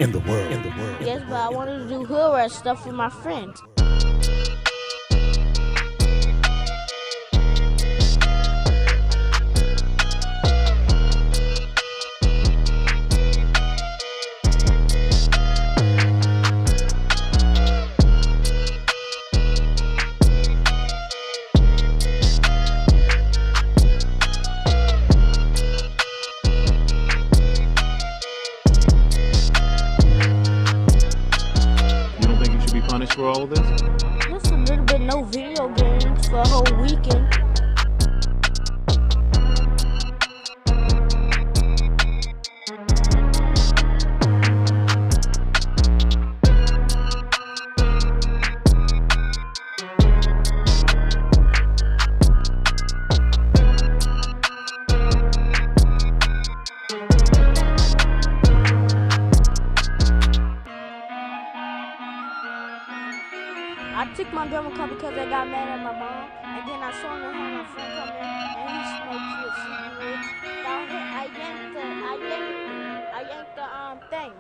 in the world. Yes, but I wanted to do hood rat stuff with my friends. Punished for all of this? Just a little bit no video games for a whole weekend. I took my drummer car because I got mad at my mom, and then I saw him and my friend come in, and he smoked with cigarettes. I yanked the thing.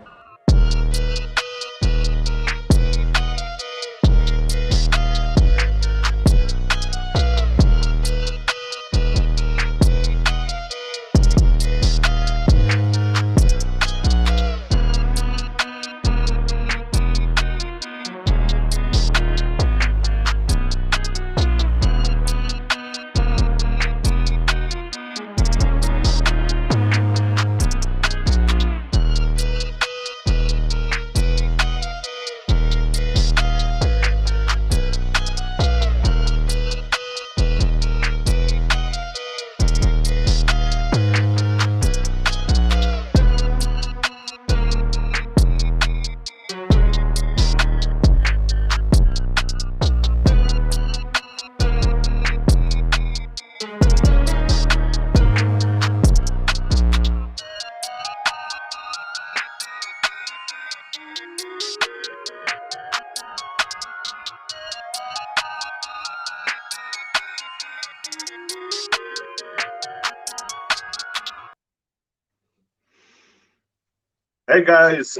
Hey guys,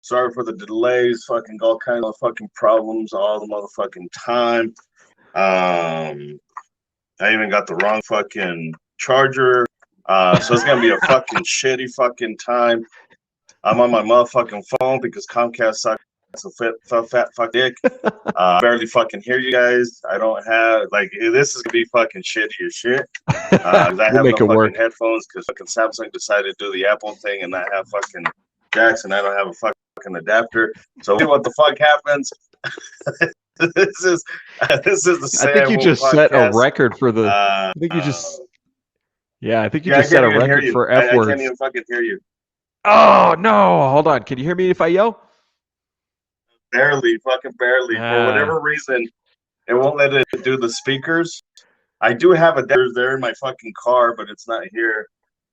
sorry for the delays. Fucking all kinds of fucking problems all the motherfucking time. I even got the wrong fucking charger. So it's gonna be a fucking shitty fucking time. I'm on my motherfucking phone because Comcast sucks. A fat fuck dick. Barely fucking hear you guys. I don't have this is gonna be fucking shitty as shit. Because I have no fucking headphones because fucking Samsung decided to do the Apple thing and not have fucking jacks, and I don't have a fucking adapter. So what the fuck happens? this is the same. I think you just set a record for the. I think you just. Yeah, I think you just set a record for F words. I can't even fucking hear you. Oh no! Hold on. Can you hear me if I yell? Barely, fucking barely. For whatever reason, it won't let it do the speakers. I do have a there in my fucking car, but it's not here.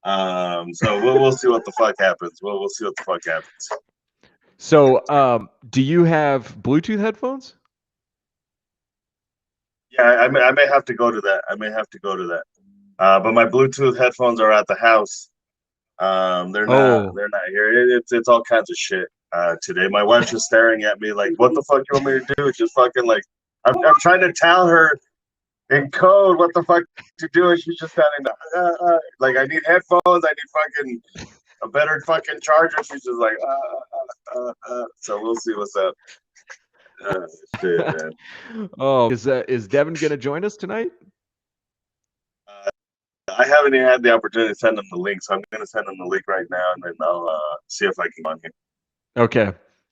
So we'll see what the fuck happens. We'll see what the fuck happens. So, do you have Bluetooth headphones? Yeah, I may have to go to that. But my Bluetooth headphones are at the house. They're not here. It's all kinds of shit. Today, my wife's just staring at me like, "What the fuck you want me to do?" It's just fucking like, I'm trying to tell her in code what the fuck to do, and she's just standing there, like, I need headphones, I need fucking a better fucking charger. She's just like, So we'll see what's up. Shit, man. Oh, is Devin gonna join us tonight? I haven't even had the opportunity to send him the link, so I'm gonna send him the link right now, and then I'll see if I can get on here. Okay.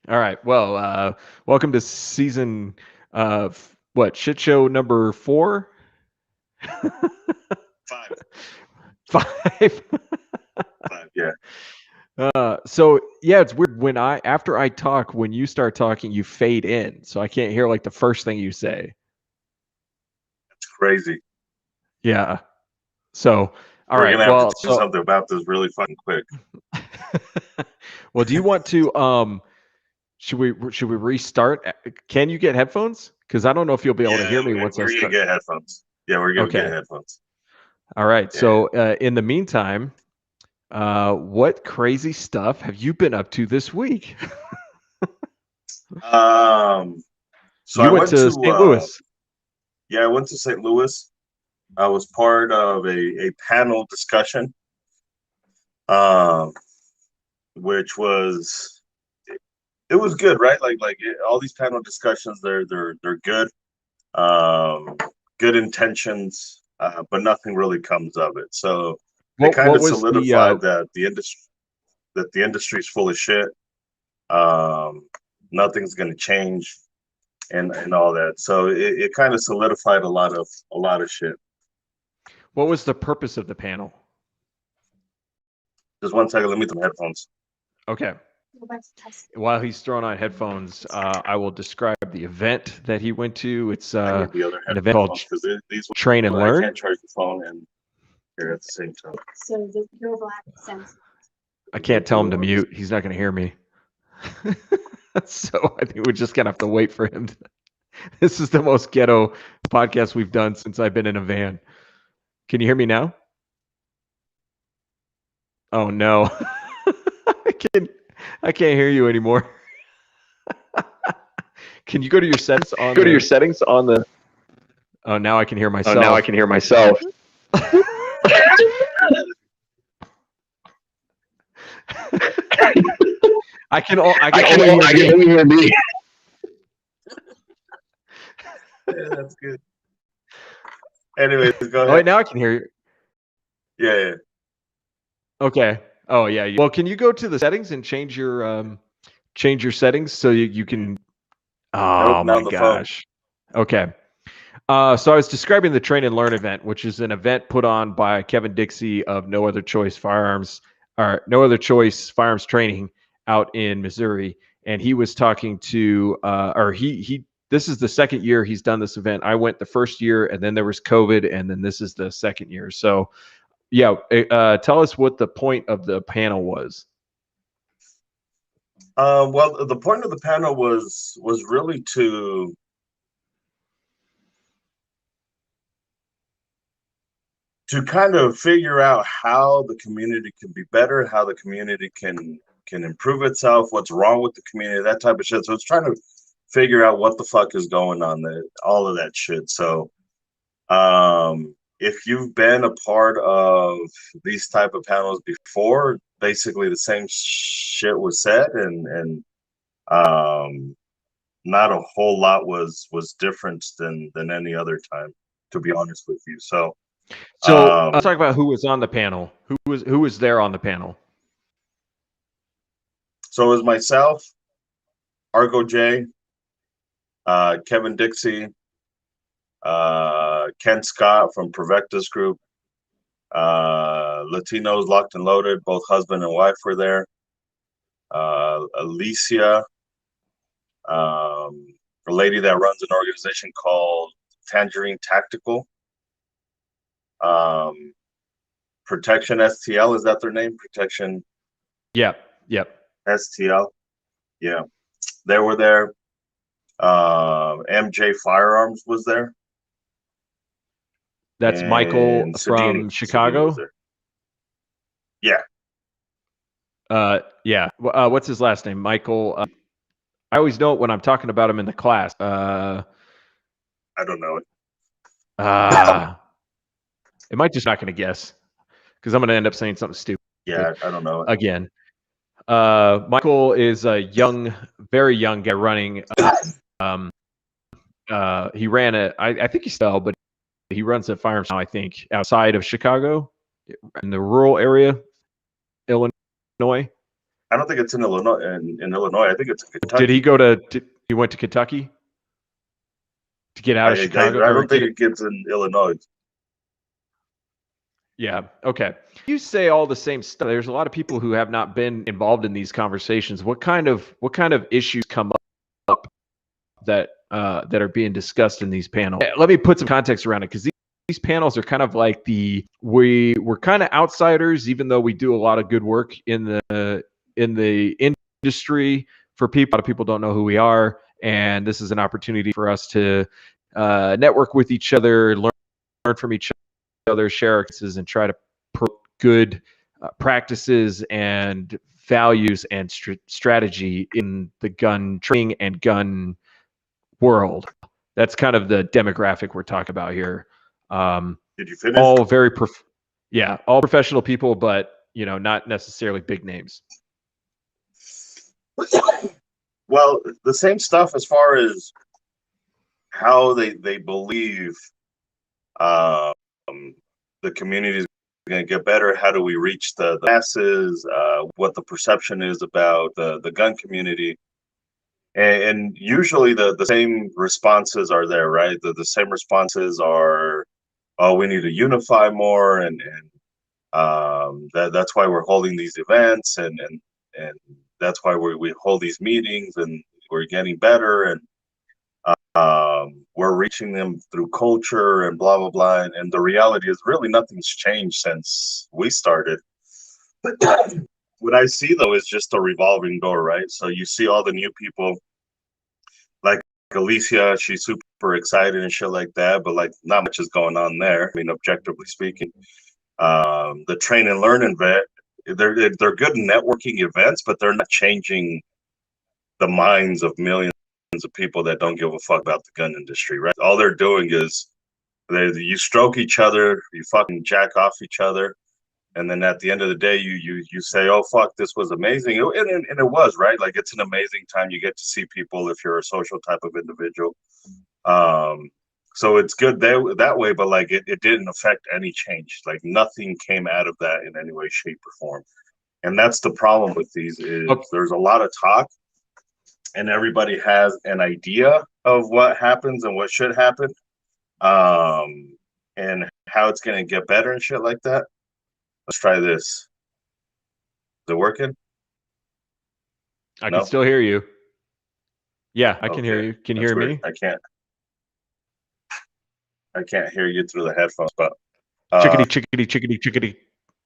All right. Well, welcome to season shit show number 4? 5. 5. 5, yeah. So yeah, it's weird when after I talk, when you start talking, you fade in, so I can't hear like the first thing you say. That's crazy. Yeah. So all We're right. gonna have to do something about this really fucking quick. Well, do you want to should we restart? Can you get headphones? Because I don't know if you'll be able to hear me once I start. We're gonna get headphones. Yeah, we're gonna get headphones. All right. Yeah. So in the meantime, What crazy stuff have you been up to this week? So You I went to St. Louis. Yeah, I went to St. Louis. I was part of a panel discussion, which was it was good, right? All these panel discussions, they're good, good intentions, but nothing really comes of it. So it kind What of was solidified that the industry is full of shit. Nothing's going to change, and all that. So it kind of solidified a lot of shit. What was the purpose of the panel? Just 1 second. Let me put my headphones. Okay. While he's throwing on headphones, I will describe the event that he went to. It's I need the other an event called headphones, 'cause these ones, Train and I Learn. can't charge the phone and here at the same time. So the durable accents. I can't tell him to mute. He's not going to hear me. So I think we're just going to have to wait for him. This is the most ghetto podcast we've done since I've been in a van. Can you hear me now? Oh, no. I can't hear you anymore. Can you go to your settings on the Oh, now I can hear myself. I can only hear me. Yeah, that's good. Anyways, go ahead. Oh, wait, now I can hear you. Yeah. Okay. Oh, yeah. Well, can you go to the settings and change your settings so you can? Oh my gosh. Okay. So I was describing the Train and Learn event, which is an event put on by Kevin Dixie of No Other Choice Firearms Training out in Missouri, and he was talking to, this is the second year he's done this event. I went the first year, and then there was COVID, and then this is the second year. So, yeah, tell us what the point of the panel was. Well, the point of the panel was really to kind of figure out how the community can be better, how the community can improve itself, what's wrong with the community, that type of shit. So it's trying to figure out what the fuck is going on there, all of that shit. So if you've been a part of these type of panels before, basically the same shit was said, and not a whole lot was different than any other time, to be honest with you. So let's talk about who was on the panel. Who was there on the panel? So it was myself, Argo J, Kevin Dixie, Ken Scott from Provectus Group, Latinos Locked and Loaded, both husband and wife were there, Alicia, a lady that runs an organization called Tangerine Tactical, Protection STL, is that their name? Protection. Yep. STL. Yeah, they were there. MJ Firearms was there. That's Michael from Chicago. Yeah. Yeah. What's his last name? Michael. I always know it when I'm talking about him in the class. I don't know it. It might just not going to guess because I'm going to end up saying something stupid. Yeah, I don't know it. Again. Michael is a very young guy running. He ran I think he's still, but he runs a firearms now, I think, outside of Chicago, in the rural area, Illinois. I don't think it's in Illinois. In Illinois, I think it's in Kentucky. Did he went to Kentucky to get out of Chicago? I don't think it gets in Illinois. Yeah. Okay. You say all the same stuff. There's a lot of people who have not been involved in these conversations. What kind of issues come up that are being discussed in these panels? Let me put some context around it, because these panels are kind of like we're kind of outsiders, even though we do a lot of good work in the industry. For people, a lot of people don't know who we are, and this is an opportunity for us to network with each other, learn from each other, share experiences, and try to promote good practices and values and strategy in the gun training and gun world. That's kind of the demographic we're talking about here. Did you finish? All very, all professional people, but not necessarily big names. Well, the same stuff as far as how they believe the community is going to get better. How do we reach the masses? What the perception is about the gun community. And usually the same responses are there, right? The same responses are, oh, we need to unify more, and that's why we're holding these events, and that's why we hold these meetings, and we're getting better, and we're reaching them through culture and blah blah blah. And the reality is, really nothing's changed since we started. What I see though is just a revolving door, right? So you see all the new people, like Alicia, she's super excited and shit like that, but like not much is going on there. I mean, objectively speaking, the train and learn event, they're good networking events, but they're not changing the minds of millions of people that don't give a fuck about the gun industry, right? All they're doing is you stroke each other, you fucking jack off each other, and then at the end of the day, you say, "Oh fuck, this was amazing," and it was, right? Like, it's an amazing time. You get to see people if you're a social type of individual. So it's good that way, but like it didn't affect any change. Like nothing came out of that in any way, shape, or form. And that's the problem with these is there's a lot of talk, and everybody has an idea of what happens and what should happen, and how it's gonna get better and shit like that. Let's try this. Is it working? I can still hear you. Yeah, I can hear Okay. you. Can you That's hear weird. me? I can't hear you through the headphones, but Chickadee, chickadee, chickadee, chickadee.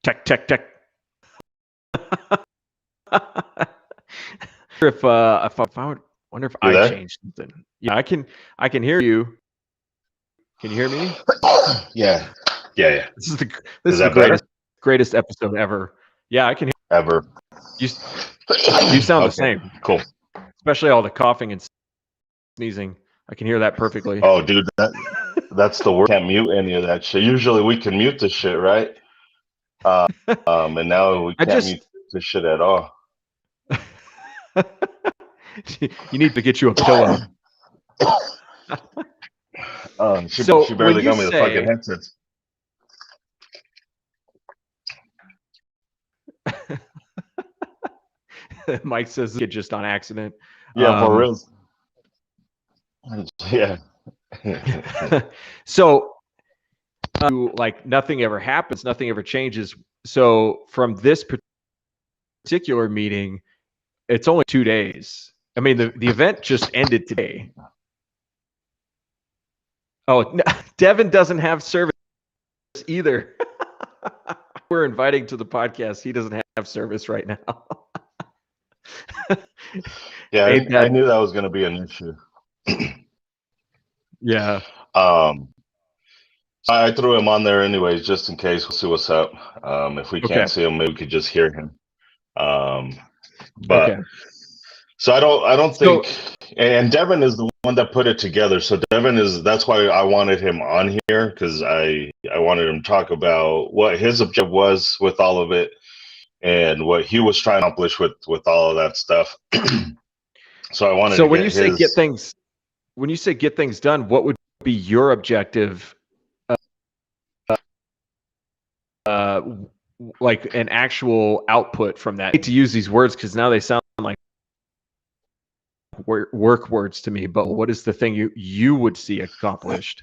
Tech, tech, tech. If I would wonder if You I there? changed something. Yeah, I can hear you. Can you hear me? Yeah. This is Is the that greatest episode ever. Yeah, I can hear Ever. you. You sound the Okay, same, Cool. especially all the coughing and sneezing. I can hear that perfectly. Oh, dude, that's the worst. Can't mute any of that shit. Usually we can mute the shit, right? And now we can't mute the shit at all. You need to get you a pillow. She So barely when you got me the fucking headsets. Mike says it just on accident. Yeah, for real. Yeah. So, like, nothing ever happens, nothing ever changes. So from this particular meeting, it's only 2 days. I mean, the event just ended today. Oh, no, Devin doesn't have service either. We're inviting to the podcast. He doesn't have service right now. Yeah, I knew that was going to be an issue. Yeah. I threw him on there anyways, just in case. We'll see what's up. If we can't see him, maybe we could just hear him. But so I don't think. And Devin is the one that put it together. So that's why I wanted him on here, because I wanted him to talk about what his objective was with all of it and what he was trying to accomplish with all of that stuff. So I wanted. So when you say get things done, what would be your objective? Like an actual output from that. I hate to use these words because now they sound like work words to me, but what is the thing you would see accomplished?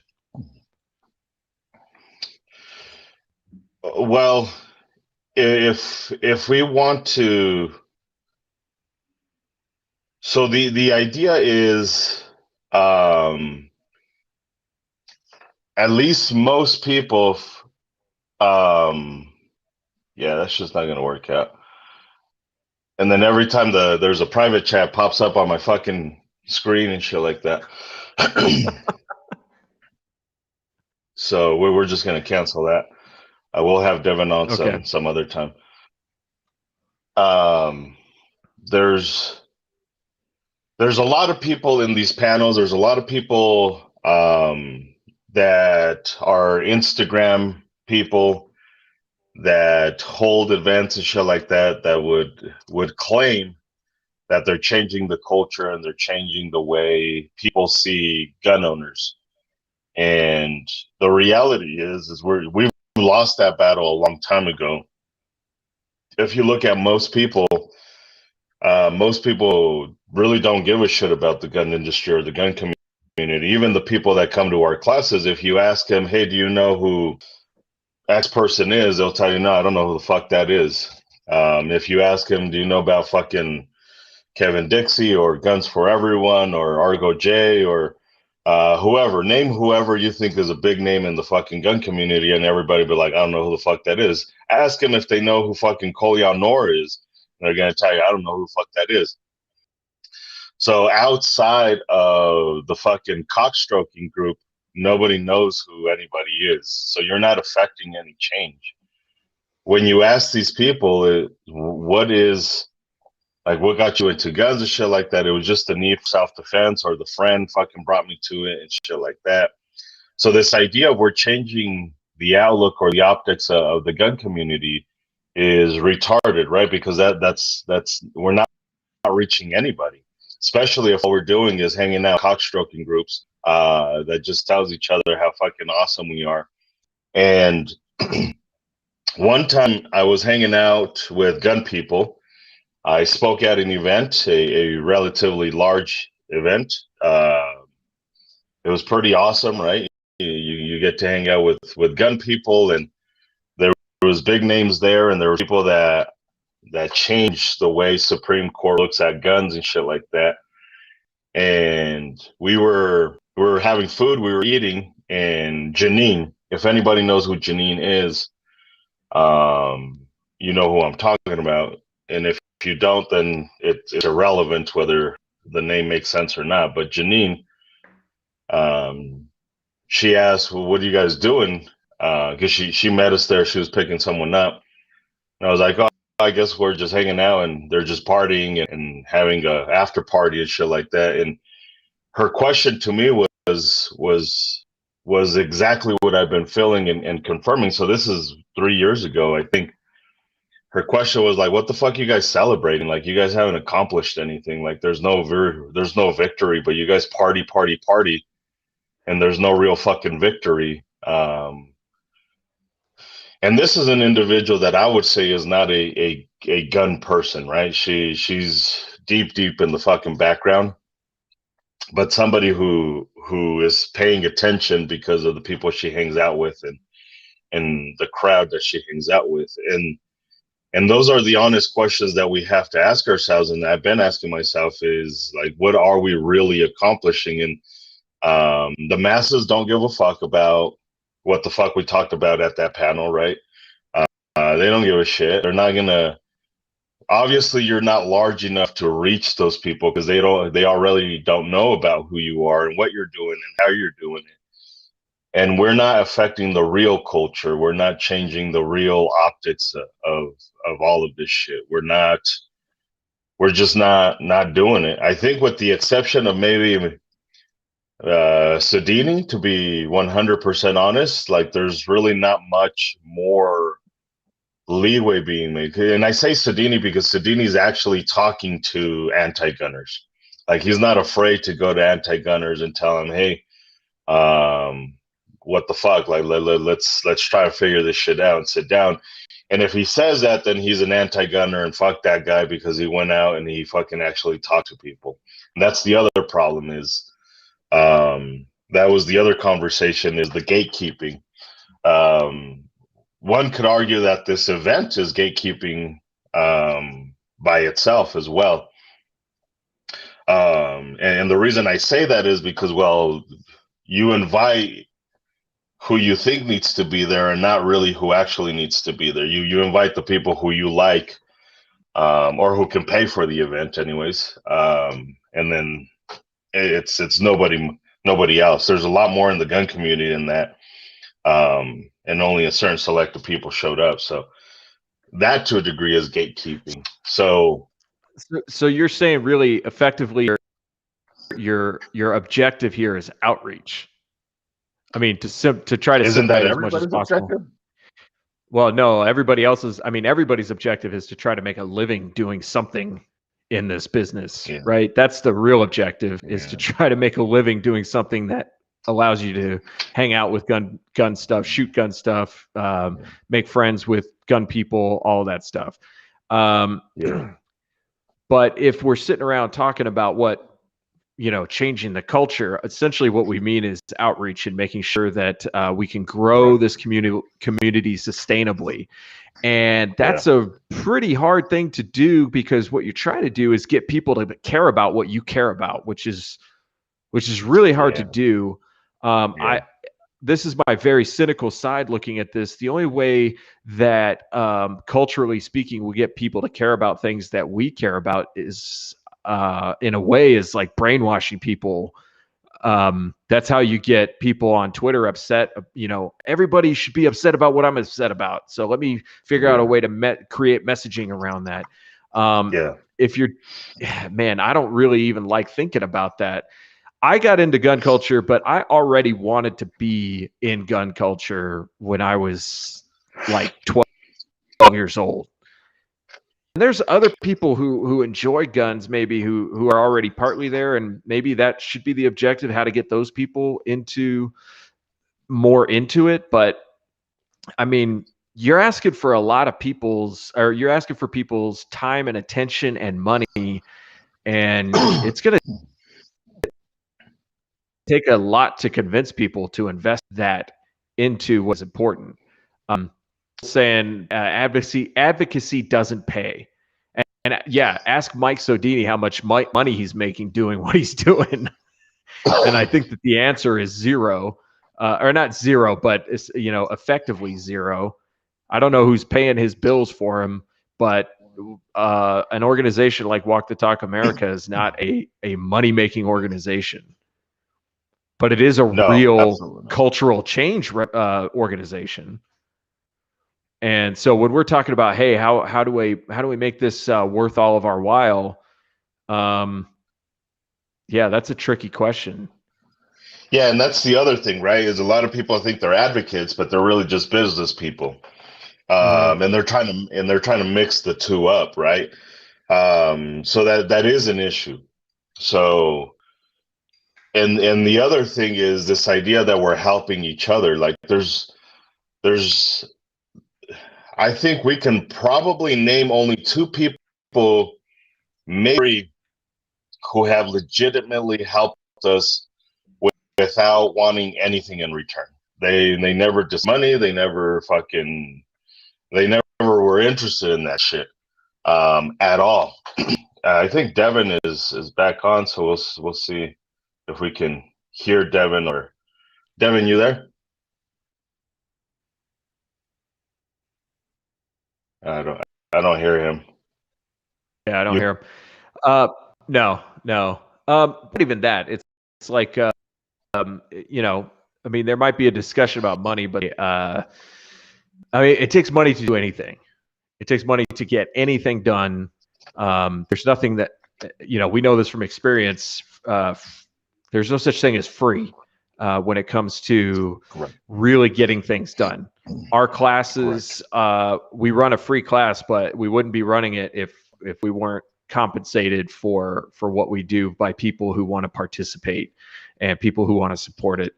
Well, if we want to, so the idea is, at least most people, yeah, that's just not gonna work out. And then every time there's a private chat pops up on my fucking screen and shit like that. So we're just gonna cancel that. I will have Devin on some other time. there's a lot of people in these panels. There's a lot of people that are Instagram people that hold events and shit like that that would claim that they're changing the culture and they're changing the way people see gun owners. And the reality is we've lost that battle a long time ago. If you look at most people really don't give a shit about the gun industry or the gun community. Even the people that come to our classes, if you ask them, hey, do you know who X person is, they'll tell you, no, I don't know who the fuck that is. If you ask him, do you know about fucking Kevin Dixie or Guns for Everyone or Argo J or whoever, name whoever you think is a big name in the fucking gun community, and everybody be like, I don't know who the fuck that is. Ask them if they know who fucking Kolya Noor is. They're going to tell you, I don't know who the fuck that is. So outside of the fucking cockstroking group, nobody knows who anybody is. So you're not affecting any change. When you ask these people, what got you into guns and shit like that? It was just the need for self-defense, or the friend fucking brought me to it and shit like that. So this idea of we're changing the outlook or the optics of the gun community is retarded, right? Because that's we're not reaching anybody, especially if all we're doing is hanging out cockstroking groups that just tells each other how fucking awesome we are. And one time I was hanging out with gun people. I spoke at an event, a relatively large event. It was pretty awesome, right? You get to hang out with gun people, and there was big names there, and there were people that changed the way Supreme Court looks at guns and shit like that. And we were having food, we were eating, and Janine, if anybody knows who Janine is, you know who I'm talking about. And if you don't, then it's irrelevant whether the name makes sense or not. But Janine, she asked, well, what are you guys doing? Because she met us there. She was picking someone up. And I was like, oh, I guess we're just hanging out, and they're just partying and having a after party and shit like that. And her question to me was exactly what I've been feeling and confirming. So this is 3 years ago, I think. Her question was like, what the fuck are you guys celebrating? Like, you guys haven't accomplished anything. Like, there's no victory, but you guys party, and there's no real fucking victory. And this is an individual that I would say is not a gun person, right? She's deep in the fucking background, but somebody who is paying attention because of the people she hangs out with and the crowd that she hangs out with. And those are the honest questions that we have to ask ourselves, and I've been asking myself is like, what are we really accomplishing? And the masses don't give a fuck about what the fuck we talked about at that panel, right? They don't give a shit. They're not gonna. Obviously, you're not large enough to reach those people because they already don't know about who you are and what you're doing and how you're doing it. And we're not affecting the real culture. We're not changing the real optics of all of this shit. We're just not doing it. I think with the exception of maybe Sadini, to be 100% honest, like, there's really not much more leeway being made. And I say Sadini because Sadini's actually talking to anti-gunners. Like, he's not afraid to go to anti-gunners and tell them, hey, what the fuck? Like, let's try to figure this shit out and sit down. And if he says that, then he's an anti-gunner, and fuck that guy because he went out and he fucking actually talked to people. And that's the other problem is, that was the other conversation, is the gatekeeping. One could argue that this event is gatekeeping by itself as well. And the reason I say that is because, well, you invite who you think needs to be there and not really who actually needs to be there. You invite the people who you like, or who can pay for the event anyways. And then it's nobody else. There's a lot more in the gun community than that. And only a certain select of people showed up. So that to a degree is gatekeeping. So So you're saying really effectively your objective here is outreach. I mean, to try to isn't that simplify as much as everybody's possible. objective? Well, no, everybody's objective is to try to make a living doing something in this business, Yeah. right? That's the real objective, is to Yeah. try to make a living doing something that allows you to hang out with gun stuff, shoot gun stuff, make friends with gun people, all that stuff. Yeah. But if we're sitting around talking about what, changing the culture, essentially what we mean is outreach and making sure that we can grow this community sustainably. And that's a pretty hard thing to do, because what you're trying to do is get people to care about what you care about, which is really hard to do. This is my very cynical side looking at this. The only way that culturally speaking, we get people to care about things that we care about is in a way is like brainwashing people. That's how you get people on Twitter upset. Everybody should be upset about what I'm upset about. So let me figure out a way to create messaging around that. If you're, man, I don't really even like thinking about that. I got into gun culture, but I already wanted to be in gun culture when I was like 12 years old. And there's other people who enjoy guns, maybe who are already partly there, and maybe that should be the objective, how to get those people more into it. But I mean, you're asking for people's time and attention and money, and it's going to take a lot to convince people to invest that into what's important. Saying advocacy doesn't pay, and ask Mike Sodini how much money he's making doing what he's doing, and I think that the answer is zero, or not zero, but it's effectively zero. I don't know who's paying his bills for him, but an organization like Walk the Talk America is not a money-making organization. But it is a real cultural change organization. And so when we're talking about, hey, how do we make this worth all of our while? That's a tricky question. Yeah, and that's the other thing, right? Is a lot of people think they're advocates, but they're really just business people, and they're trying to mix the two up, right? So that is an issue. So. And the other thing is this idea that we're helping each other. Like there's I think we can probably name only 2 people maybe who have legitimately helped us without wanting anything in return. They never just money, they never were interested in that shit at all. I think Devin is back on, so we'll see if we can hear Devin. Or Devin, you there? I don't hear him. Yeah, I don't hear him. No. Not even that. It's like I mean, there might be a discussion about money, but I mean, it takes money to do anything. It takes money to get anything done. There's nothing that we know this from experience. There's no such thing as free when it comes to really getting things done. Our classes, we run a free class, but we wouldn't be running it if we weren't compensated for what we do by people who want to participate and people who want to support it.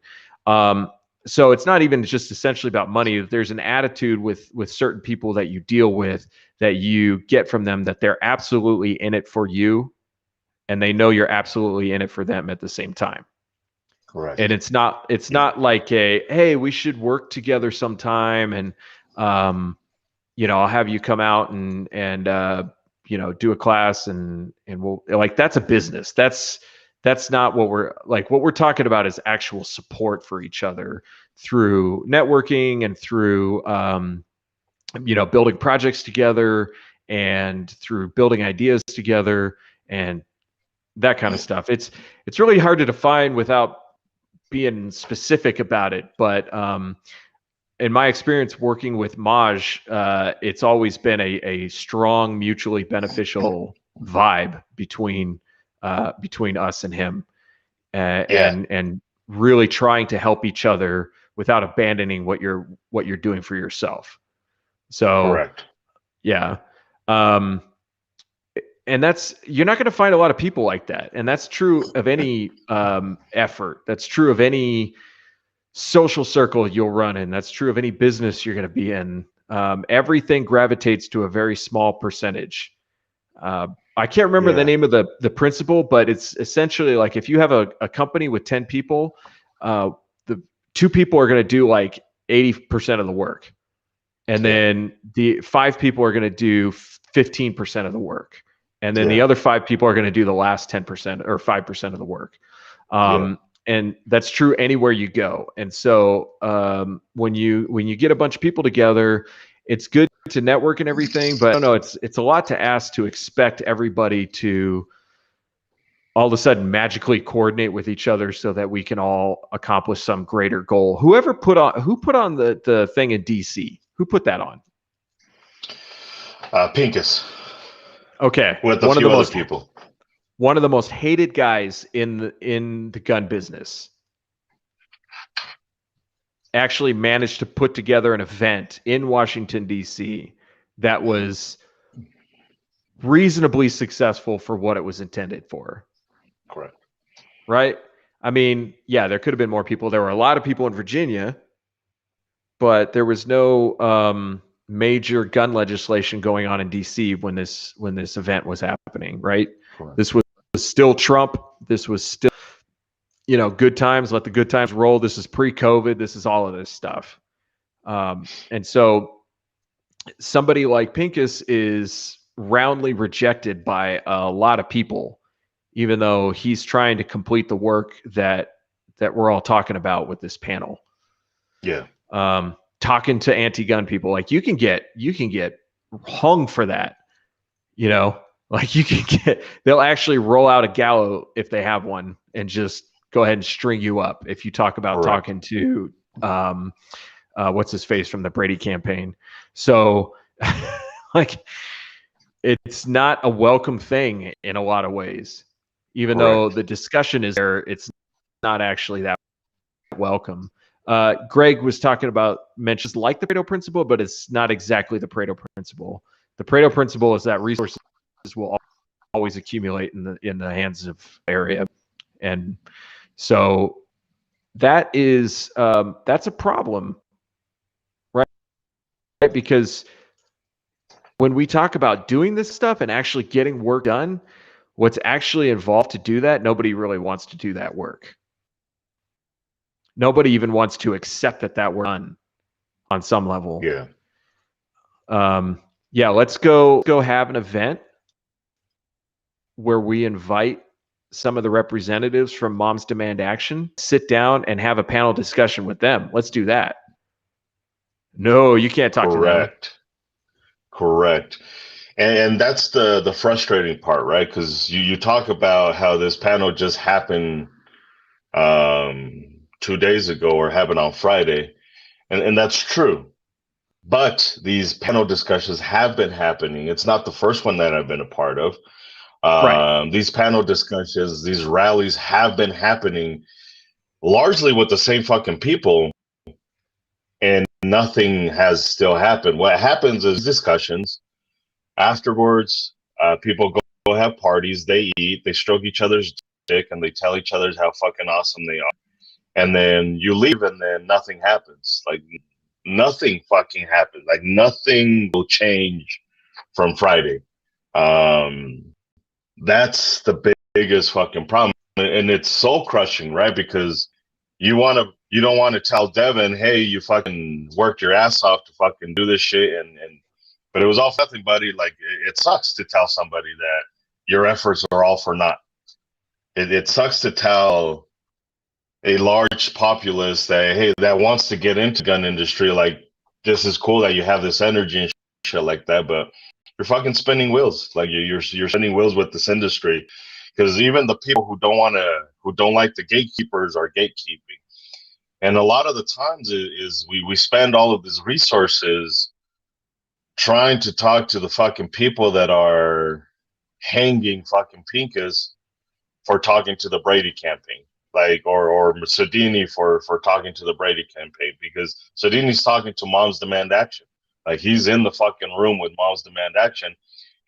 So it's not even just essentially about money. There's an attitude with certain people that you deal with, that you get from them, that they're absolutely in it for you, and they know you're absolutely in it for them at the same time. Correct. And it's not like hey, we should work together sometime, and I'll have you come out and do a class, and we'll, like, that's a business. That's not what we're like. What we're talking about is actual support for each other through networking and through building projects together, and through building ideas together, and that kind of stuff. It's really hard to define without being specific about it, but in my experience working with Maj, it's always been a strong, mutually beneficial vibe between us and him, and really trying to help each other without abandoning what you're doing for yourself. So, correct. Yeah. And you're not going to find a lot of people like that. And that's true of any effort. That's true of any social circle you'll run in. That's true of any business you're going to be in. Everything gravitates to a very small percentage. I can't remember the name of the principle, but it's essentially like if you have a company with 10 people, the 2 people are going to do like 80% of the work. And then the 5 people are going to do 15% of the work. And then the other 5 people are going to do the last 10% or 5% of the work. And that's true anywhere you go. And so when you get a bunch of people together, it's good to network and everything, but I don't know, it's a lot to ask to expect everybody to all of a sudden magically coordinate with each other so that we can all accomplish some greater goal. Who put on the thing in DC? Who put that on? Pincus. Okay. With a few other people. One of the most hated guys in the gun business actually managed to put together an event in Washington, D.C. that was reasonably successful for what it was intended for. Correct. Right? I mean, yeah, there could have been more people. There were a lot of people in Virginia, but there was no major gun legislation going on in D.C. when this event was happening, right? Correct. This was still Trump. This was still, good times. Let the good times roll. This is pre-COVID. This is all of this stuff. And so somebody like Pincus is roundly rejected by a lot of people, even though he's trying to complete the work that we're all talking about with this panel. Yeah. Talking to anti-gun people, like you can get hung for that, like they'll actually roll out a gallows if they have one and just go ahead and string you up if you talk about talking to what's his face from the Brady campaign. So like it's not a welcome thing in a lot of ways, even though the discussion is there, it's not actually that welcome. Greg was talking about mentions like the Pareto principle, but it's not exactly the Pareto principle. The Pareto principle is that resources will always accumulate in the hands of area, and so that is that's a problem, right? Because when we talk about doing this stuff and actually getting work done, what's actually involved to do that, nobody really wants to do that work. Nobody even wants to accept that we're done on some level. Yeah. Yeah, let's go have an event where we invite some of the representatives from Moms Demand Action, sit down and have a panel discussion with them. Let's do that. No, you can't talk to them. Correct. And that's the frustrating part, right? Because you talk about how this panel just happened 2 days ago or happened on Friday, and that's true. But these panel discussions have been happening. It's not the first one that I've been a part of. These panel discussions, these rallies have been happening largely with the same fucking people, and nothing has still happened. What happens is discussions. Afterwards, people go have parties, they eat, they stroke each other's dick, and they tell each other how fucking awesome they are. And then you leave, and then nothing happens. Like nothing fucking happens. Like nothing will change from Friday. That's the biggest fucking problem, and it's soul crushing, right? Because you don't want to tell Devin, hey, you fucking worked your ass off to fucking do this shit, but it was all for nothing, buddy. Like it sucks to tell somebody that your efforts are all for naught. It sucks to tell a large populace that, hey, that wants to get into gun industry, like this is cool that you have this energy and shit like that, but you're fucking spinning wheels. Like you're spinning wheels with this industry, because even the people who don't like the gatekeepers are gatekeeping. And a lot of the times is we spend all of these resources trying to talk to the fucking people that are hanging fucking pinkas for talking to the Brady campaign, like or Sedini for talking to the Brady campaign, because Sedini's talking to Moms Demand Action. Like he's in the fucking room with Moms Demand Action,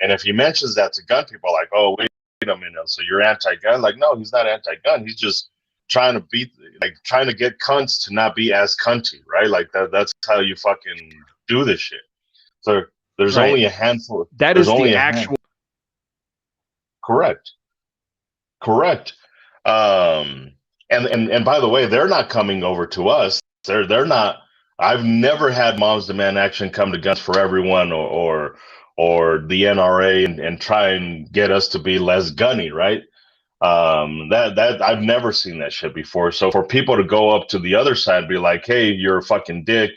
and if he mentions that to gun people, like, oh wait a minute, so you're anti-gun? Like, no, he's not anti-gun. He's just trying to get cunts to not be as cunty, right? Like that's how you fucking do this shit. So there's Right. only a handful. That there's is only the a actual. Correct. And by the way, they're not coming over to us. They're not. I've never had Moms Demand Action come to Guns for Everyone or the NRA and try and get us to be less gunny, right? That I've never seen that shit before. So for people to go up to the other side and be like, hey, you're a fucking dick.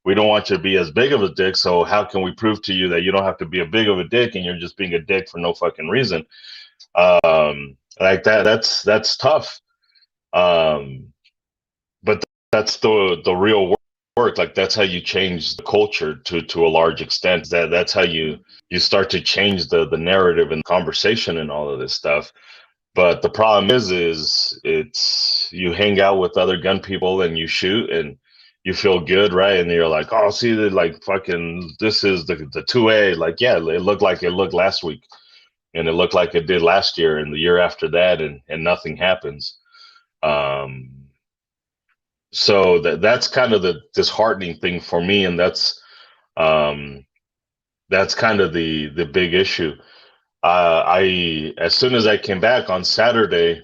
We don't want you to be as big of a dick. So how can we prove to you that you don't have to be a big of a dick and you're just being a dick for no fucking reason? Like that's tough. But that's the real work. Like that's how you change the culture to a large extent. That's how you start to change the narrative and conversation and all of this stuff. But the problem is it's you hang out with other gun people and you shoot and you feel good, right? And you're like, oh, see, like fucking, this is the 2A. Like, yeah, it looked like it looked last week, and it looked like it did last year and the year after that, and nothing happens. So that's kind of the disheartening thing for me, and that's kind of the big issue. As soon as I came back on Saturday,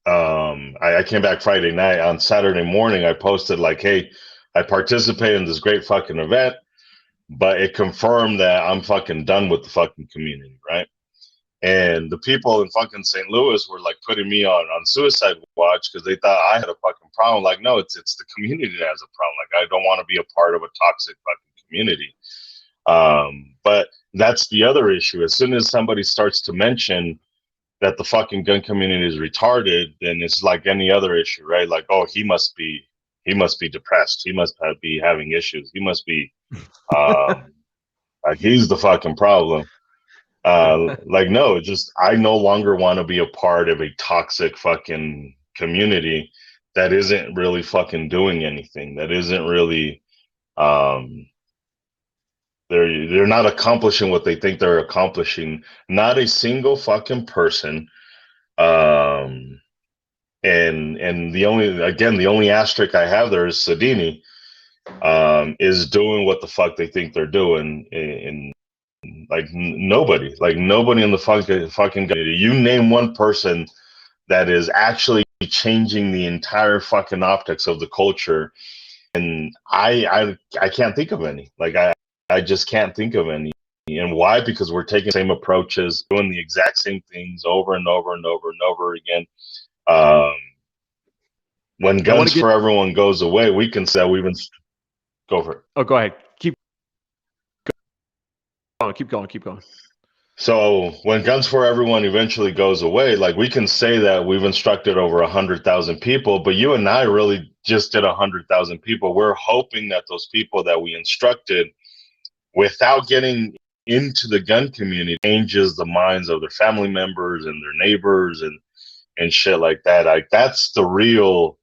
I came back Friday night. On Saturday morning, I posted like, hey, I participated in this great fucking event, but it confirmed that I'm fucking done with the fucking community, right? And the people in fucking St. Louis were like putting me on suicide watch because they thought I had a fucking problem. Like, no, it's the community that has a problem. Like, I don't want to be a part of a toxic fucking community. But that's the other issue. As soon as somebody starts to mention that the fucking gun community is retarded, then it's like any other issue, right? Like, oh, he must be depressed. He must be having issues. He must be like he's the fucking problem. Like, no, just I no longer want to be a part of a toxic fucking community that isn't really fucking doing anything. That isn't really they're not accomplishing what they think they're accomplishing. Not a single fucking person. And the only asterisk I have there is Sedini is doing what the fuck they think they're doing. In like nobody in the fucking community. You name one person that is actually changing the entire fucking optics of the culture, and I can't think of any. Like I just can't think of any. And why? Because we're taking the same approaches, doing the exact same things over and over and over and over again. When Guns for Everyone goes away, we can say we've been. Go for it. Oh, go ahead. Keep going. So when Guns for Everyone eventually goes away, like we can say that we've instructed over 100,000 people, but you and I really just did 100,000 people. We're hoping that those people that we instructed, without getting into the gun community, changes the minds of their family members and their neighbors and shit like that. Like that's the real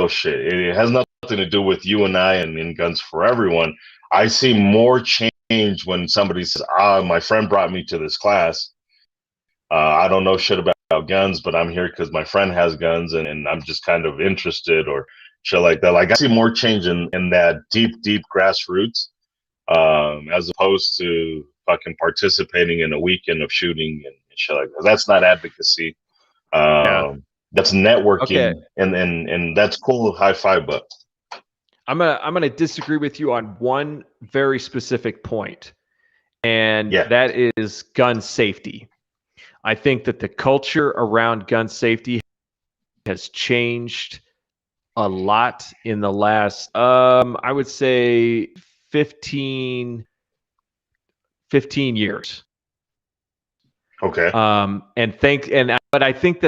shit. It has nothing to do with you and I and in Guns for Everyone. I see more change when somebody says, my friend brought me to this class. I don't know shit about guns, but I'm here because my friend has guns and I'm just kind of interested or shit like that. Like I see more change in that deep grassroots as opposed to fucking participating in a weekend of shooting and shit like that. That's not advocacy. That's networking, okay. and that's cool. High five, but I'm gonna disagree with you on one very specific point, and that is gun safety. I think that the culture around gun safety has changed a lot in the last, I would say 15 years. Okay. But I think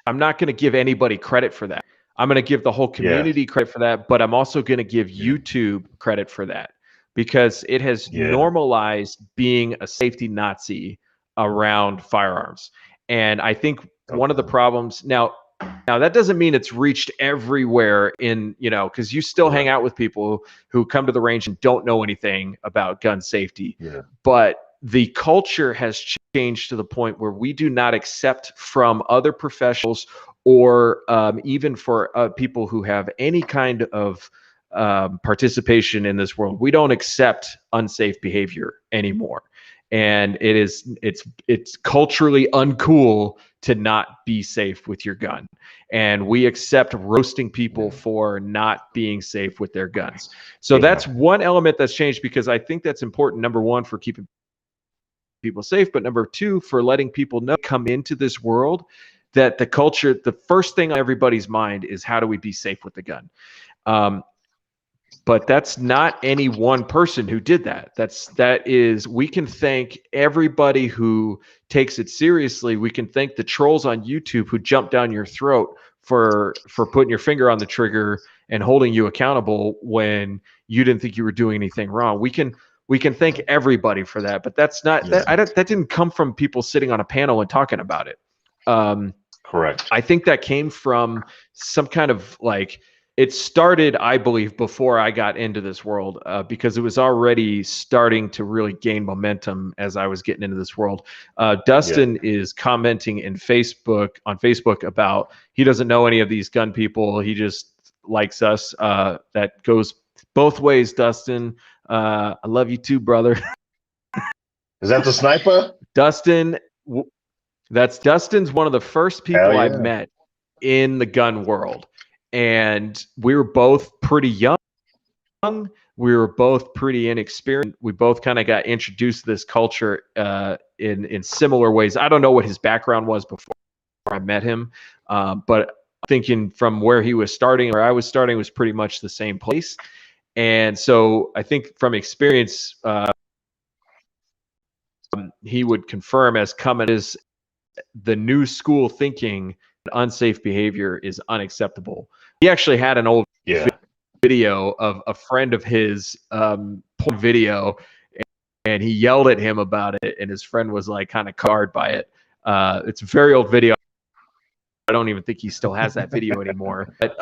I'm not going to give anybody credit for that. I'm going to give the whole Yeah. community credit for that, but I'm also going to give YouTube credit for that because it has Yeah. normalized being a safety Nazi around firearms. And I think one of the problems now that doesn't mean it's reached everywhere in, because you still hang out with people who come to the range and don't know anything about gun safety. Yeah. But the culture has changed to the point where we do not accept from other professionals or even for people who have any kind of participation in this world. We don't accept unsafe behavior anymore. And it's culturally uncool to not be safe with your gun. And we accept roasting people for not being safe with their guns. So that's one element that's changed, because I think that's important. Number one, for keeping people safe, but number two, for letting people know, come into this world, that the culture, the first thing on everybody's mind is, how do we be safe with the gun? But that's not any one person who did that. We can thank everybody who takes it seriously. We can thank the trolls on YouTube who jump down your throat for putting your finger on the trigger and holding you accountable when you didn't think you were doing anything wrong. We can thank everybody for that, but that's not that didn't come from people sitting on a panel and talking about it. Correct. I think that came from some kind of it started, I believe, before I got into this world, because it was already starting to really gain momentum as I was getting into this world. Dustin is commenting on Facebook about, he doesn't know any of these gun people. He just likes us. That goes both ways, Dustin. I love you too, brother. Is that the sniper? Dustin's one of the first people I met in the gun world. And we were both pretty young. We were both pretty inexperienced. We both kind of got introduced to this culture in similar ways. I don't know what his background was before I met him, but thinking from where he was starting, where I was starting, was pretty much the same place. And so I think from experience, he would confirm as coming as the new school thinking, unsafe behavior is unacceptable. He actually had an old video of a friend of his video, and he yelled at him about it, and his friend was kind of carred by it. It's a very old video. I don't even think he still has that video anymore. But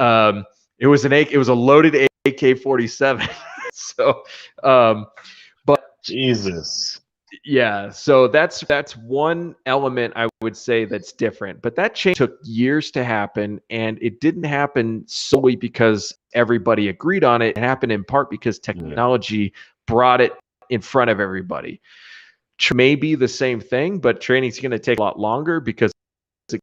it was a loaded AK-47. So, but Jesus. Yeah, so that's one element I would say that's different. But that change took years to happen, and it didn't happen solely because everybody agreed on it. It happened in part because technology brought it in front of everybody. Maybe the same thing, but training's going to take a lot longer because it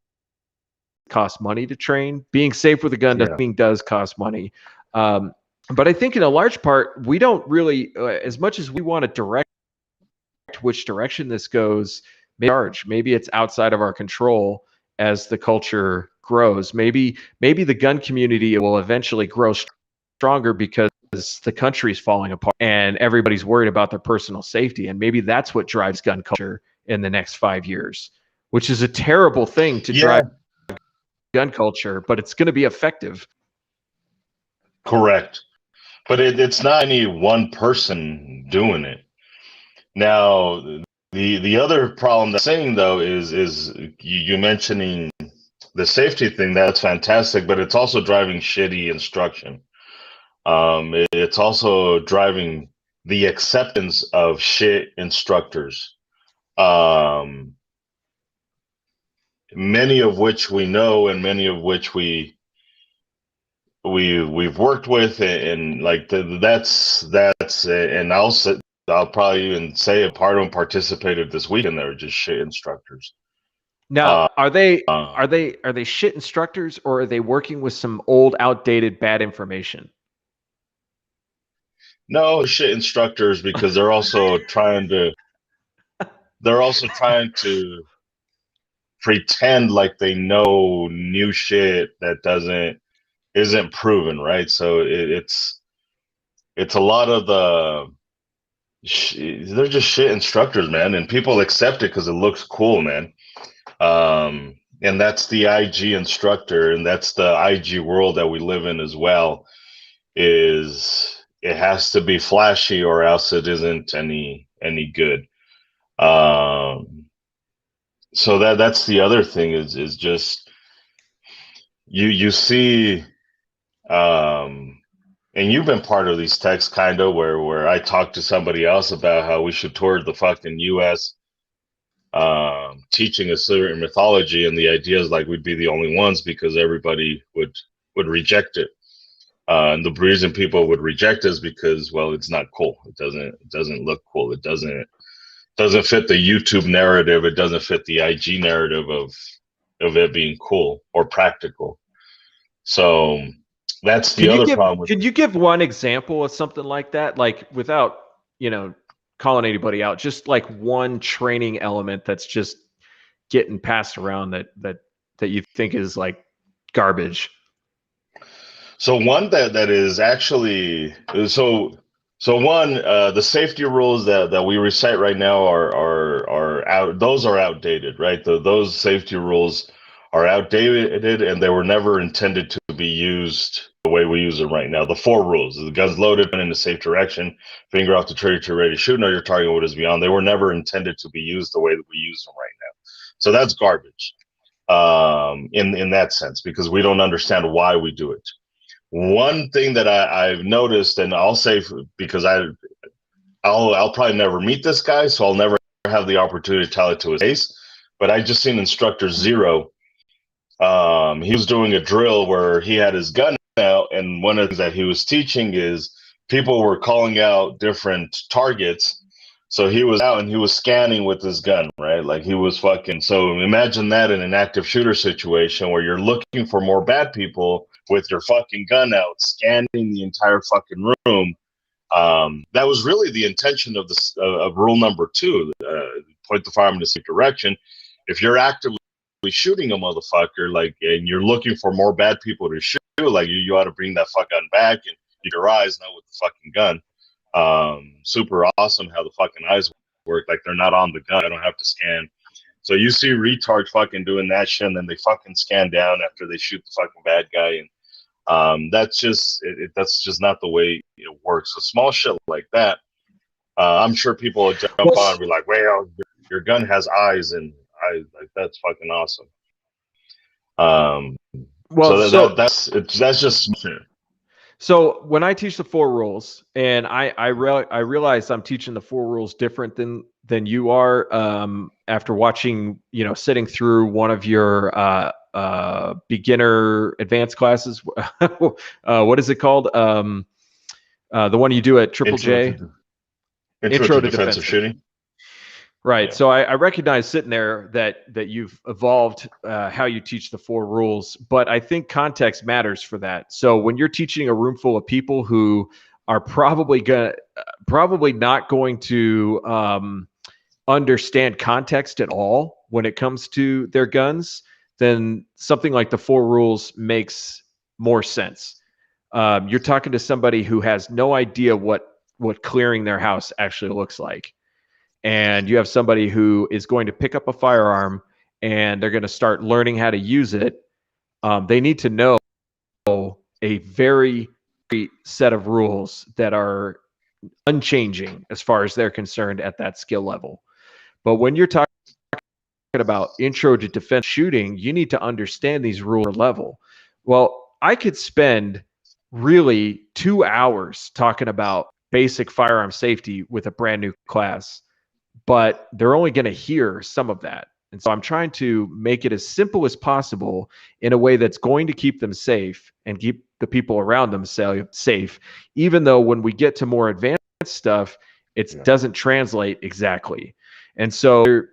costs money to train. Being safe with a gun does cost money. But I think in a large part, we don't really, as much as we want to direct which direction this goes, maybe it's outside of our control as the culture grows. Maybe the gun community will eventually grow stronger because the country's falling apart and everybody's worried about their personal safety. And maybe that's what drives gun culture in the next 5 years, which is a terrible thing to drive gun culture, but it's going to be effective. Correct. But it's not any one person doing it. Now, the other problem that's saying, though, is you mentioning the safety thing. That's fantastic, but it's also driving shitty instruction. It's also driving the acceptance of shit instructors, many of which we know and many of which we've worked with, and that's and I'll probably even say a part of them participated this weekend. They were just shit instructors. Now, are they shit instructors, or are they working with some old, outdated, bad information? No, shit instructors, because they're also trying to pretend like they know new shit that isn't proven, right? So it's a lot of they're just shit instructors, man, and people accept it because it looks cool, man. and that's the IG instructor, and that's the IG world that we live in as well. Is it has to be flashy, or else it isn't any good. So that's the other thing is just you see, and you've been part of these texts kind of where I talked to somebody else about how we should tour the fucking U.S. Teaching a certain mythology, and the idea is like we'd be the only ones because everybody would reject it. And the reason people would reject it is because, well, it's not cool. It doesn't look cool. It doesn't fit the YouTube narrative. It doesn't fit the IG narrative of it being cool or practical. So that's the other problem. Could you give one example of something like that, like without calling anybody out, just like one training element that's just getting passed around that you think is like garbage? So one that is actually so one, the safety rules that we recite right now are out. Those are outdated, right? Those safety rules are outdated, and they were never intended to be used the way we use them right now. The 4 rules: the guns loaded, in a safe direction, finger off the trigger to ready to shoot, know your target, what is beyond. They were never intended to be used the way that we use them right now. So that's garbage, in that sense, because we don't understand why we do it. One thing that I've noticed, and I'll say because I'll probably never meet this guy, so I'll never have the opportunity to tell it to his face. But I just seen Instructor Zero. He was doing a drill where he had his gun out, and one of the things that he was teaching is people were calling out different targets. So he was out and he was scanning with his gun, right? Like he was fucking. So imagine that in an active shooter situation where you're looking for more bad people with your fucking gun out, scanning the entire fucking room. That was really the intention of this of rule number 2: point the firearm in a safe direction. If you're actively shooting a motherfucker, like, and you're looking for more bad people to shoot, like you ought to bring that fuck gun back and use your eyes, not with the fucking gun. Super awesome how the fucking eyes work. Like they're not on the gun. I don't have to scan. So you see retards fucking doing that shit, and then they fucking scan down after they shoot the fucking bad guy, and that's just not the way it works. So small shit like that, I'm sure people will jump on and be like, "Well, your gun has eyes," and like that's fucking awesome. That's just shit. So when I teach the 4 rules, and I realize I'm teaching the 4 rules different than you are, after watching, sitting through one of your beginner advanced classes. What is it called? The one you do at Triple J. Intro to defensive shooting. Right. Yeah. So I recognize sitting there that you've evolved how you teach the 4 rules, but I think context matters for that. So when you're teaching a room full of people who are probably not going to understand context at all when it comes to their guns, then something like the 4 rules makes more sense. You're talking to somebody who has no idea what clearing their house actually looks like. And you have somebody who is going to pick up a firearm and they're going to start learning how to use it. They need to know a very set of rules that are unchanging as far as they're concerned at that skill level. But when you're talking about intro to defense shooting, you need to understand these rules level. Well, I could spend really 2 hours talking about basic firearm safety with a brand new class, but they're only going to hear some of that. And so I'm trying to make it as simple as possible in a way that's going to keep them safe and keep the people around them safe, even though when we get to more advanced stuff, it doesn't translate exactly. And so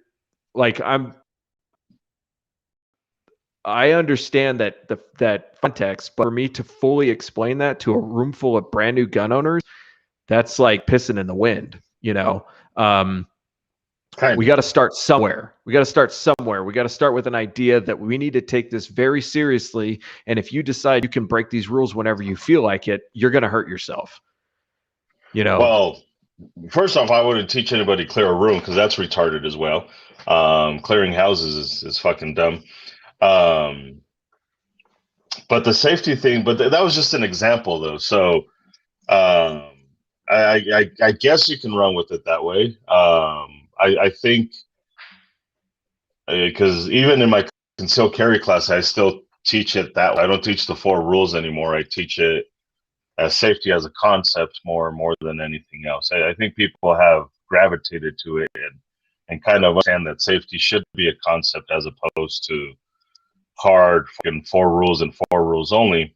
like I understand that context, but for me to fully explain that to a room full of brand new gun owners, that's like pissing in the wind, We got to start somewhere. We got to start with an idea that we need to take this very seriously. And if you decide you can break these rules whenever you feel like it, you're going to hurt yourself. Well, first off, I wouldn't teach anybody to clear a room because that's retarded as well. Clearing houses is fucking dumb. Um, but the safety thing, but that was just an example, though. So I guess you can run with it that way. I think because even in my concealed carry class, I still teach it that way. I don't teach the 4 rules anymore. I teach it as safety as a concept more than anything else. I think people have gravitated to it and kind of understand that safety should be a concept as opposed to hard fucking 4 rules and 4 rules only.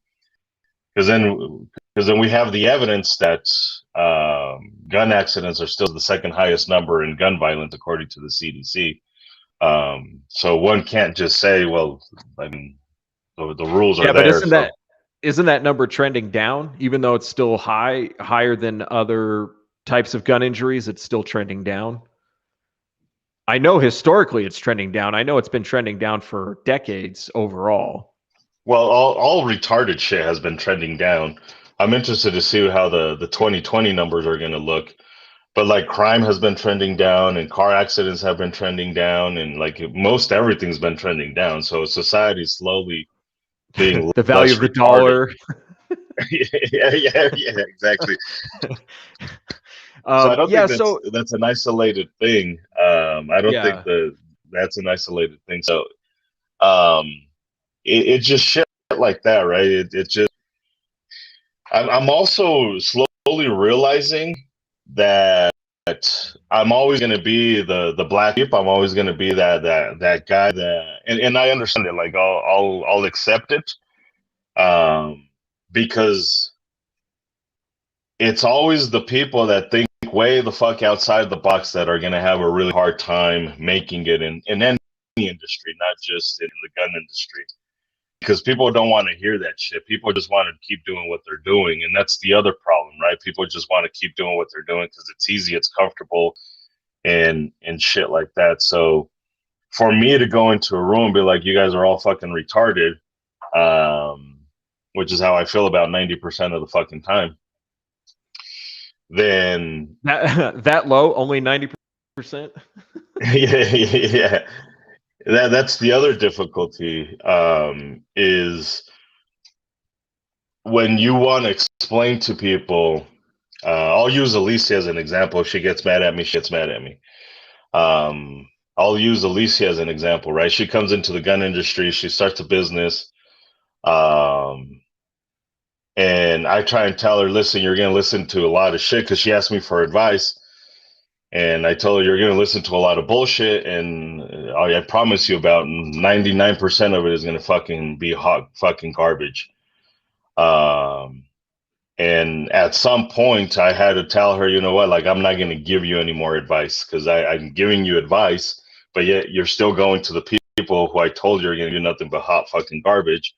Because then we have the evidence that gun accidents are still the second highest number in gun violence according to the CDC. So one can't just say, well, I mean, the rules are there. But isn't that number trending down? Even though it's still higher than other types of gun injuries, it's still trending down. I know historically it's trending down. I know it's been trending down for decades overall. Well, all retarded shit has been trending down. I'm interested to see how the 2020 numbers are going to look. But like crime has been trending down and car accidents have been trending down and like most everything's been trending down. So society's slowly being the value of the dollar. yeah, exactly. So I don't think that's an isolated thing. I don't think that's an isolated thing. So it just shit like that, right? It just I'm also slowly realizing that I'm always going to be the black sheep. I'm always going to be that guy and I understand it. Like I'll accept it, because it's always the people that think way the fuck outside the box that are going to have a really hard time making it in any industry, not just in the gun industry. Because people don't want to hear that shit. People just want to keep doing what they're doing. And that's the other problem, right? People just want to keep doing what they're doing because it's easy, it's comfortable, and shit like that. So for me to go into a room and be like, you guys are all fucking retarded, which is how I feel about 90% of the fucking time, then... That low? Only 90%? Yeah. That's the other difficulty, is when you want to explain to people. I'll use Alicia as an example. If she gets mad at me, she gets mad at me. I'll use Alicia as an example, right? She comes into the gun industry. She starts a business. And I try and tell her, listen, you're going to listen to a lot of shit, because she asked me for advice. And I told her, you're going to listen to a lot of bullshit, and I promise you about 99% of it is going to fucking be hot fucking garbage. And at some point, I had to tell her, you know what, like, I'm not going to give you any more advice, because I'm giving you advice, but yet you're still going to the people who I told you are going to do nothing but hot fucking garbage.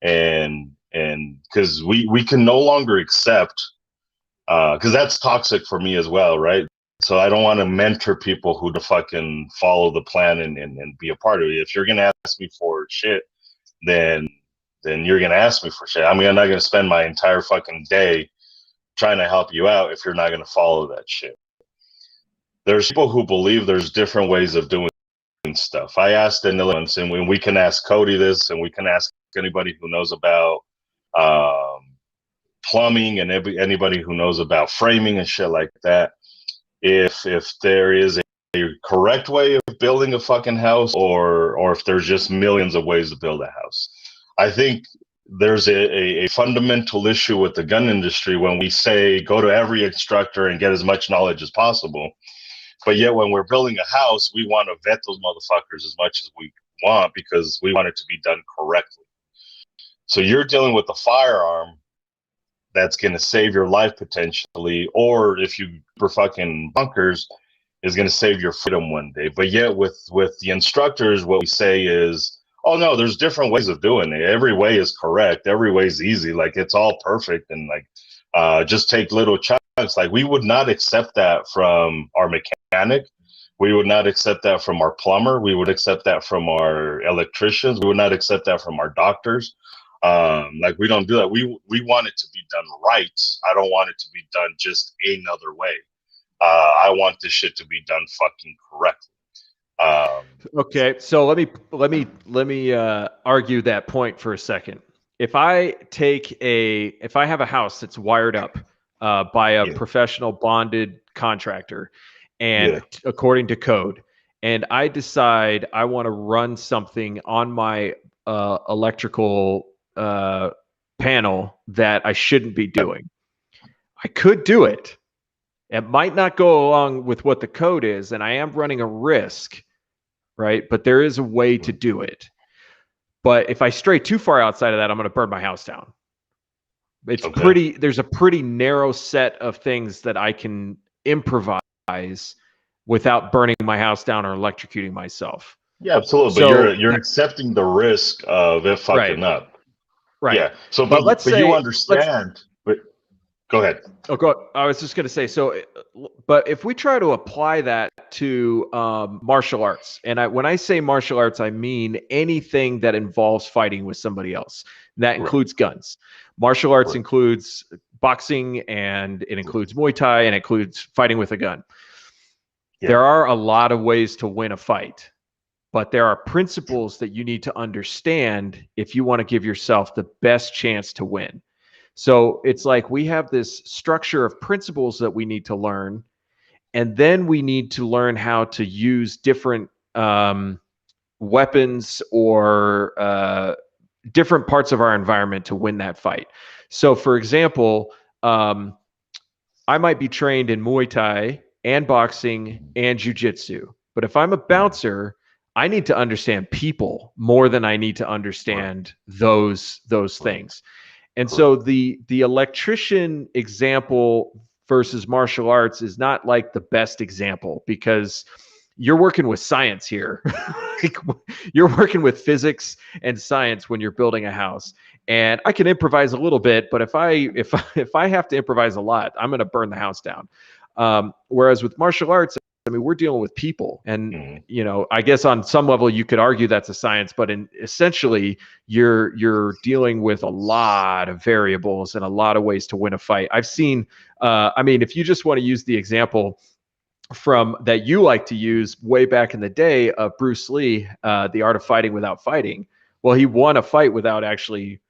And because we can no longer accept, because that's toxic for me as well, right? So I don't want to mentor people who to fucking follow the plan and be a part of it. If you're going to ask me for shit, then you're going to ask me for shit. I mean, I'm not going to spend my entire fucking day trying to help you out if you're not going to follow that shit. There's people who believe there's different ways of doing stuff. I asked Danilo, and we can ask Cody this, and we can ask anybody who knows about plumbing and anybody who knows about framing and shit like that. If there is a correct way of building a fucking house, or if there's just millions of ways to build a house. I think there's a fundamental issue with the gun industry when we say go to every instructor and get as much knowledge as possible. But yet when we're building a house, we want to vet those motherfuckers as much as we want because we want it to be done correctly. So you're dealing with a firearm that's going to save your life potentially, or if you for fucking bunkers, is going to save your freedom one day. But yet with the instructors, what we say is, oh no, there's different ways of doing it. Every way is correct. Every way is easy. Like it's all perfect. And like, just take little chunks. Like we would not accept that from our mechanic. We would not accept that from our plumber. We would accept that from our electricians. We would not accept that from our doctors. Like we don't do that. We want it to be done right. I don't want it to be done just another way. I want this shit to be done fucking correctly. Okay, so let me argue that point for a second. If I have a house that's wired up by a Yeah. professional bonded contractor, and Yeah. according to code, and I decide I want to run something on my electrical panel that I shouldn't be doing, I could do it. It might not go along with what the code is, and I am running a risk, right? But there is a way to do it. But if I stray too far outside of that, I'm going to burn my house down. It's Okay. there's a pretty narrow set of things that I can improvise without burning my house down or electrocuting myself. Yeah, absolutely. But So you're accepting the risk of it fucking up. right. Yeah. So, But let's but say you let's understand. But go ahead. Oh, go. I was just going to say, so, but if we try to apply that to martial arts, and when I say martial arts, I mean anything that involves fighting with somebody else. That includes guns. Martial arts Right. includes boxing, and it includes Muay Thai, and it includes fighting with a gun. Yeah. There are a lot of ways to win a fight, but there are principles that you need to understand if you want to give yourself the best chance to win. So it's like we have this structure of principles that we need to learn, and then we need to learn how to use different weapons or different parts of our environment to win that fight. So, for example, I might be trained in Muay Thai and boxing and jiu-jitsu, but if I'm a bouncer, I need to understand people more than I need to understand those things. And so the electrician example versus martial arts is not like the best example, because you're working with science here. Like, you're working with physics and science when you're building a house. And I can improvise a little bit, but if I have to improvise a lot, I'm going to burn the house down. Whereas with martial arts, I mean, we're dealing with people, and you know, I guess on some level you could argue that's a science, but essentially you're dealing with a lot of variables and a lot of ways to win a fight. I've seen, I mean, if you just want to use the example from that you like to use way back in the day of Bruce Lee, The Art of Fighting Without Fighting. Well, he won a fight without actually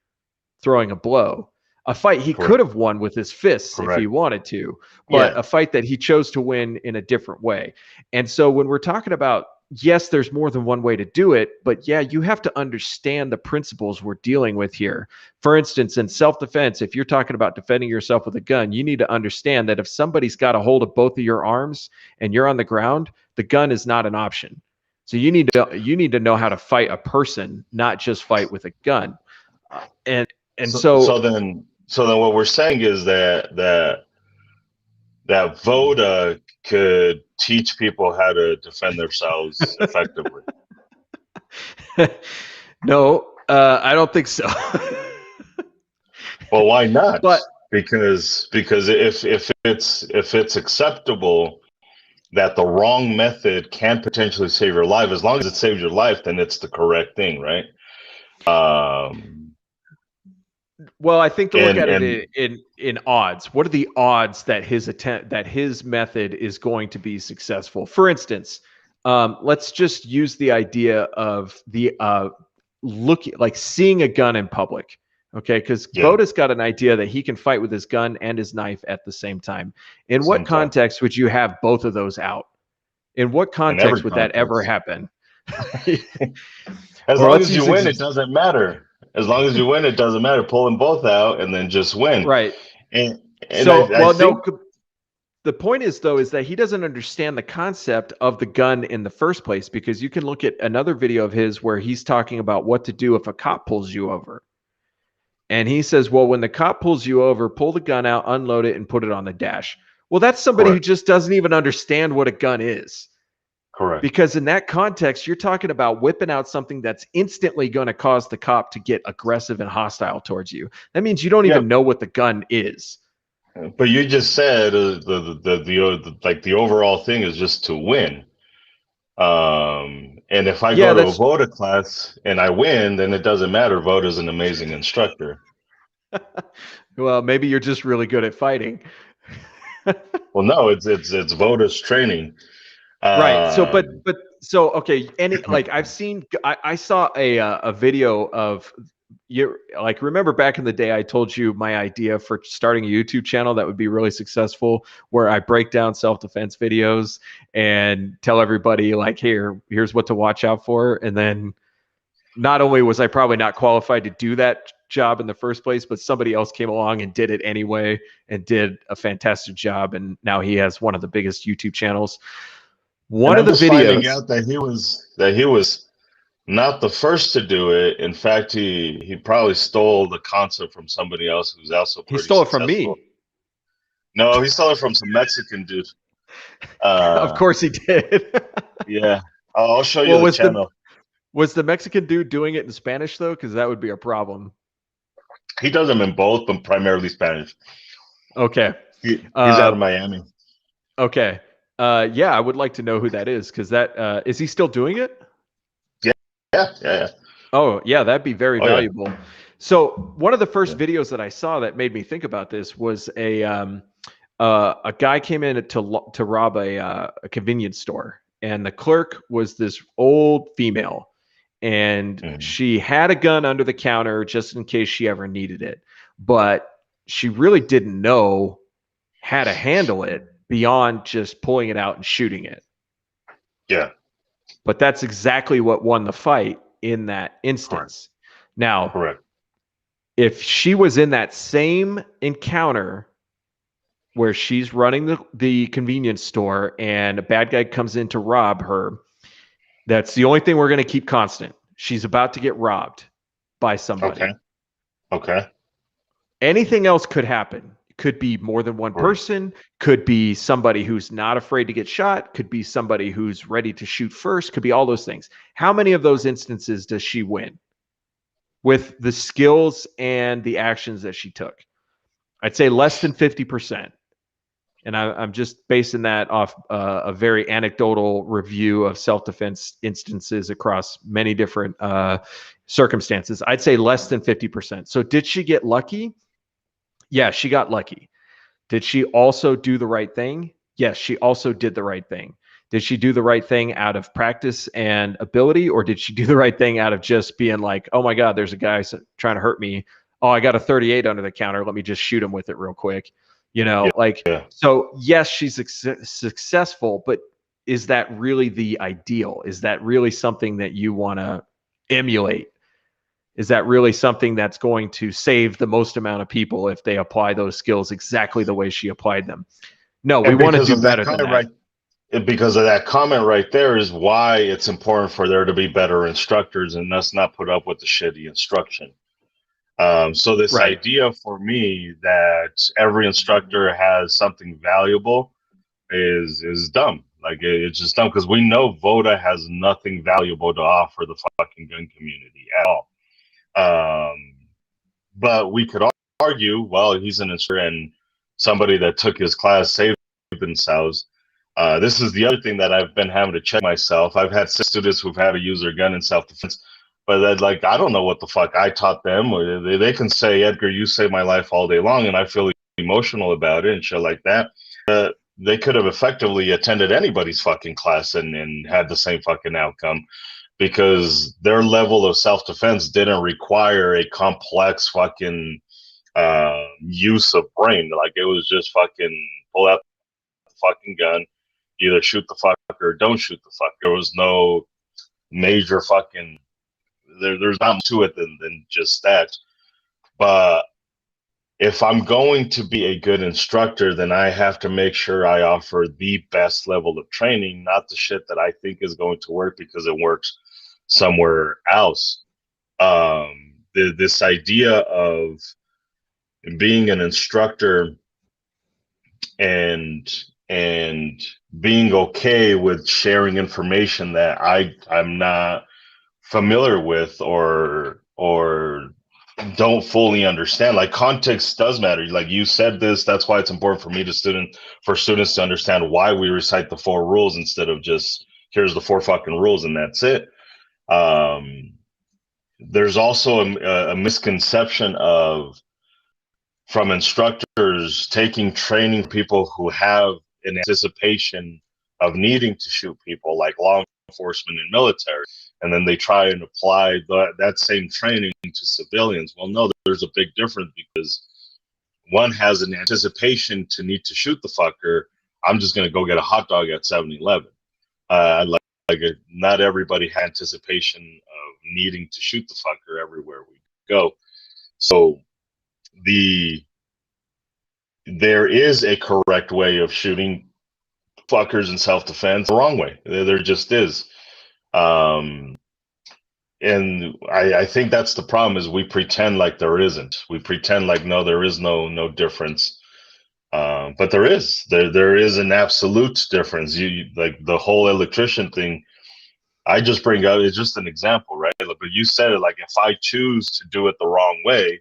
throwing a blow. A fight he could have won with his fists if he wanted to, but a fight that he chose to win in a different way. And so when we're talking about, yes, there's more than one way to do it, but yeah, you have to understand the principles we're dealing with here. For instance, in self-defense, if you're talking about defending yourself with a gun, you need to understand that if somebody's got a hold of both of your arms and you're on the ground, the gun is not an option. So you need to know how to fight a person, not just fight with a gun. And so then what we're saying is that Voda could teach people how to defend themselves effectively. No, I don't think so. Well, why not? But because if it's acceptable that the wrong method can potentially save your life, as long as it saves your life, then it's the correct thing, right? Well, I think to look at it in odds. What are the odds that his method is going to be successful? For instance, let's just use the idea of the seeing a gun in public. Okay, because Voda's got an idea that he can fight with his gun and his knife at the same time. In what context would you have both of those out? In what context would that ever happen? As long as you win, it doesn't matter. As long as you win, it doesn't matter. Pull them both out and then just win. Right. And so, no. The point is, though, is that he doesn't understand the concept of the gun in the first place, because you can look at another video of his where he's talking about what to do if a cop pulls you over. And he says, well, when the cop pulls you over, pull the gun out, unload it, and put it on the dash. Well, that's somebody who just doesn't even understand what a gun is. Correct. Because in that context, you're talking about whipping out something that's instantly going to cause the cop to get aggressive and hostile towards you. That means you don't even know what the gun is. But you just said the overall thing is just to win. And if I go to a Voda class and I win, then it doesn't matter. Voda's an amazing instructor. Well, maybe you're just really good at fighting. Well, no, it's Voda's training. Right. So, So okay, any like I saw a video of you, like, remember back in the day I told you my idea for starting a YouTube channel that would be really successful, where I break down self-defense videos and tell everybody like, here's what to watch out for. And then not only was I probably not qualified to do that job in the first place, but somebody else came along and did it anyway and did a fantastic job, and now he has one of the biggest YouTube channels. One of the videos finding out that he was not the first to do it. In fact, he probably stole the concept from somebody else who's also he pretty stole it successful. from me. No, he stole it from some Mexican dude. Of course he did. Yeah, I'll show you the channel. Was the Mexican dude doing it in Spanish though? Because that would be a problem. He does them in both, but primarily Spanish. Okay. He's out of Miami. Okay. Yeah, I would like to know who that is, because that is he still doing it? Yeah. Oh, yeah, that'd be very valuable. Yeah. So one of the first videos that I saw that made me think about this was a guy came in to rob a convenience store, and the clerk was this old female, and she had a gun under the counter just in case she ever needed it, but she really didn't know how to handle it beyond just pulling it out and shooting it. Yeah. But that's exactly what won the fight in that instance. Now, if she was in that same encounter where she's running the convenience store and a bad guy comes in to rob her, that's the only thing we're going to keep constant. She's about to get robbed by somebody. Okay. Anything else could happen. Could be more than one person, could be somebody who's not afraid to get shot, could be somebody who's ready to shoot first, could be all those things. How many of those instances does she win with the skills and the actions that she took? I'd say less than 50%. And I'm just basing that off a very anecdotal review of self-defense instances across many different circumstances. I'd say less than 50%. So did she get lucky? Yeah, she got lucky. Did she also do the right thing? Yes, she also did the right thing. Did she do the right thing out of practice and ability, or did she do the right thing out of just being like, oh my God, there's a guy trying to hurt me. Oh, I got a 38 under the counter. Let me just shoot him with it real quick. So yes, she's successful, but is that really the ideal? Is that really something that you want to emulate? Is that really something that's going to save the most amount of people if they apply those skills exactly the way she applied them? No, we want to do better than that. Because of that comment right there is why it's important for there to be better instructors and us not put up with the shitty instruction. So this idea for me that every instructor has something valuable is dumb. Like, it's just dumb, because we know VOTA has nothing valuable to offer the fucking gun community at all. But we could argue, well, he's an instructor and somebody that took his class saved themselves. This is the other thing that I've been having to check myself. I've had students who've had to use their gun in self-defense, but they're like, I don't know what the fuck I taught them. They can say, Edgar, you saved my life all day long, and I feel emotional about it and shit like that. They could have effectively attended anybody's fucking class and had the same fucking outcome, because their level of self-defense didn't require a complex fucking use of brain. Like, it was just fucking pull out the fucking gun, either shoot the fucker or don't shoot the fucker. There was no major fucking, there's not more to it than just that. But if I'm going to be a good instructor, then I have to make sure I offer the best level of training, not the shit that I think is going to work because it works somewhere else. This idea of being an instructor and being okay with sharing information that I'm not familiar with or don't fully understand. Like, context does matter. Like you said this, that's why it's important for me for students to understand why we recite the 4 rules instead of just here's the 4 fucking rules and that's it. There's also a misconception from instructors taking training people who have an anticipation of needing to shoot people, like long enforcement and military, and then they try and apply that same training to civilians. Well, no, there's a big difference, because one has an anticipation to need to shoot the fucker. I'm just going to go get a hot dog at 7-Eleven. Not everybody had anticipation of needing to shoot the fucker everywhere we go. So there is a correct way of shooting fuckers in self-defense, the wrong way. There just is. And I think that's the problem, is we pretend like there isn't. We pretend like, no, there is no difference. But there is. There is an absolute difference. You like the whole electrician thing. I just bring out, it's just an example, right? But you said it, like, if I choose to do it the wrong way,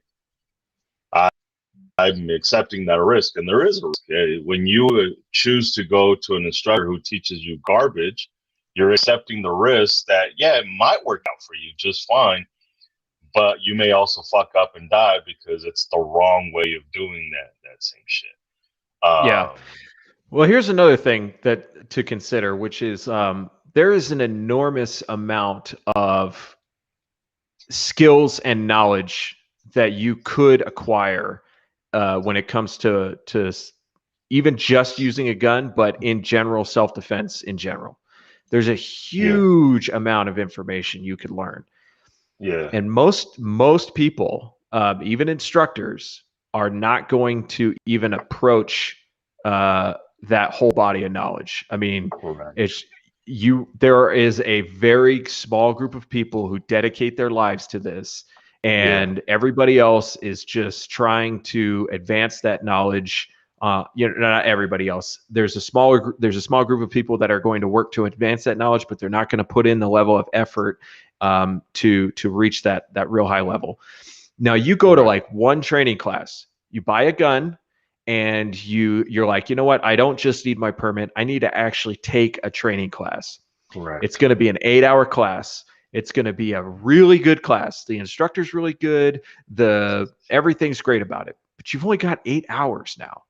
I'm accepting that risk, and there is a risk. When you choose to go to an instructor who teaches you garbage, you're accepting the risk that, yeah, it might work out for you just fine, but you may also fuck up and die because it's the wrong way of doing that same shit. Yeah. Well, here's another thing that to consider, which is there is an enormous amount of skills and knowledge that you could acquire when it comes to even just using a gun, but in general, self-defense in general. There's a huge amount of information you could learn. Yeah. And most people, even instructors, are not going to even approach that whole body of knowledge. I mean, there is a very small group of people who dedicate their lives to this, and everybody else is just trying to advance that knowledge. Not everybody else. There's a small group of people that are going to work to advance that knowledge, but they're not going to put in the level of effort to reach that real high level. Now, you go to like one training class, you buy a gun, and you're like, you know what? I don't just need my permit. I need to actually take a training class. Correct. It's going to be an 8-hour class. It's going to be a really good class. The instructor's really good. Everything's great about it. But you've only got 8 hours now.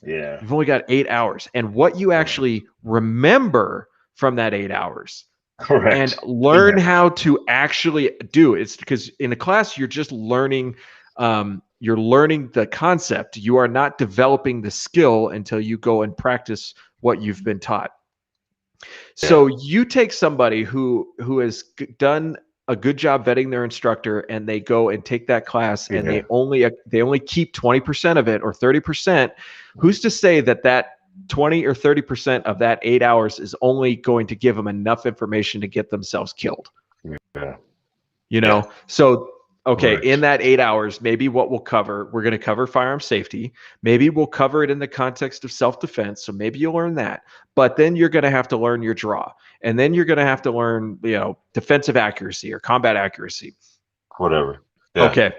Yeah. You've only got 8 hours. And what you actually remember from that 8 hours, correct, and learn how to actually do, it's because in a class, you're just learning, you're learning the concept. You are not developing the skill until you go and practice what you've been taught. So you take somebody who has done a good job vetting their instructor, and they go and take that class, and they only keep 20% of it or 30%. Who's to say that 20 or 30% of that 8 hours is only going to give them enough information to get themselves killed? So okay, in that 8 hours, maybe what we're going to cover firearm safety. Maybe we'll cover it in the context of self-defense. So maybe you'll learn that. But then you're going to have to learn your draw. And then you're going to have to learn, defensive accuracy or combat accuracy. Whatever. Yeah. Okay.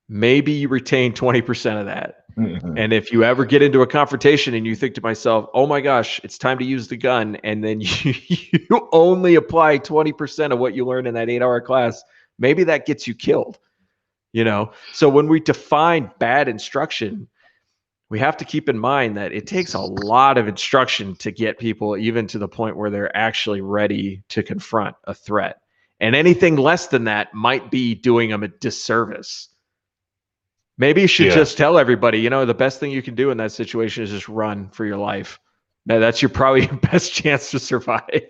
Maybe you retain 20% of that. Mm-hmm. And if you ever get into a confrontation and you think to myself, oh my gosh, it's time to use the gun, and then you only apply 20% of what you learned in that 8-hour class, maybe that gets you killed. So when we define bad instruction, we have to keep in mind that it takes a lot of instruction to get people even to the point where they're actually ready to confront a threat. And anything less than that might be doing them a disservice. Maybe you should just tell everybody, the best thing you can do in that situation is just run for your life. Now, that's probably your best chance to survive.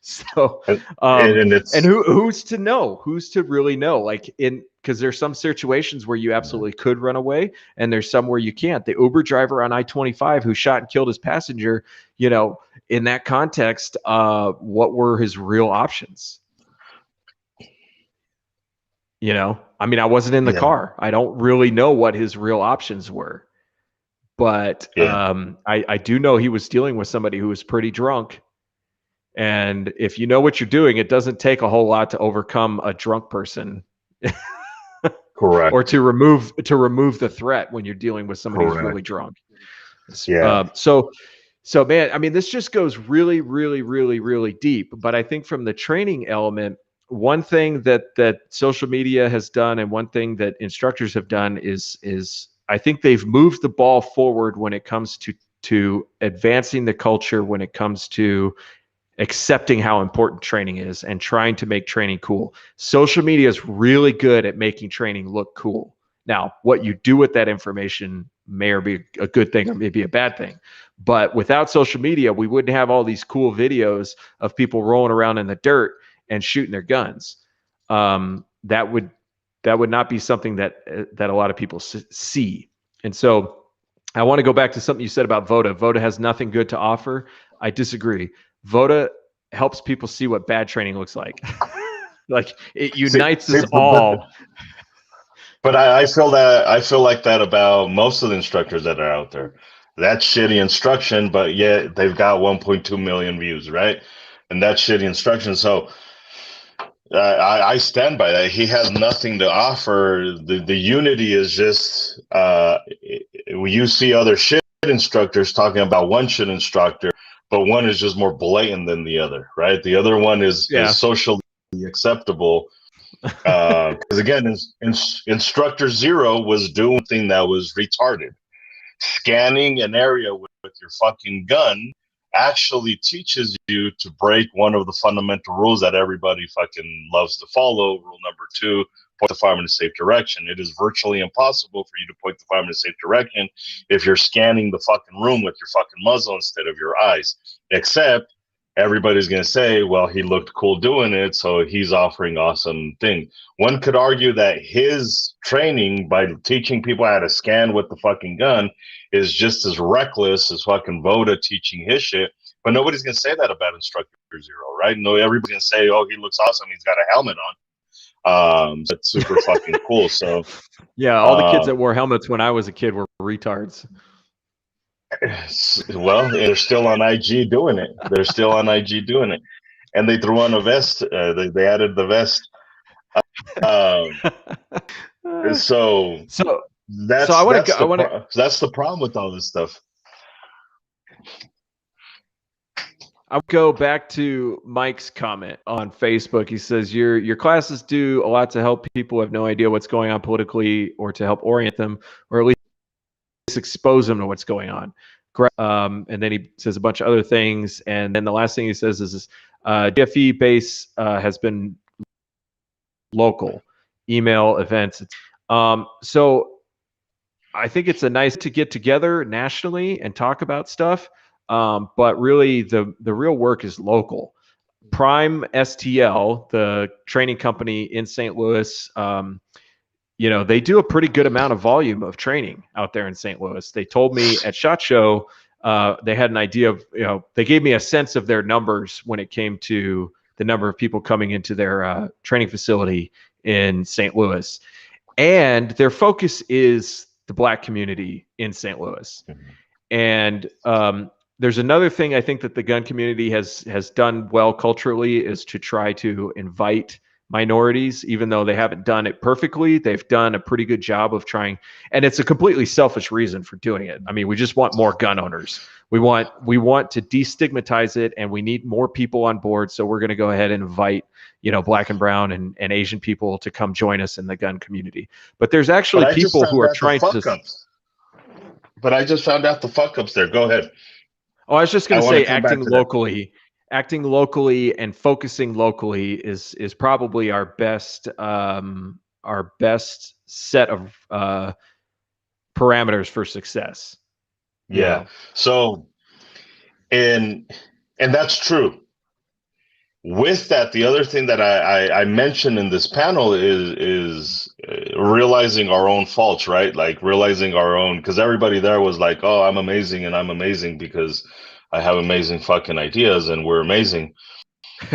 So, and who's to know? Who's to really know? Because there's some situations where you absolutely could run away, and there's some where you can't. The Uber driver on I-25 who shot and killed his passenger, in that context, what were his real options? I wasn't in the car. I don't really know what his real options were, but I do know he was dealing with somebody who was pretty drunk. And if you know what you're doing, it doesn't take a whole lot to overcome a drunk person. Correct. Or to remove the threat when you're dealing with somebody who's really drunk. Yeah. So man, this just goes really, really, really, really deep. But I think from the training element, one thing that social media has done, and one thing that instructors have done is I think they've moved the ball forward when it comes to advancing the culture, when it comes to accepting how important training is and trying to make training cool. Social media is really good at making training look cool. Now, what you do with that information may or be a good thing or maybe a bad thing. But without social media, we wouldn't have all these cool videos of people rolling around in the dirt and shooting their guns. That would not be something that a lot of people see. And so I want to go back to something you said about VODA. VODA has nothing good to offer. I disagree. VODA helps people see what bad training looks like. Like it unites us all. But I feel like that about most of the instructors that are out there. That's shitty instruction, but yet they've got 1.2 million views, right? And that's shitty instruction. So I stand by that. He has nothing to offer. The unity is just you see other shit instructors talking about one shit instructor, but one is just more blatant than the other, right? The other one is socially acceptable. Because again, instructor 0 was doing something that was retarded. Scanning an area with your fucking gun actually teaches you to break one of the fundamental rules that everybody fucking loves to follow. Rule number 2, point the firearm in a safe direction. It is virtually impossible for you to point the firearm in a safe direction if you're scanning the fucking room with your fucking muzzle instead of your eyes. Except everybody's going to say, well, he looked cool doing it, so he's offering awesome thing. One could argue that his training by teaching people how to scan with the fucking gun is just as reckless as fucking VODA teaching his shit. But nobody's going to say that about Instructor 0, right? No, everybody's going to say, oh, he looks awesome. He's got a helmet on. That's super fucking cool. So yeah, all the kids that wore helmets when I was a kid were retards. Well, they're still on IG doing it. They're still on IG doing it, and they threw on a vest. They added the vest. So that's the problem with all this stuff. I'll go back to Mike's comment on Facebook. He says your classes do a lot to help people who have no idea what's going on politically, or to help orient them, or at least expose them to what's going on. And then he says a bunch of other things. And then the last thing he says is DFE base has been local, email events. So I think it's a nice to get together nationally and talk about stuff. But really the real work is local. Prime STL, the training company in St. Louis, they do a pretty good amount of volume of training out there in St. Louis. They told me at SHOT Show, they had an idea of, they gave me a sense of their numbers when it came to the number of people coming into their training facility in St. Louis. And their focus is the Black community in St. Louis. And there's another thing I think that the gun community has done well culturally, is to try to invite minorities. Even though they haven't done it perfectly, they've done a pretty good job of trying, and it's a completely selfish reason for doing it. I mean, we just want more gun owners. We want to destigmatize it, and we need more people on board. So we're going to go ahead and invite, Black and brown and Asian people to come join us in the gun community. But there's actually people who are trying to. But I just found out the fuck ups there. Go ahead. Oh, I was just going to say, acting locally and focusing locally is probably our best set of parameters for success. Yeah. So, and that's true. With that, the other thing that I mentioned in this panel is realizing our own faults, right? Like realizing our own, because everybody there was like, oh, I'm amazing, and I'm amazing because I have amazing fucking ideas, and we're amazing.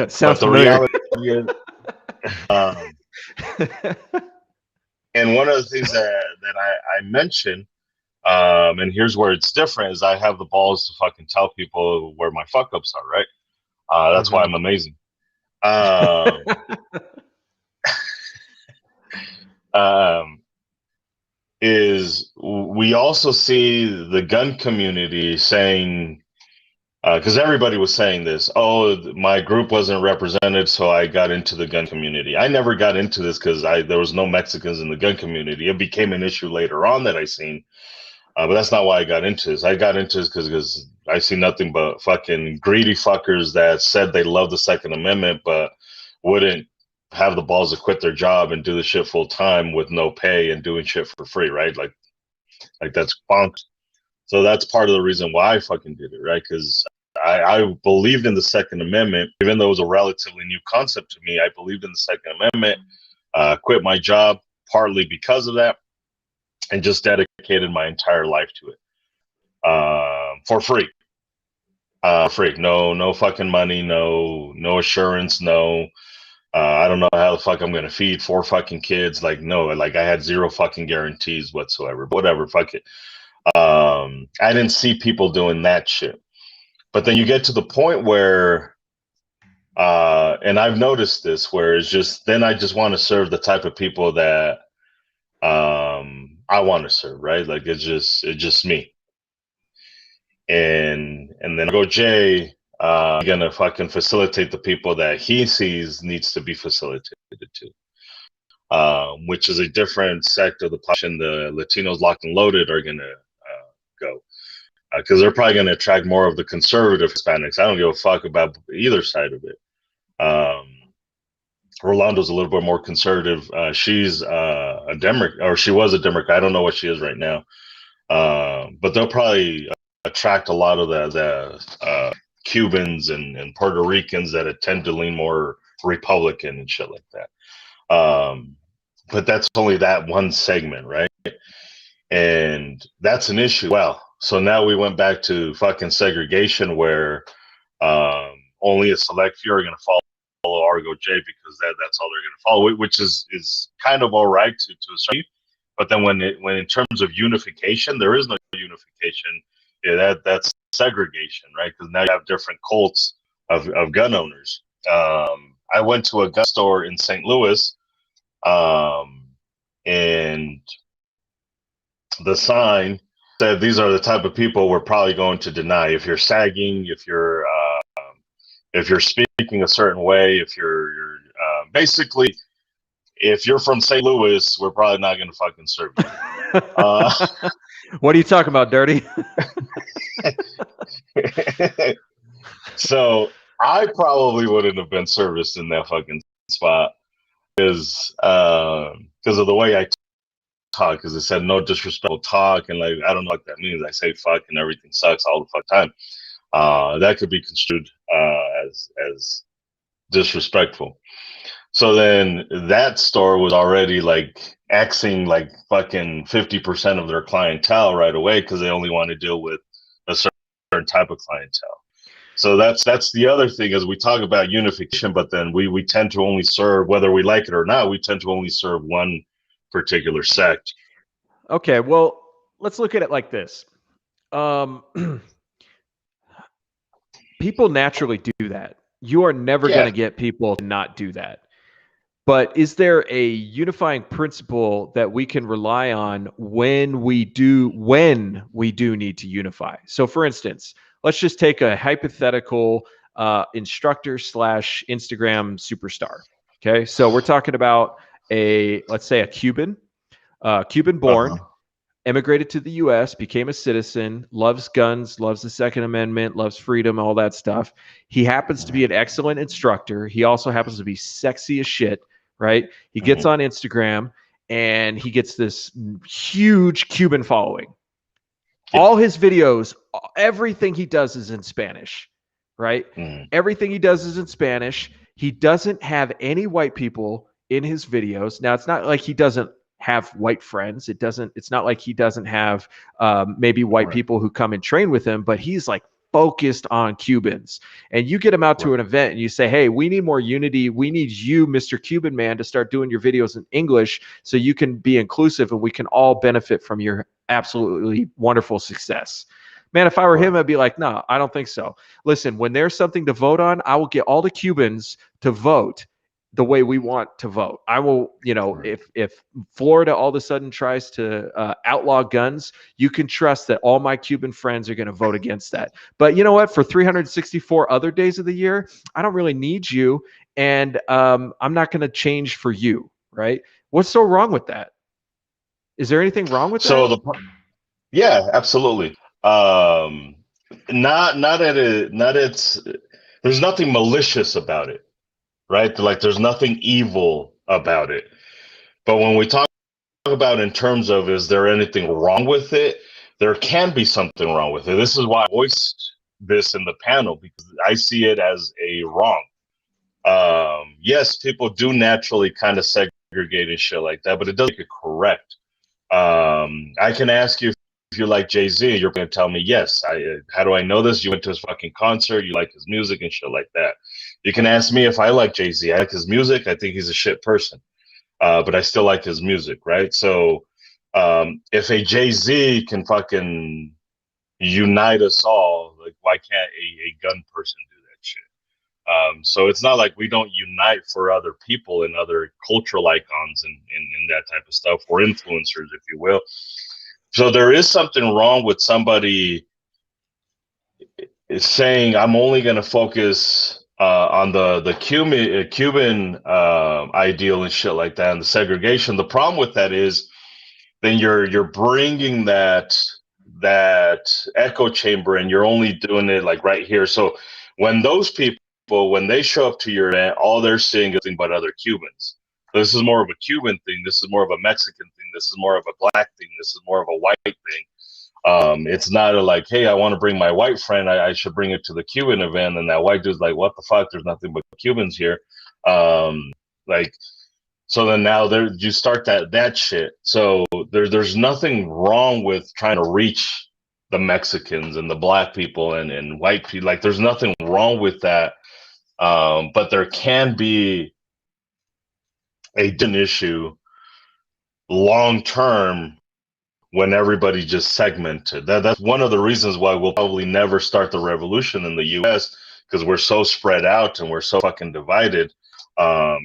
Sounds familiar. Reality is, and one of the things that I mentioned, and here's where it's different, is I have the balls to fucking tell people where my fuck ups are, right? That's why I'm amazing. Is we also see the gun community saying, because everybody was saying this, oh, my group wasn't represented, so I got into the gun community. I never got into this because there was no Mexicans in the gun community. It became an issue later on that I seen. But that's not why I got into this. I got into this because I see nothing but fucking greedy fuckers that said they love the Second Amendment, but wouldn't have the balls to quit their job and do the shit full time with no pay and doing shit for free, right? Like that's bonkers. So that's part of the reason why I fucking did it, right? Because I believed in the Second Amendment, even though it was a relatively new concept to me. I believed in the Second Amendment, quit my job partly because of that, and just dedicated my entire life to it for free. Free, no fucking money, no assurance, no. I don't know how the fuck I'm gonna feed 4 fucking kids. Like, no, like I had 0 fucking guarantees whatsoever. But whatever, fuck it. I didn't see people doing that shit. But then you get to the point where, and I've noticed this, where it's just then I just want to serve the type of people that I want to serve, right? Like it's just me. And then go Jay, gonna fucking facilitate the people that he sees needs to be facilitated to, which is a different sect of the population. The Latinos Locked and Loaded are gonna go because they're probably gonna attract more of the conservative Hispanics. I don't give a fuck about either side of it. Rolando's a little bit more conservative. She's a Democrat, or she was a Democrat. I don't know what she is right now, but they'll probably attract a lot of the Cubans and Puerto Ricans that tend to lean more Republican and shit like that. But that's only that one segment, right? And that's an issue. Well, so now we went back to fucking segregation where only a select few are going to follow Argo J because that's all they're going to follow, which is kind of all right to a certain. But then when in terms of unification, there is no unification. Yeah, that's segregation, right? Because now you have different cults of gun owners. I went to a gun store in St. Louis, and the sign said these are the type of people we're probably going to deny. If you're sagging, if you're speaking a certain way, if you're basically, if you're from St. Louis, we're probably not going to fucking serve you. What are you talking about, Dirty? So I probably wouldn't have been serviced in that fucking spot because of the way I talk. Because it said no disrespectful talk, and like I don't know what that means. I say fuck and everything sucks all the fuck time. That could be construed as disrespectful. So then that store was already like Xing like fucking 50% of their clientele right away because they only want to deal with a certain type of clientele. So that's the other thing is we talk about unification, but then we tend to only serve, whether we like it or not, we tend to only serve one particular sect. Okay, well, let's look at it like this. People naturally do that. You are never going to get people to not do that. But is there a unifying principle that we can rely on when we do need to unify? So for instance, let's just take a hypothetical instructor / Instagram superstar. Okay. So we're talking about let's say a Cuban born, immigrated to the US, became a citizen, loves guns, loves the Second Amendment, loves freedom, all that stuff. He happens to be an excellent instructor. He also happens to be sexy as shit, right? He gets on Instagram and he gets this huge Cuban following. All his videos, everything he does is in Spanish, right? Everything he does is in Spanish. He doesn't have any white people in his videos. Now, it's not like he doesn't have white friends. It's not like he doesn't have maybe white people who come and train with him, but he's like focused on Cubans. And you get him out to an event and you say, hey, we need more unity. We need you, Mr. Cuban man, to start doing your videos in English so you can be inclusive and we can all benefit from your absolutely wonderful success. Man, if I were him, I'd be like, no, I don't think so. Listen, when there's something to vote on, I will get all the Cubans to vote the way we want to vote. I will, if Florida all of a sudden tries to outlaw guns, you can trust that all my Cuban friends are going to vote against that. But you know what? For 364 other days of the year, I don't really need you, and I'm not going to change for you, right? What's so wrong with that? Is there anything wrong with that? Yeah, absolutely. Not it's there's nothing malicious about it, right? Like there's nothing evil about it. But when we talk about in terms of is there anything wrong with it, there can be something wrong with it. This is why I voiced this in the panel, because I see it as a wrong. Yes, people do naturally kind of segregate and shit like that, but it doesn't make it correct. I can ask you if you like Jay-Z, you're going to tell me yes. How do I know this? You went to his fucking concert, you like his music and shit like that. You can ask me if I like Jay-Z. I like his music. I think he's a shit person, but I still like his music, right? So if a Jay-Z can fucking unite us all, like why can't a gun person do that shit? So it's not like we don't unite for other people and other cultural icons and that type of stuff, or influencers, if you will. So there is something wrong with somebody saying, I'm only going to focus on the Cuban ideal and shit like that, and the segregation. The problem with that is then you're bringing that echo chamber, and you're only doing it like right here. So when those people, when they show up to your event, all they're seeing is nothing but other Cubans. This is more of a Cuban thing. This is more of a Mexican thing. This is more of a black thing. This is more of a white thing. It's not like, hey, I want to bring my white friend. I should bring it to the Cuban event. And that white dude's like, what the fuck? There's nothing but Cubans here. Like, so then now you start that shit. So there's nothing wrong with trying to reach the Mexicans and the black people and white people. Like, there's nothing wrong with that. But there can be an issue long term when everybody just segmented. That's one of the reasons why we'll probably never start the revolution in the US, because we're so spread out and we're so fucking divided.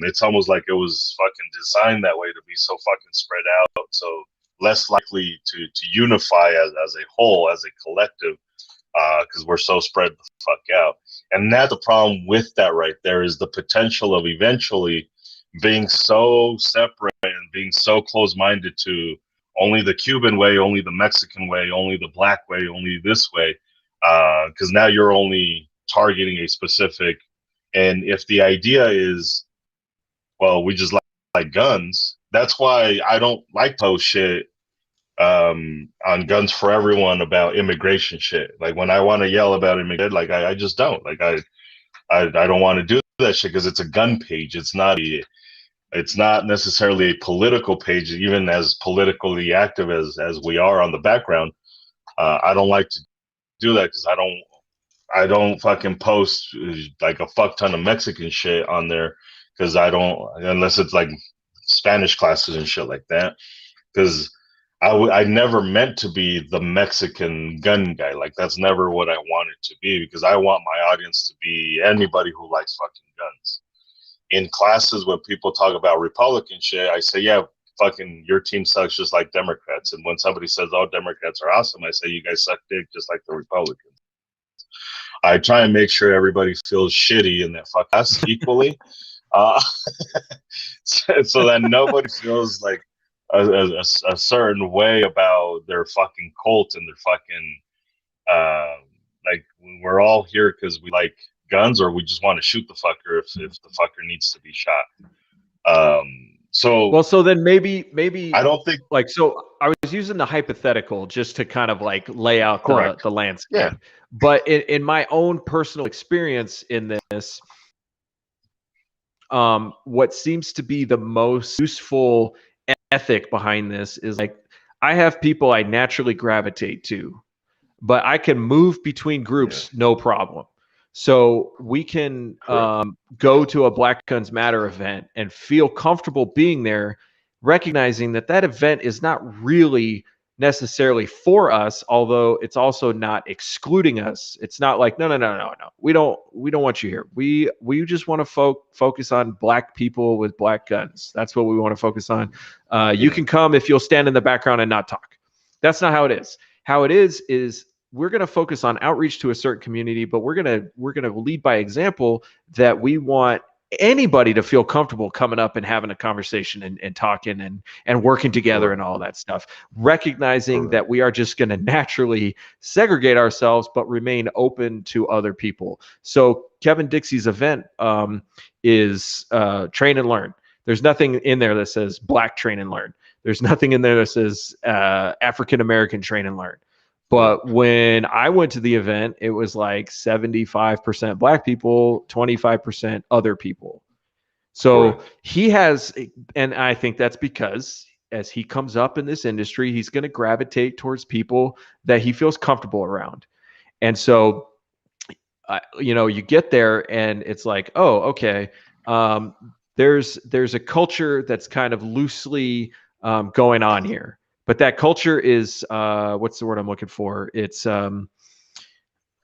It's almost like it was fucking designed that way, to be so fucking spread out, so less likely to unify as a whole, as a collective, because we're so spread the fuck out. And that's the problem with that right there, is the potential of eventually being so separate and being so close-minded to only the Cuban way, only the Mexican way, only the black way, only this way, because now you're only targeting a specific. And if the idea is, well, we just like guns, that's why I don't like post shit on Guns for Everyone about immigration shit. Like, when I want to yell about immigration, like I just don't. Like I don't want to do that shit, because it's a gun page. It's not necessarily a political page, even as politically active as we are on the background. I don't like to do that, because I don't fucking post like a fuck ton of Mexican shit on there, because I don't, unless it's like Spanish classes and shit like that, because I never meant to be the Mexican gun guy. Like, that's never what I wanted to be, because I want my audience to be anybody who likes fucking guns. In classes, when people talk about Republican shit, I say, yeah, fucking your team sucks just like Democrats. And when somebody says, oh, Democrats are awesome, I say, you guys suck dick just like the Republicans. I try and make sure everybody feels shitty and that fuck us equally, so that nobody feels like a certain way about their fucking cult and their fucking like, we're all here because we like guns, or we just want to shoot the fucker if the fucker needs to be shot. So then maybe I don't think, like, so I was using the hypothetical just to kind of like lay out the landscape. Yeah. But in my own personal experience in this, what seems to be the most useful ethic behind this is, like, I have people I naturally gravitate to, but I can move between groups, no problem. So we can go to a Black Guns Matter event and feel comfortable being there, recognizing that event is not really necessarily for us, although it's also not excluding us. It's not like, no, we don't want you here. We just want to focus on Black people with black guns. That's what we want to focus on. You can come if you'll stand in the background and not talk. That's not how it is. How it is we're going to focus on outreach to a certain community, but we're going to lead by example, that we want anybody to feel comfortable coming up and having a conversation and talking and working together and all that stuff, recognizing that we are just going to naturally segregate ourselves but remain open to other people. So Kevin Dixie's event is train and learn. There's nothing in there that says Black train and learn. There's nothing in there that says African American train and learn. But when I went to the event, it was like 75% Black people, 25% other people. So he has, and I think that's because as he comes up in this industry, he's going to gravitate towards people that he feels comfortable around. And so, you know, you get there and it's like, oh, okay, there's a culture that's kind of loosely going on here. But that culture is, what's the word I'm looking for? It's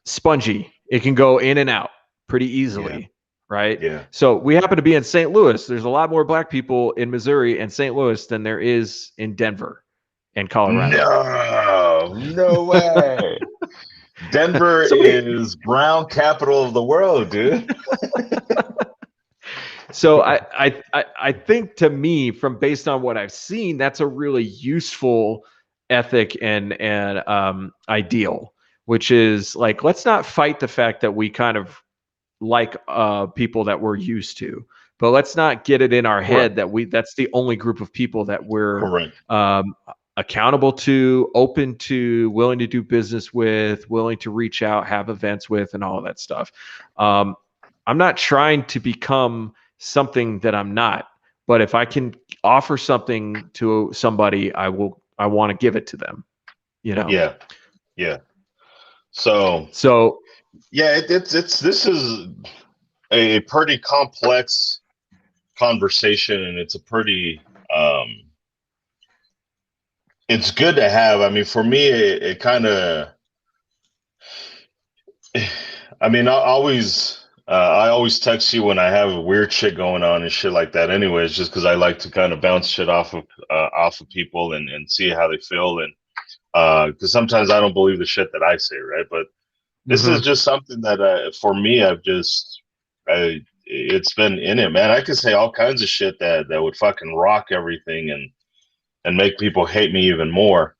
spongy. It can go in and out pretty easily, right? Yeah. So we happen to be in St. Louis. There's a lot more Black people in Missouri and St. Louis than there is in Denver and Colorado. No way. Denver is brown capital of the world, dude. So I think, to me, from based on what I've seen, that's a really useful ethic and ideal, which is like, let's not fight the fact that we kind of like people that we're used to, but let's not get it in our head that that's the only group of people that we're accountable to, open to, willing to do business with, willing to reach out, have events with, and all of that stuff. I'm not trying to become something that I'm not, but if I can offer something to somebody, I want to give it to them, you know? Yeah. So yeah, this is a pretty complex conversation, and it's a pretty, it's good to have. I mean, for me, it kind of, I mean, I always text you when I have weird shit going on and shit like that. Anyways, just because I like to kind of bounce shit off of people and see how they feel, and because sometimes I don't believe the shit that I say, right? But this is just something that for me, it's been in it, man. I could say all kinds of shit that would fucking rock everything and make people hate me even more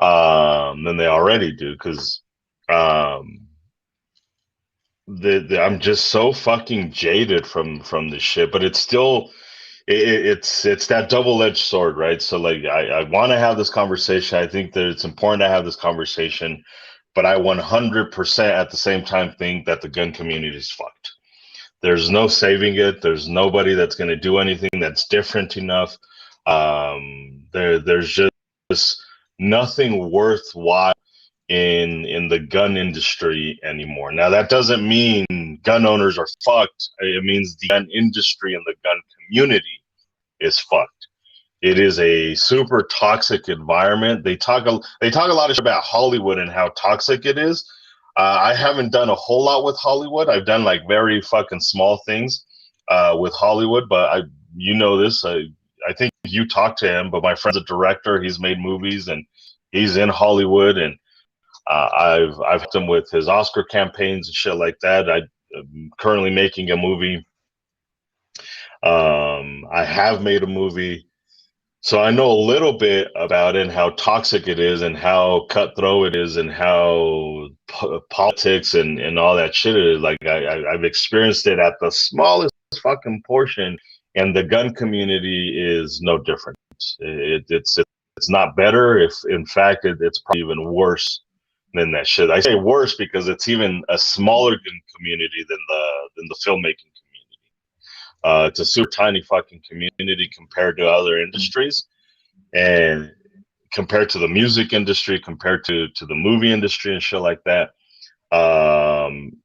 than they already do, because I'm just so fucking jaded from this shit. But it's still it's that double-edged sword, right? So like I want to have this conversation. I think that it's important to have this conversation, but I 100% at the same time think that the gun community is fucked. There's no saving it. There's nobody that's going to do anything that's different enough. There's just nothing worthwhile in the gun industry anymore. Now, that doesn't mean gun owners are fucked. It means the gun industry and the gun community is fucked. It is a super toxic environment. They talk a lot of shit about Hollywood and how toxic it is. I haven't done a whole lot with Hollywood. I've done like very fucking small things with Hollywood, but you know this. I think you talked to him, but my friend's a director. He's made movies and he's in Hollywood, and I've helped him with his Oscar campaigns and shit like that. I'm currently making a movie. I have made a movie. So I know a little bit about it and how toxic it is and how cutthroat it is and how politics and all that shit is. Like I've experienced it at the smallest fucking portion, and the gun community is no different. It's not better. If in fact it's probably even worse than that shit. I say worse because it's even a smaller gun community than the filmmaking community. It's a super tiny fucking community compared to other industries, and compared to the music industry, compared to the movie industry and shit like that.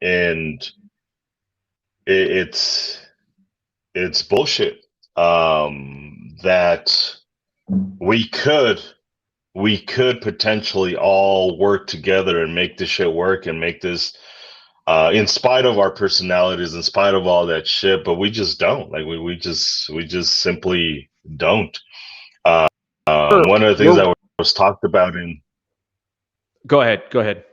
And it's bullshit. That we could potentially all work together and make this shit work and make this, in spite of our personalities, in spite of all that shit, but we just don't. Like we just simply don't. One of the things that was talked about in. Go ahead.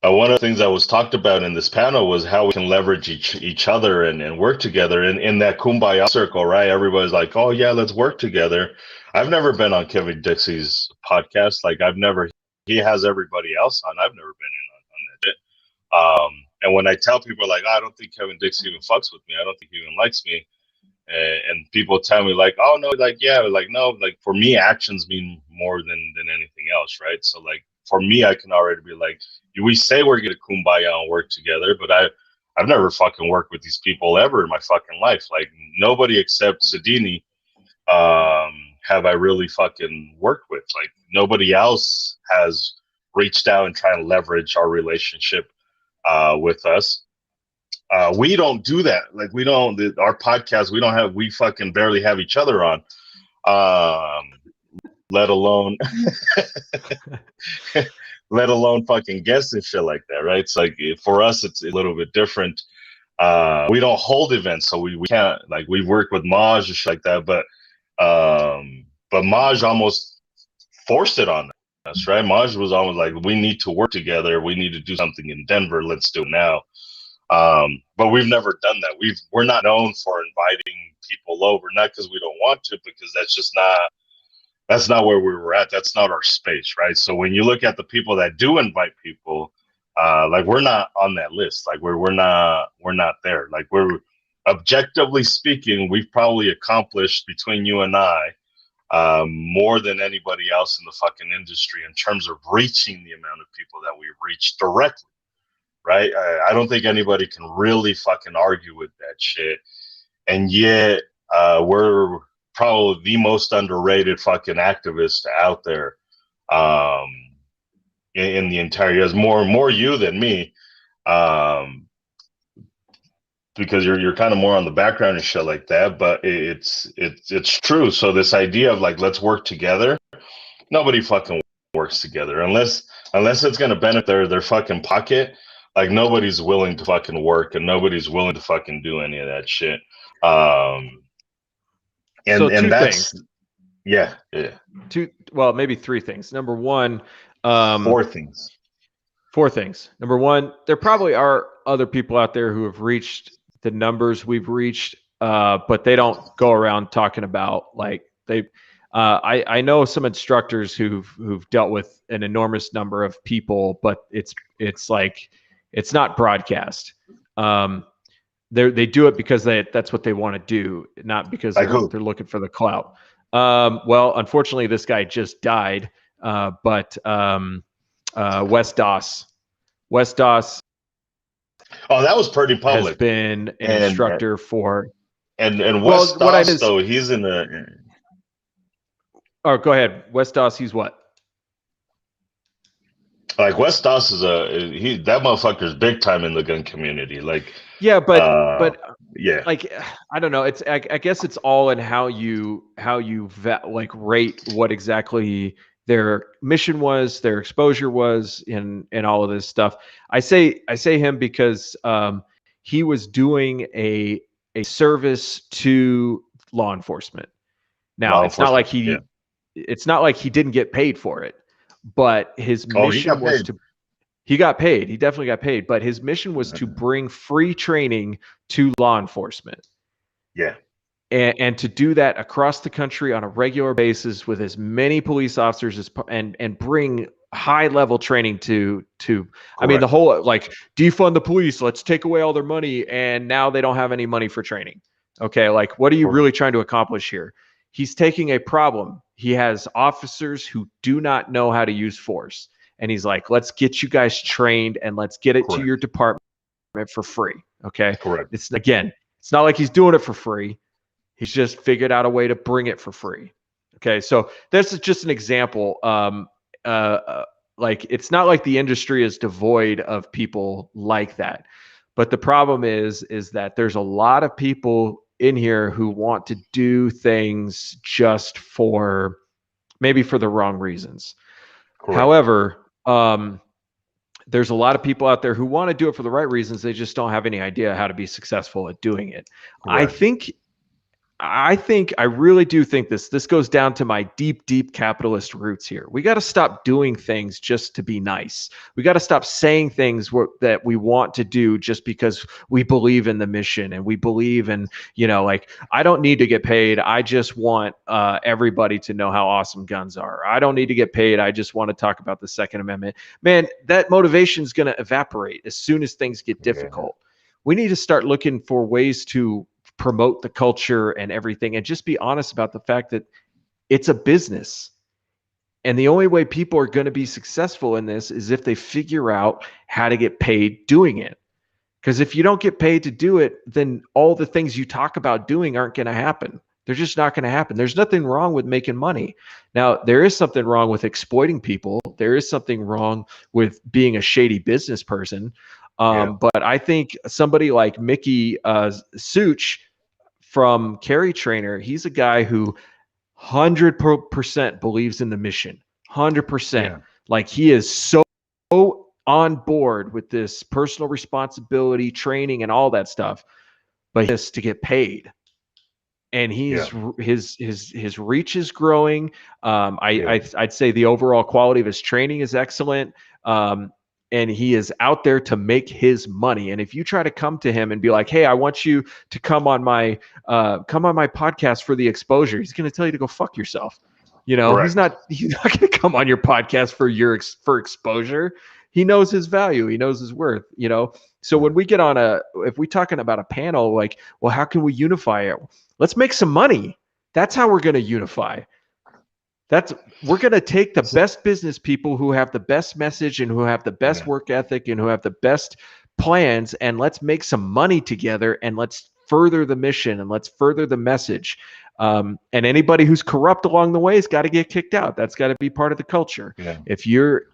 one of the things that was talked about in this panel was how we can leverage each other and work together in that kumbaya circle, right? Everybody's like, oh yeah, let's work together. I've never been on Kevin Dixie's podcast. Like he has everybody else on. I've never been on that shit. And when I tell people like, oh, I don't think Kevin Dixie even fucks with me. I don't think he even likes me. And people tell me like, oh no, like, yeah, like, no, like for me, actions mean more than anything else. Right. So like, for me, I can already be like, we say we're gonna kumbaya and work together, but I've never fucking worked with these people ever in my fucking life. Like nobody except Sadini have I really fucking worked with. Like nobody else has reached out and tried to leverage our relationship with us. We don't do that. Like our podcast, we fucking barely have each other on. Let alone fucking guests and shit like that, right? It's like for us, it's a little bit different. We don't hold events, so we can't, like, we work with Maj and shit like that, but Maj almost forced it on us, right? Maj was almost like, we need to work together. We need to do something in Denver. Let's do it now. But we've never done that. We're not known for inviting people over, not because we don't want to, because that's not where we were at. That's not our space, right? So when you look at the people that do invite people, like we're not on that list. Like we're not there. Like we're objectively speaking, we've probably accomplished between you and I more than anybody else in the fucking industry in terms of reaching the amount of people that we've reached directly, right? I don't think anybody can really fucking argue with that shit. And yet we're probably the most underrated fucking activist out there in the entire years. More you than me, because you're kind of more on the background and shit like that. But it's true. So this idea of like, let's work together, nobody fucking works together unless it's gonna benefit their fucking pocket. Like nobody's willing to fucking work, and nobody's willing to fucking do any of that shit. And that's things. Yeah. Well, maybe three things. Number one, four things. Number one, there probably are other people out there who have reached the numbers we've reached, but they don't go around talking about like they. I know some instructors who've dealt with an enormous number of people, but it's like it's not broadcast. They do it because that's what they want to do, not because they're looking for the clout. Well, unfortunately, this guy just died. But Wes Doss. Oh, that was pretty public. Has been an instructor for. And Wes Doss, though, he's in the. Oh, go ahead, Wes Doss. He's what? Like Wes Doss is that motherfucker's big time in the gun community. Like. Yeah, but yeah, like I don't know. It's I guess it's all in how you rate what exactly their mission was, their exposure was, in all of this stuff. I say him because he was doing a service to law enforcement. Now it's not like he didn't get paid for it, but his mission was to. He got paid. He definitely got paid. But his mission was to bring free training to law enforcement. Yeah. And to do that across the country on a regular basis with as many police officers and bring high level training to I mean, the whole like defund the police, let's take away all their money, and now they don't have any money for training. Okay, like what are you really trying to accomplish here? He's taking a problem. He has officers who do not know how to use force. And he's like, let's get you guys trained and let's get it to your department for free. Okay. Correct. It's not like he's doing it for free. He's just figured out a way to bring it for free. Okay. So this is just an example. Like it's not like the industry is devoid of people like that. But the problem is that there's a lot of people in here who want to do things just maybe for the wrong reasons. Correct. However, there's a lot of people out there who want to do it for the right reasons. They just don't have any idea how to be successful at doing it. Correct. I really do think this goes down to my deep capitalist roots here. We got to stop doing things just to be nice. We got to stop saying things that we want to do just because we believe in the mission and we believe in, like, I don't need to get paid. I just want everybody to know how awesome guns are. I don't need to get paid. I just want to talk about the Second Amendment. Man, that motivation is going to evaporate as soon as things get difficult. We need to start looking for ways to promote the culture and everything, and just be honest about the fact that it's a business. And the only way people are going to be successful in this is if they figure out how to get paid doing it. Because if you don't get paid to do it, then all the things you talk about doing aren't going to happen. They're just not going to happen. There's nothing wrong with making money. Now, there is something wrong with exploiting people. There is something wrong with being a shady business person. But I think somebody like Mickey Such from Carry Trainer, he's a guy who 100% believes in the mission. 100%. Yeah. Like, he is so on board with this personal responsibility training and all that stuff, but he has to get paid. And his reach is growing. I'd say the overall quality of his training is excellent. And he is out there to make his money. And if you try to come to him and be like, "Hey, I want you to come on my podcast for the exposure," he's going to tell you to go fuck yourself. Correct. He's not going to come on your podcast for exposure. He knows his value. He knows his worth. So when we get on if we're talking about a panel, like, well, how can we unify it? Let's make some money. That's how we're going to unify. We're going to take the best business people who have the best message and who have the best work ethic and who have the best plans, and let's make some money together, and let's further the mission, and let's further the message. And anybody who's corrupt along the way has got to get kicked out. That's got to be part of the culture. Yeah. If you're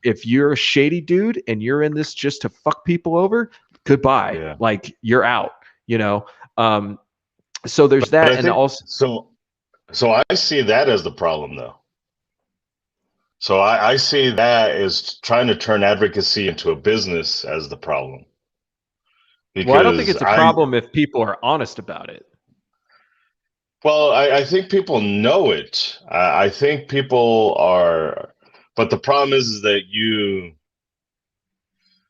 a shady dude and you're in this just to fuck people over, goodbye. Yeah. Like, you're out. So there's that, and also. So I see that as the problem, though. So I see that as trying to turn advocacy into a business as the problem. Well, I don't think it's a problem if people are honest about it. Well, I think people know it. I think people are, but the problem is that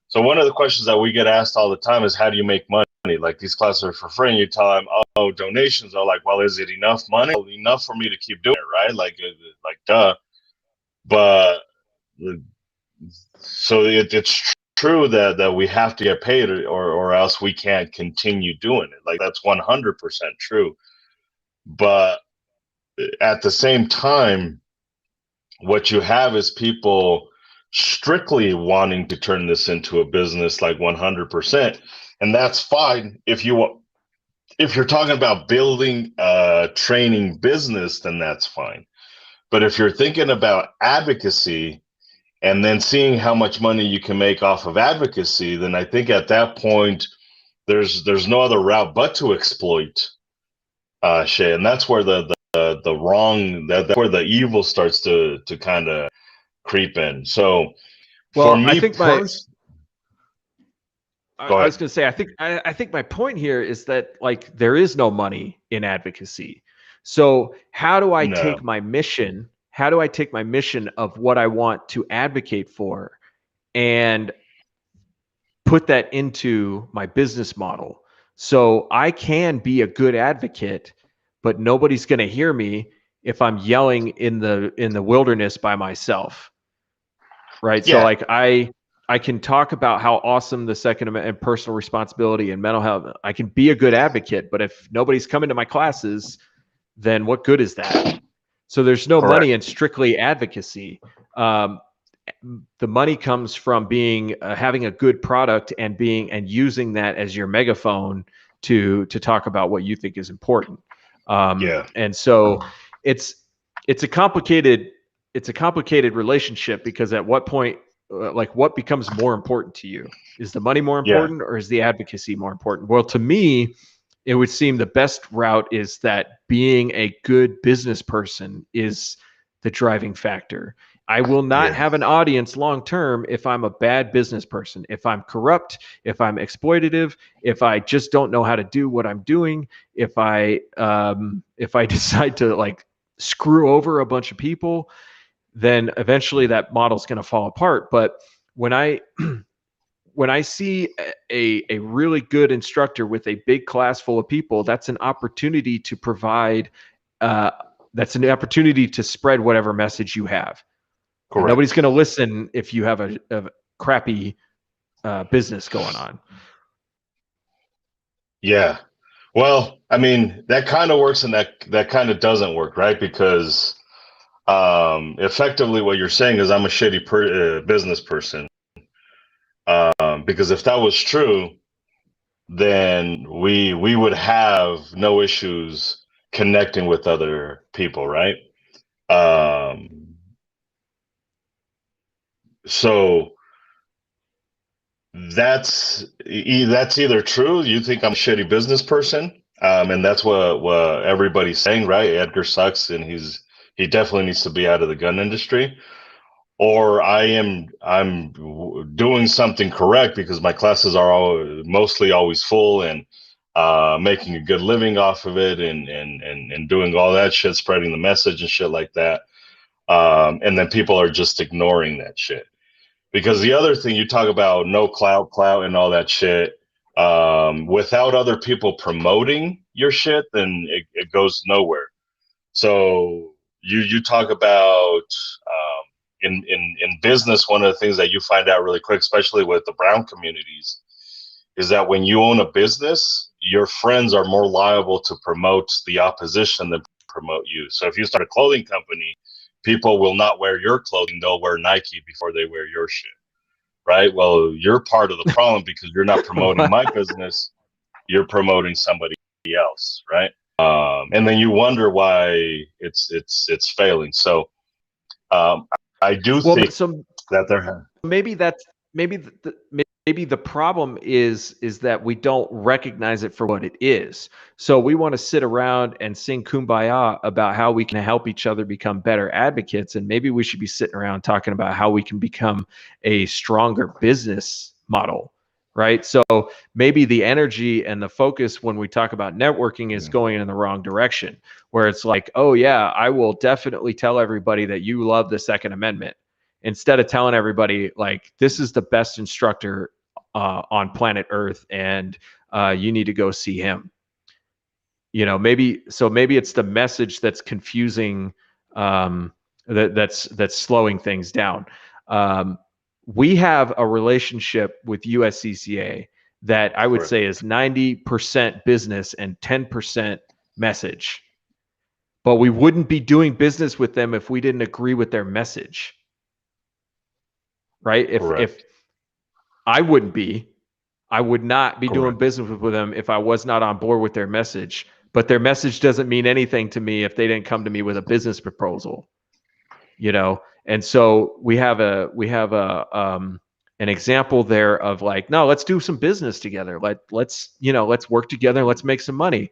so one of the questions that we get asked all the time is, how do you make money? Like, these classes are for free, and you tell them, oh, donations are like, well, is it enough money? Well, enough for me to keep doing it, right? Like duh. But so it's true that we have to get paid, or else we can't continue doing it. Like, that's 100% true. But at the same time, what you have is people strictly wanting to turn this into a business, like 100%. And that's fine. If you're talking about building a training business, then that's fine. But if you're thinking about advocacy and then seeing how much money you can make off of advocacy, then I think at that point, there's no other route but to exploit shit. And that's where the wrong, that's where the evil starts to kind of creep in. So, well, for me, I think I was going to say, I think my point here is that, like, there is no money in advocacy. So how do I take my mission? How do I take my mission of what I want to advocate for and put that into my business model? So I can be a good advocate, but nobody's going to hear me if I'm yelling in the wilderness by myself. Right. Yeah. So, like, I can talk about how awesome the Second Amendment and personal responsibility and mental health. I can be a good advocate, but if nobody's coming to my classes, then what good is that? So there's no money in strictly advocacy. The money comes from being having a good product and using that as your megaphone to talk about what you think is important. And so it's a complicated relationship, because at what point, like, what becomes more important to you? Is the money more important, or is the advocacy more important? Well, to me, it would seem the best route is that being a good business person is the driving factor. I will not Yeah. have an audience long term if I'm a bad business person, if I'm corrupt, if I'm exploitative, if I just don't know how to do what I'm doing, if I decide to like screw over a bunch of people, then eventually that model's going to fall apart. But when I when I see a really good instructor with a big class full of people, that's an opportunity to provide. That's an opportunity to spread whatever message you have. Correct. Nobody's going to listen if you have a crappy business going on. Yeah. Well, I mean, that kind of works and that kind of doesn't work, right? Because effectively what you're saying is I'm a shitty business person. Because if that was true, then we would have no issues connecting with other people, right? So that's either true. You think I'm a shitty business person, and that's what everybody's saying, right? Edgar sucks, and he definitely needs to be out of the gun industry. Or I'm doing something correct because my classes are mostly always full and making a good living off of it and doing all that shit, spreading the message and shit like that. And then people are just ignoring that shit. Because the other thing you talk about, no clout and all that shit, without other people promoting your shit, then it goes nowhere. So you talk about in business, one of the things that you find out really quick, especially with the brown communities, is that when you own a business, your friends are more liable to promote the opposition than promote you. So if you start a clothing company, people will not wear your clothing. They'll wear Nike before they wear your shit, right? Well, you're part of the problem because you're not promoting my business. You're promoting somebody else, right? And then you wonder why it's failing. So I do think that there. Maybe the problem is that we don't recognize it for what it is. So we want to sit around and sing kumbaya about how we can help each other become better advocates, and maybe we should be sitting around talking about how we can become a stronger business model, right? So maybe the energy and the focus when we talk about networking is going in the wrong direction, where it's like, oh yeah, I will definitely tell everybody that you love the Second Amendment, instead of telling everybody like, this is the best instructor on planet Earth, and you need to go see him. You know, maybe it's the message that's confusing, that's slowing things down. We have a relationship with USCCA that I would say is 90% business and 10% message. But we wouldn't be doing business with them if we didn't agree with their message. Right? If I would not be doing business with them if I was not on board with their message. But their message doesn't mean anything to me if they didn't come to me with a business proposal. You know, and so we have an example there of like, no, let's do some business together. Let's work together. Let's make some money.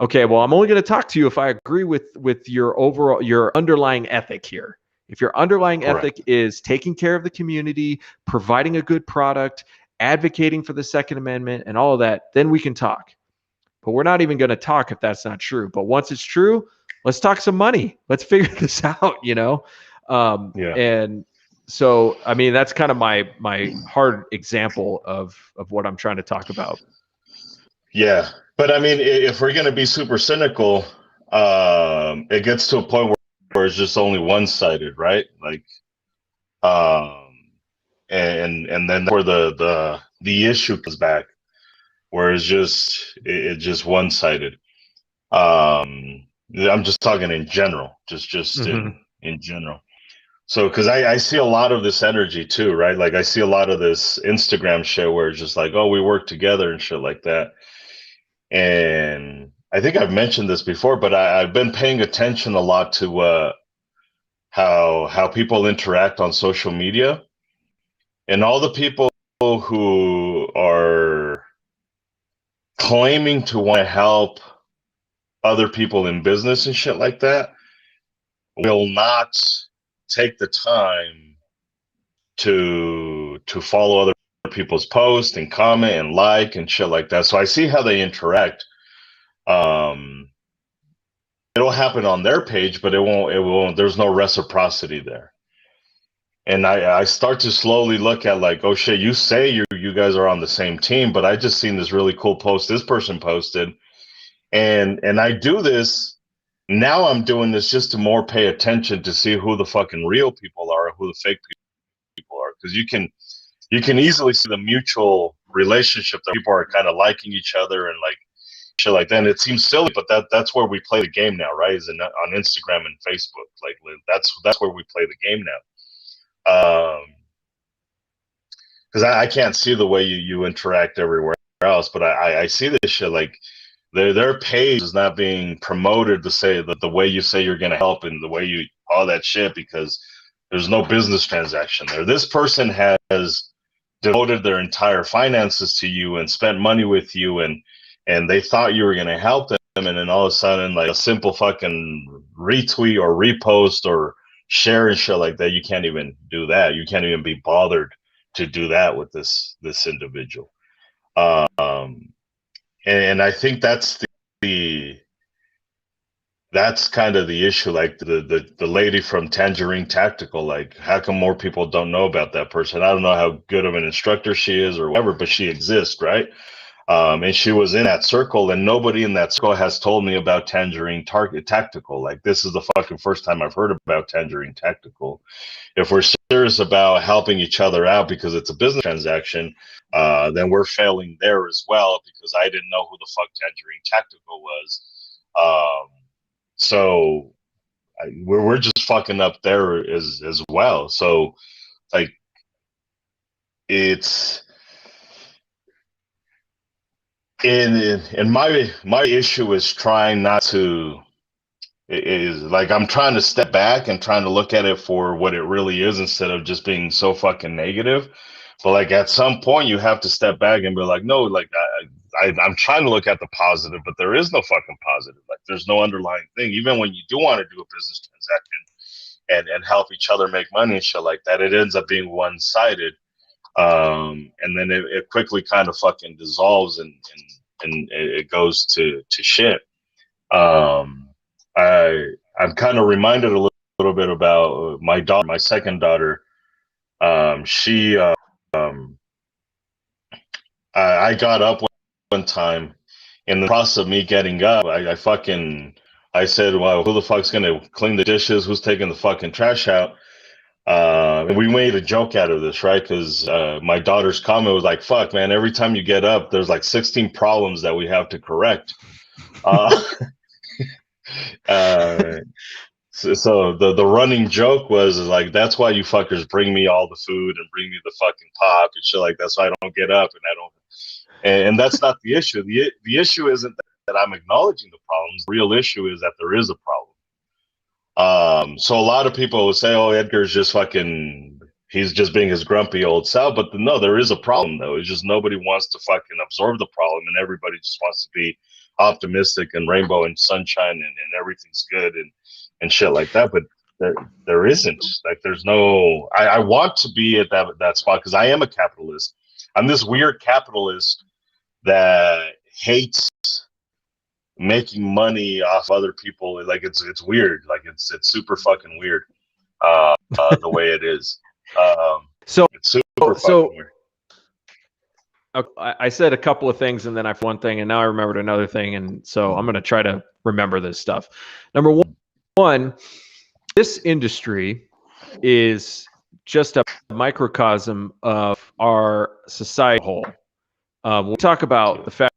Okay, well, I'm only going to talk to you if I agree with your underlying ethic here. If your underlying ethic is taking care of the community, providing a good product, advocating for the Second Amendment and all of that, then we can talk. But we're not even going to talk if that's not true. But once it's true, let's talk some money. Let's figure this out, you know? And so, I mean, that's kind of my hard example of what I'm trying to talk about. Yeah. But I mean, if we're going to be super cynical, it gets to a point where it's just only one-sided, right? Like, and then where the issue comes back, where it's just one-sided. I'm just talking in general, just in general. So, because I see a lot of this energy too, right? Like I see a lot of this Instagram shit where it's just like, oh, we work together and shit like that. And I think I've mentioned this before, but I've been paying attention a lot to how people interact on social media, and all the people who are claiming to want to help other people in business and shit like that will not take the time to follow other people's posts and comment and like and shit like that. So I see how they interact. It'll happen on their page, but it won't, there's no reciprocity there. And I start to slowly look at like, oh shit, you say you guys are on the same team, but I just seen this really cool post this person posted. And I do this, now I'm doing this just to more pay attention to see who the fucking real people are, who the fake people are. Because you can easily see the mutual relationship that people are kind of liking each other and like shit like that. And it seems silly, but that's where we play the game now, right? Is on Instagram and Facebook. Like that's where we play the game now. Because I can't see the way you interact everywhere else, but I see this shit like their page is not being promoted to say that the way you say you're gonna help and the way you all that shit, because there's no business transaction there. This person has devoted their entire finances to you and spent money with you, and they thought you were gonna help them, and then all of a sudden like a simple fucking retweet or repost or share and shit like that, you can't even do that. You can't even be bothered to do that with this individual. And I think that's that's kind of the issue. Like the lady from Tangerine Tactical, like how come more people don't know about that person? I don't know how good of an instructor she is or whatever, but she exists, right? And she was in that circle, and nobody in that circle has told me about Tangerine Tactical. Like, this is the fucking first time I've heard about Tangerine Tactical. If we're serious about helping each other out because it's a business transaction, then we're failing there as well, because I didn't know who the fuck Tangerine Tactical was. So we're just fucking up there as well. So, like, it's... And my issue is trying not to, is like I'm trying to step back and trying to look at it for what it really is instead of just being so fucking negative. But like at some point you have to step back and be like, no, like I'm trying to look at the positive, but there is no fucking positive. Like there's no underlying thing. Even when you do want to do a business transaction and help each other make money and shit like that, it ends up being one-sided. And then it quickly kind of fucking dissolves and it goes to shit. I'm kind of reminded a little bit about my daughter, my second daughter. I got up one time in the process of me getting up. I said, well, who the fuck's gonna clean the dishes? Who's taking the fucking trash out? And we made a joke out of this, right? Because my daughter's comment was like, fuck, man, every time you get up, there's like 16 problems that we have to correct. So the running joke was like, that's why you fuckers bring me all the food and bring me the fucking pop and shit like that, so I don't get up and I don't. And that's not the issue. The issue isn't that I'm acknowledging the problems. The real issue is that there is a problem. So a lot of people would say, oh, Edgar's just fucking, he's just being his grumpy old self. But no, there is a problem, though. It's just nobody wants to fucking absorb the problem, and everybody just wants to be optimistic and rainbow and sunshine and everything's good and shit like that. But there isn't. Like, there's no, I want to be at that spot because I am a capitalist. I'm this weird capitalist that hates making money off other people. Like, it's weird. Like, it's super fucking weird, the way it is. So it's super fucking weird. I said a couple of things and then I have one thing and now I remembered another thing, and so I'm going to try to remember this stuff. Number one, this industry is just a microcosm of our society as a whole. When we talk about the fact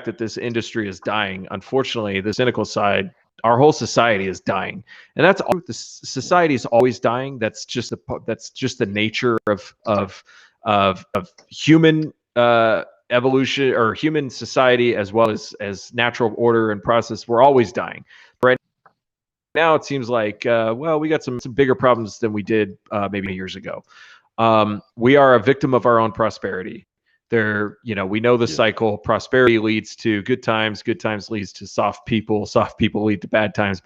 that this industry is dying, unfortunately, the cynical side, our whole society is dying, and that's all. The society is always dying. That's just the nature of human evolution, or human society, as well as natural order and process. We're always dying. Right now, it seems like well, we got some bigger problems than we did maybe years ago. We are a victim of our own prosperity. They're, you know, we know the cycle. Prosperity leads to good times leads to soft people lead to bad times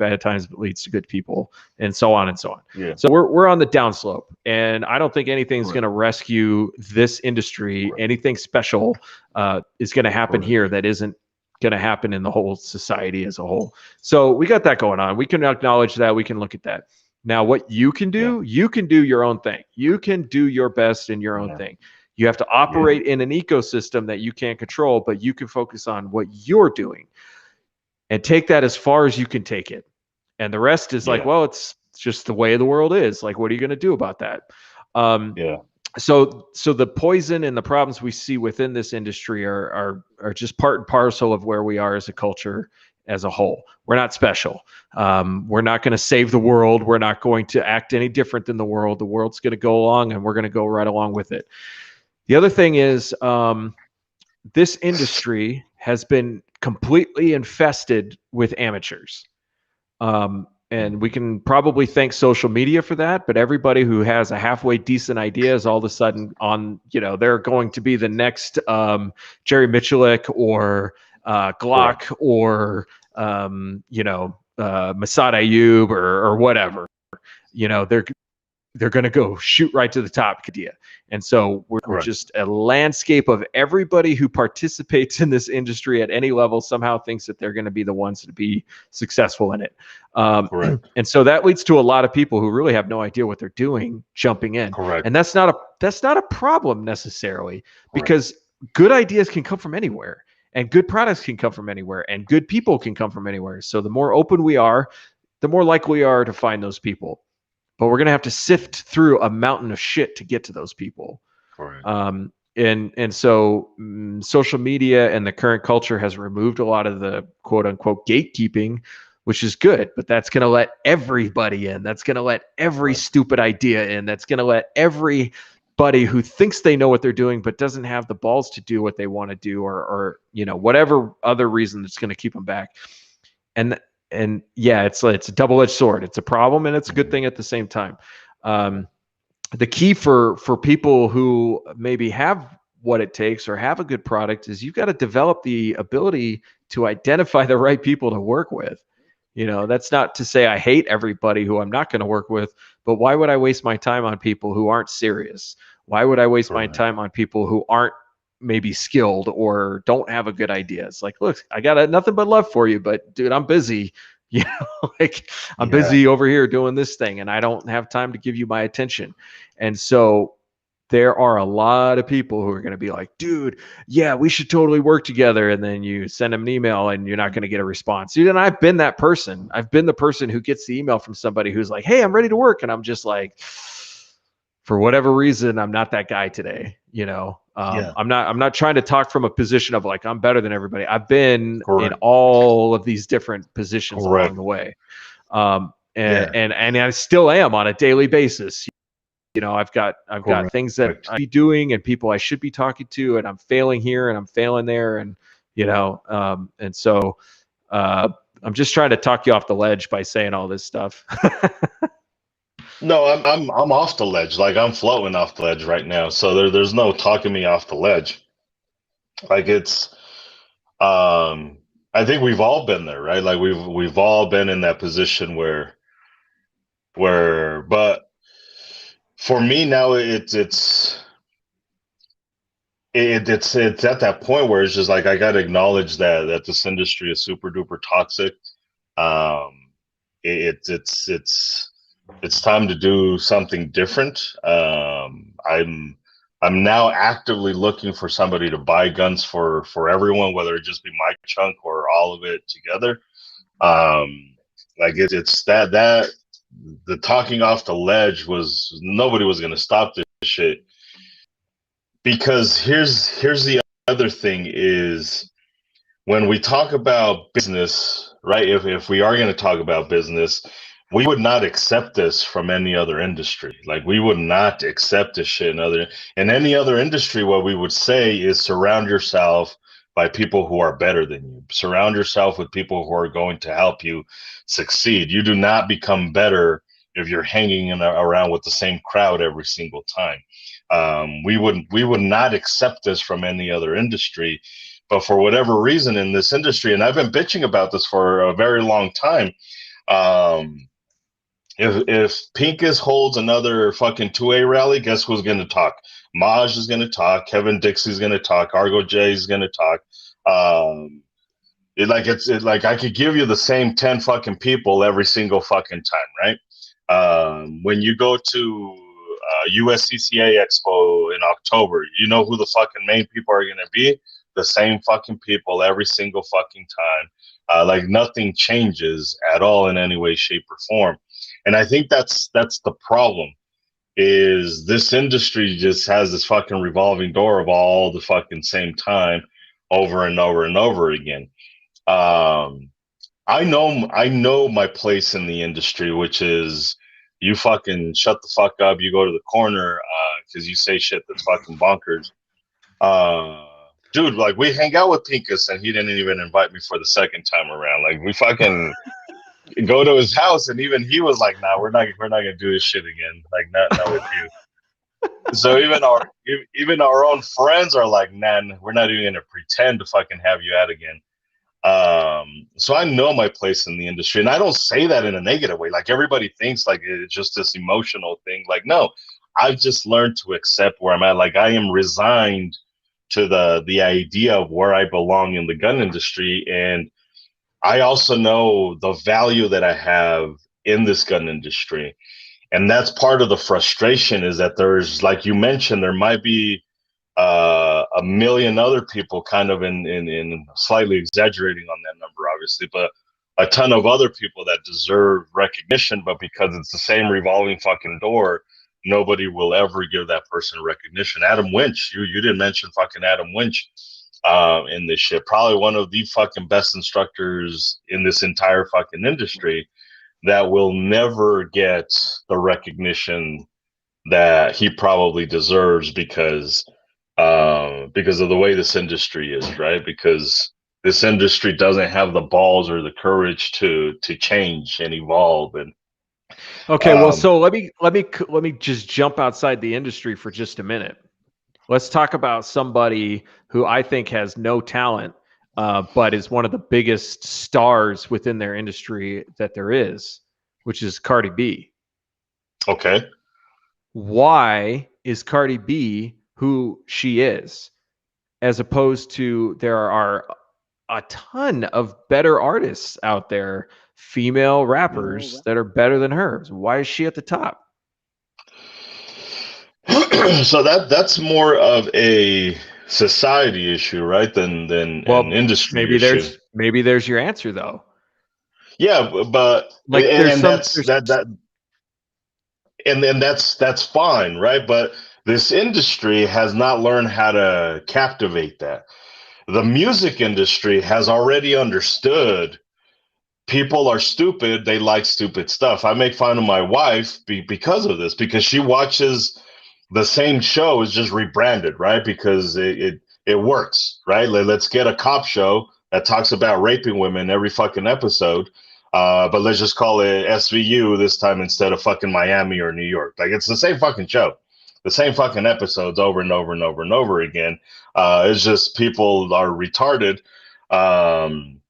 leads to good people, and so on and so on. Yeah. So we're on the downslope, and I don't think anything's going to rescue this industry. Anything special is going to happen here that isn't going to happen in the whole society as a whole. So we got that going on. We can acknowledge that. We can look at that. Now, what you can do, you can do your own thing. You can do your best in your own thing. You have to operate in an ecosystem that you can't control, but you can focus on what you're doing and take that as far as you can take it. And the rest is like, well, it's just the way the world is. Like, what are you going to do about that? So the poison and the problems we see within this industry are just part and parcel of where we are as a culture as a whole. We're not special. We're not going to save the world. We're not going to act any different than the world. The world's going to go along, and we're going to go right along with it. The other thing is, this industry has been completely infested with amateurs. And we can probably thank social media for that, but everybody who has a halfway decent idea is all of a sudden on, you know, they're going to be the next Jerry Miculek or Glock or, you know, Masad Ayub or whatever. You know, they're going to go shoot right to the top idea. And so we're just a landscape of everybody who participates in this industry at any level somehow thinks that they're going to be the ones to be successful in it. And so that leads to a lot of people who really have no idea what they're doing jumping in. And that's not a problem necessarily, because good ideas can come from anywhere, and good products can come from anywhere, and good people can come from anywhere. So the more open we are, the more likely we are to find those people. But we're going to have to sift through a mountain of shit to get to those people. And so social media and the current culture has removed a lot of the quote unquote gatekeeping, which is good, but that's going to let everybody in. That's going to let every stupid idea in. That's going to let everybody who thinks they know what they're doing, but doesn't have the balls to do what they want to do, or, you know, whatever other reason that's going to keep them back. And yeah, it's a double-edged sword. It's a problem and it's a good thing at the same time. The key for people who maybe have what it takes or have a good product is you've got to develop the ability to identify the right people to work with. You know, that's not to say I hate everybody who I'm not going to work with, but why would I waste my time on people who aren't serious? Why would I waste my time on people who aren't maybe skilled or don't have a good idea? It's like, look, I got nothing but love for you, but dude, I'm busy. You know, like I'm busy over here doing this thing, and I don't have time to give you my attention. And so there are a lot of people who are going to be like, dude, yeah, we should totally work together. And then you send them an email and you're not going to get a response. Dude, and I've been that person. I've been the person who gets the email from somebody who's like, hey, I'm ready to work. And I'm just like, for whatever reason, I'm not that guy today. You know, I'm not trying to talk from a position of like, I'm better than everybody. I've been in all of these different positions along the way. And I still am on a daily basis. You know, I've got things that I be doing and people I should be talking to, and I'm failing here and I'm failing there. And, you know, and so I'm just trying to talk you off the ledge by saying all this stuff. No, I'm off the ledge. Like I'm floating off the ledge right now. So there's no talking me off the ledge. Like it's, I think we've all been there, right? Like we've all been in that position where, but for me now it's at that point where it's just like I got to acknowledge that this industry is super duper toxic. It's time to do something different. I'm now actively looking for somebody to buy guns for everyone, whether it just be my chunk or all of it together. Like it's that the talking off the ledge was nobody was going to stop this shit. Because here's the other thing is when we talk about business, right? If we are going to talk about business, we would not accept this from any other industry. Like we would not accept this shit in any other industry. What we would say is surround yourself by people who are better than you. Surround yourself with people who are going to help you succeed. You do not become better if you're hanging around with the same crowd every single time. We would not accept this from any other industry, but for whatever reason in this industry, and I've been bitching about this for a very long time. If Pincus holds another fucking 2A rally, guess who's going to talk? Maj is going to talk. Kevin Dixie's going to talk. Argo J is going to talk. It's like I could give you the same 10 fucking people every single fucking time, right? When you go to USCCA Expo in October, you know who the fucking main people are going to be? The same fucking people every single fucking time. Like nothing changes at all in any way, shape, or form. And I think that's the problem, is this industry just has this fucking revolving door of all the fucking same time over and over and over again. I know my place in the industry, which is you fucking shut the fuck up, you go to the corner because you say shit that's fucking bonkers. Dude, like we hang out with Pincus and he didn't even invite me for the second time around. Like we fucking go to his house and even he was like, nah, we're not gonna do this shit again. Like not with you. So even our own friends are like, nah, we're not even gonna pretend to fucking have you out again. So I know my place in the industry, and I don't say that in a negative way. Like everybody thinks like it's just this emotional thing. Like, no, I've just learned to accept where I'm at. Like I am resigned to the idea of where I belong in the gun industry. And I also know the value that I have in this gun industry. And that's part of the frustration, is that there's, like you mentioned, there might be a million other people kind of in slightly exaggerating on that number, obviously, but a ton of other people that deserve recognition, but because it's the same revolving fucking door, nobody will ever give that person recognition. Adam Winch, you didn't mention fucking Adam Winch in this shit. Probably one of the fucking best instructors in this entire fucking industry that will never get the recognition that he probably deserves because of the way this industry is, right? Because this industry doesn't have the balls or the courage to change and evolve. And okay, well, so let me just jump outside the industry for just a minute. Let's talk about somebody who I think has no talent, but is one of the biggest stars within their industry that there is, which is Cardi B. Okay. Why is Cardi B who she is, as opposed to there are a ton of better artists out there, female rappers that are better than her? Why is she at the top? So that's more of a society issue, right? Than an industry issue. Maybe there's your answer though. Yeah, but like that's fine, right? But this industry has not learned how to captivate that. The music industry has already understood people are stupid. They like stupid stuff. I make fun of my wife because of this, because she watches the same show is just rebranded, right? Because it works, right? Let's get a cop show that talks about raping women every fucking episode. But let's just call it SVU this time instead of fucking Miami or New York. Like it's the same fucking show, the same fucking episodes over and over and over and over again. It's just people are retarded. And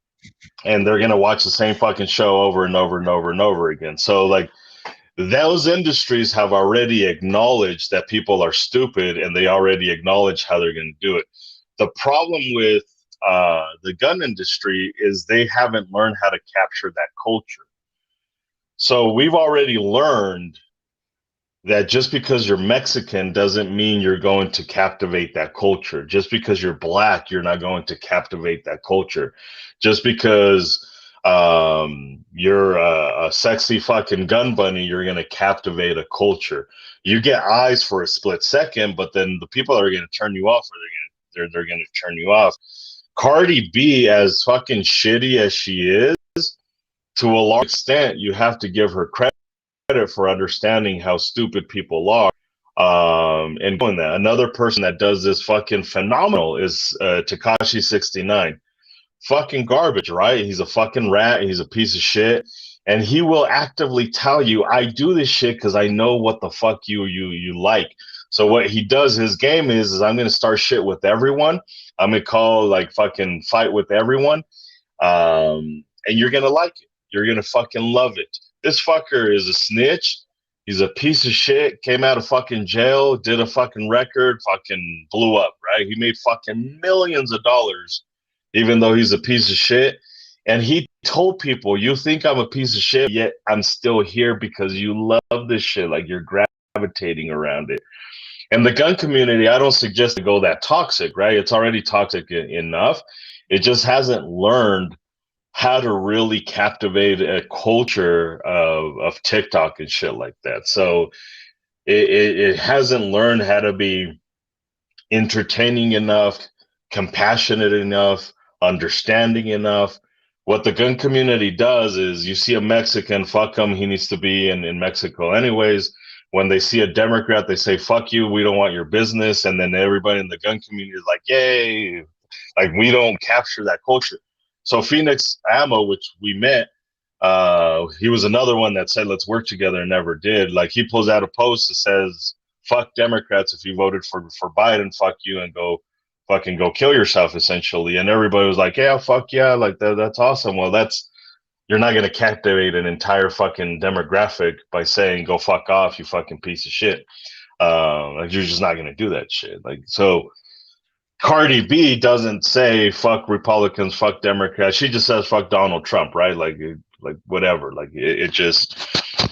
they're going to watch the same fucking show over and over and over and over again. So like those industries have already acknowledged that people are stupid, and they already acknowledge how they're going to do it. The problem with the gun industry is they haven't learned how to capture that culture. So we've already learned that just because you're Mexican doesn't mean you're going to captivate that culture. Just because you're black, you're not going to captivate that culture. Just because you're a sexy fucking gun bunny, you're going to captivate a culture. You get eyes for a split second, but then the people are going to turn you off, or they're going to turn you off. Cardi B, as fucking shitty as she is, to a large extent, you have to give her credit for understanding how stupid people are and doing that. Another person that does this fucking phenomenal is Tekashi 69. Fucking garbage, right? He's a fucking rat. He's a piece of shit. And he will actively tell you, I do this shit because I know what the fuck you like. So what he does, his game is I'm going to start shit with everyone. I'm going to call like fucking fight with everyone. And you're going to like it. You're going to fucking love it. This fucker is a snitch. He's a piece of shit. Came out of fucking jail, did a fucking record, fucking blew up, right? He made fucking millions of dollars, even though he's a piece of shit. And he told people, you think I'm a piece of shit, yet I'm still here because you love this shit. Like you're gravitating around it. And the gun community, I don't suggest to go that toxic, right? It's already toxic enough. It just hasn't learned how to really captivate a culture of TikTok and shit like that. So it hasn't learned how to be entertaining enough, compassionate enough, understanding enough. What the gun community does is you see a Mexican, fuck him, he needs to be in Mexico anyways. When they see a Democrat, they say, fuck you, we don't want your business. And then everybody in the gun community is like, yay. Like, we don't capture that culture. So Phoenix Ammo, which we met, he was another one that said, let's work together and never did. Like, he pulls out a post that says, fuck Democrats, if you voted for Biden, fuck you, and go kill yourself, essentially. And everybody was like, yeah, fuck yeah, like that's awesome. Well, you're not going to captivate an entire fucking demographic by saying, go fuck off, you fucking piece of shit. Like, you're just not going to do that shit. Like, so Cardi B doesn't say fuck Republicans, fuck Democrats. She just says fuck Donald Trump, right? Like whatever. Like it just,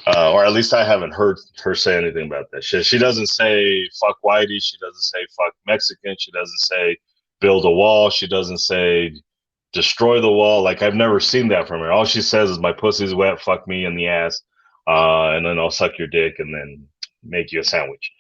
or at least I haven't heard her say anything about that shit. She doesn't say fuck Whitey. She doesn't say fuck Mexican. She doesn't say build a wall. She doesn't say destroy the wall. Like, I've never seen that from her. All she says is my pussy's wet, fuck me in the ass, and then I'll suck your dick and then make you a sandwich.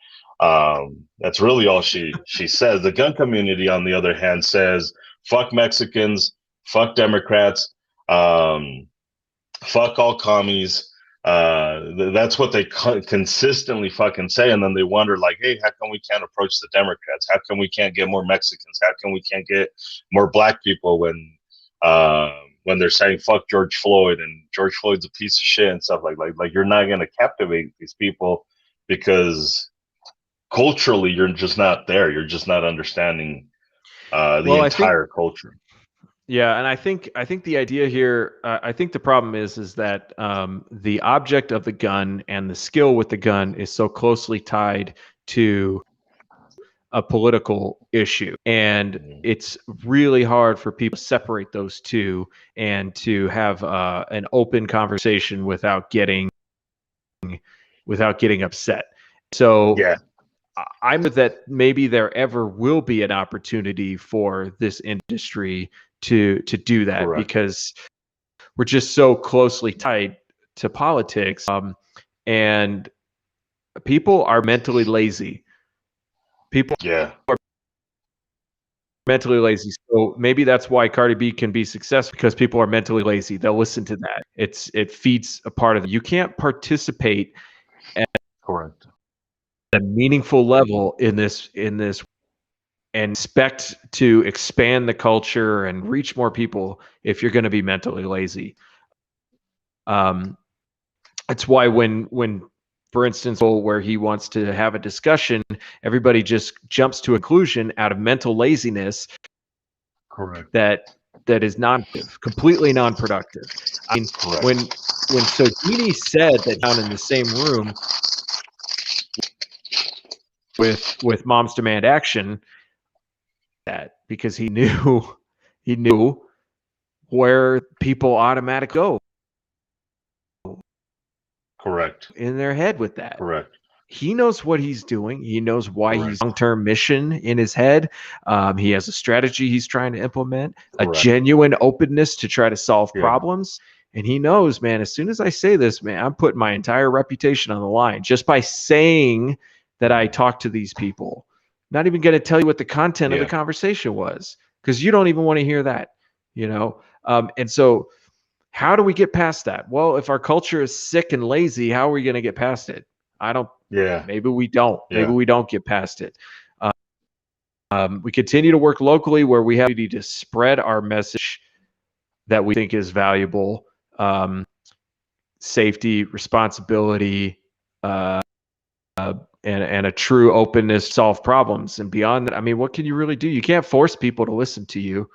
That's really all she says. The gun community, on the other hand, says fuck Mexicans, fuck Democrats, fuck all commies. That's what they consistently fucking say, and then they wonder, like, hey, how come we can't approach the Democrats? How come we can't get more Mexicans? How come we can't get more black people when they're saying fuck George Floyd and George Floyd's a piece of shit and stuff like you're not going to captivate these people because culturally you're just not there. You're just not understanding the entire culture. Yeah, and I think the idea here, I think the problem is that the object of the gun and the skill with the gun is so closely tied to a political issue, and it's really hard for people to separate those two and to have an open conversation without getting upset. So yeah. I'm with that. Maybe there ever will be an opportunity for this industry to do that. Correct. Because we're just so closely tied to politics, and people are mentally lazy. People are mentally lazy. So maybe that's why Cardi B can be successful, because people are mentally lazy. They'll listen to that. It feeds a part of it. You can't participate at a meaningful level in this and expect to expand the culture and reach more people if you're going to be mentally lazy. It's why when for instance, where he wants to have a discussion, everybody just jumps to a conclusion out of mental laziness. Correct. That is completely non-productive. I mean, when Sodini said that down in the same room with Moms Demand Action, that because he knew where people automatically go. Correct. In their head with that. Correct. He knows what he's doing. He knows why he's long-term mission in his head. He has a strategy he's trying to implement, a genuine openness to try to solve problems. And he knows, man, as soon as I say this, man, I'm putting my entire reputation on the line just by saying that I talk to these people. Not even going to tell you what the content of the conversation was, because you don't even want to hear that, you know? And so how do we get past that? Well, if our culture is sick and lazy, how are we going to get past it? Maybe we don't. Maybe we don't get past it. We continue to work locally where we have to spread our message that we think is valuable. Safety, responsibility, and a true openness to solve problems. And beyond that, I mean, what can you really do? You can't force people to listen to you.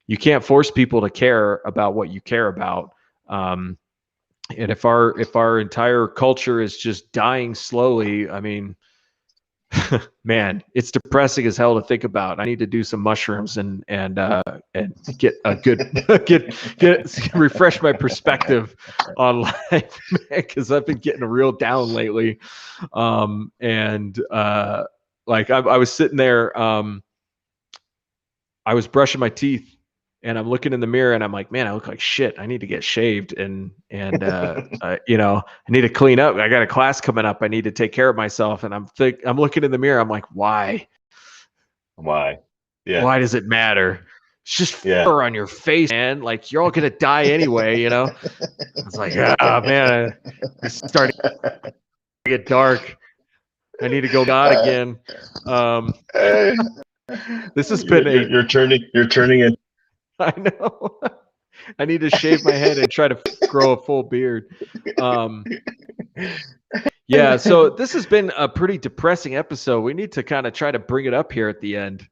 You can't force people to care about what you care about. And if our entire culture is just dying slowly, I mean, man, it's depressing as hell to think about. I need to do some mushrooms and get a good get refresh my perspective on life, because I've been getting real down lately. Like I was sitting there, I was brushing my teeth, and I'm looking in the mirror, and I'm like, man, I look like shit. I need to get shaved, and you know, I need to clean up. I got a class coming up. I need to take care of myself. And I'm looking in the mirror. I'm like, why? Yeah. Why does it matter? It's just fur on your face, man. Like, you're all gonna die anyway, you know. It's like, ah, man, it's starting to get dark. I need to go God again. This has been you're turning in. I know. I need to shave my head and try to grow a full beard. Yeah, so this has been a pretty depressing episode. We need to kind of try to bring it up here at the end.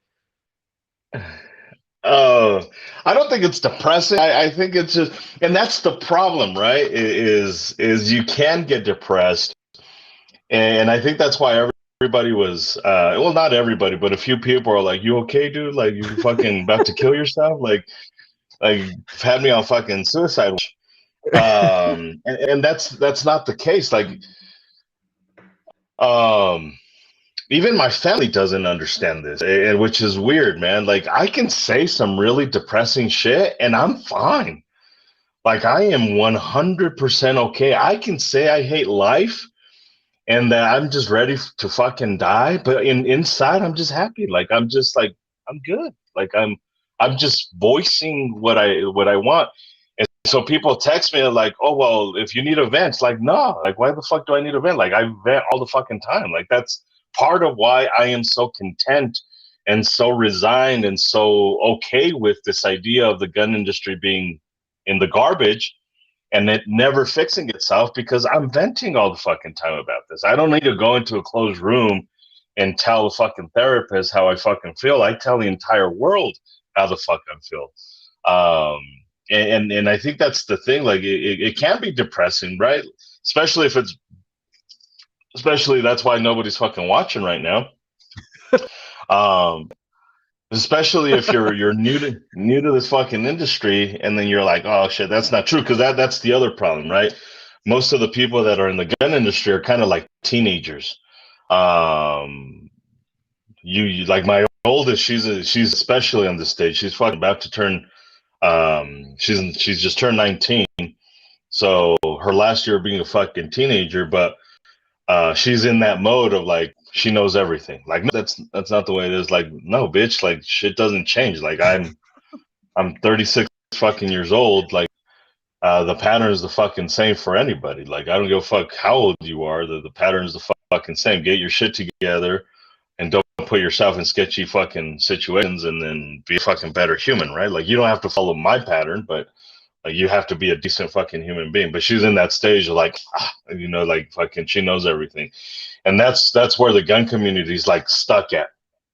Oh, I don't think it's depressing. I think it's just, and that's the problem, right? Is you can get depressed, and I think that's why everybody was, well, not everybody, but a few people are like, "You okay, dude? Like, you fucking about to kill yourself? Like had me on fucking suicide watch." And that's not the case. Like, even my family doesn't understand this, and which is weird, man. Like, I can say some really depressing shit, and I'm fine. Like, I am 100% okay. I can say I hate life, and that I'm just ready to fucking die. But inside, I'm just happy. Like, I'm just like, I'm good. Like, I'm just voicing what I want. And so people text me like, "Oh, well, if you need a vent," like, no, like, why the fuck do I need a vent? Like, I vent all the fucking time. Like, that's part of why I am so content and so resigned and so okay with this idea of the gun industry being in the garbage and it never fixing itself, because I'm venting all the fucking time about this. I don't need to go into a closed room and tell a fucking therapist how I fucking feel. I tell the entire world how the fuck I feel. And I think that's the thing. Like, it can be depressing, right? Especially that's why nobody's fucking watching right now. Especially if you're new to this fucking industry, and then you're like, oh shit, that's not true, because that's the other problem, right? Most of the people that are in the gun industry are kind of like teenagers. You like my oldest, she's especially on the stage. She's fucking about to turn. She's just turned 19, so her last year being a fucking teenager, but she's in that mode of like, she knows everything. Like, no, that's not the way it is. Like, no, bitch, like, shit doesn't change. Like, I'm 36 fucking years old. Like, the pattern is the fucking same for anybody. Like, I don't give a fuck how old you are. The pattern is the fucking same. Get your shit together and don't put yourself in sketchy fucking situations, and then be a fucking better human, right? Like, you don't have to follow my pattern, but like, you have to be a decent fucking human being. But she's in that stage of like, you know, like, fucking, she knows everything. And that's where the gun community is like stuck at.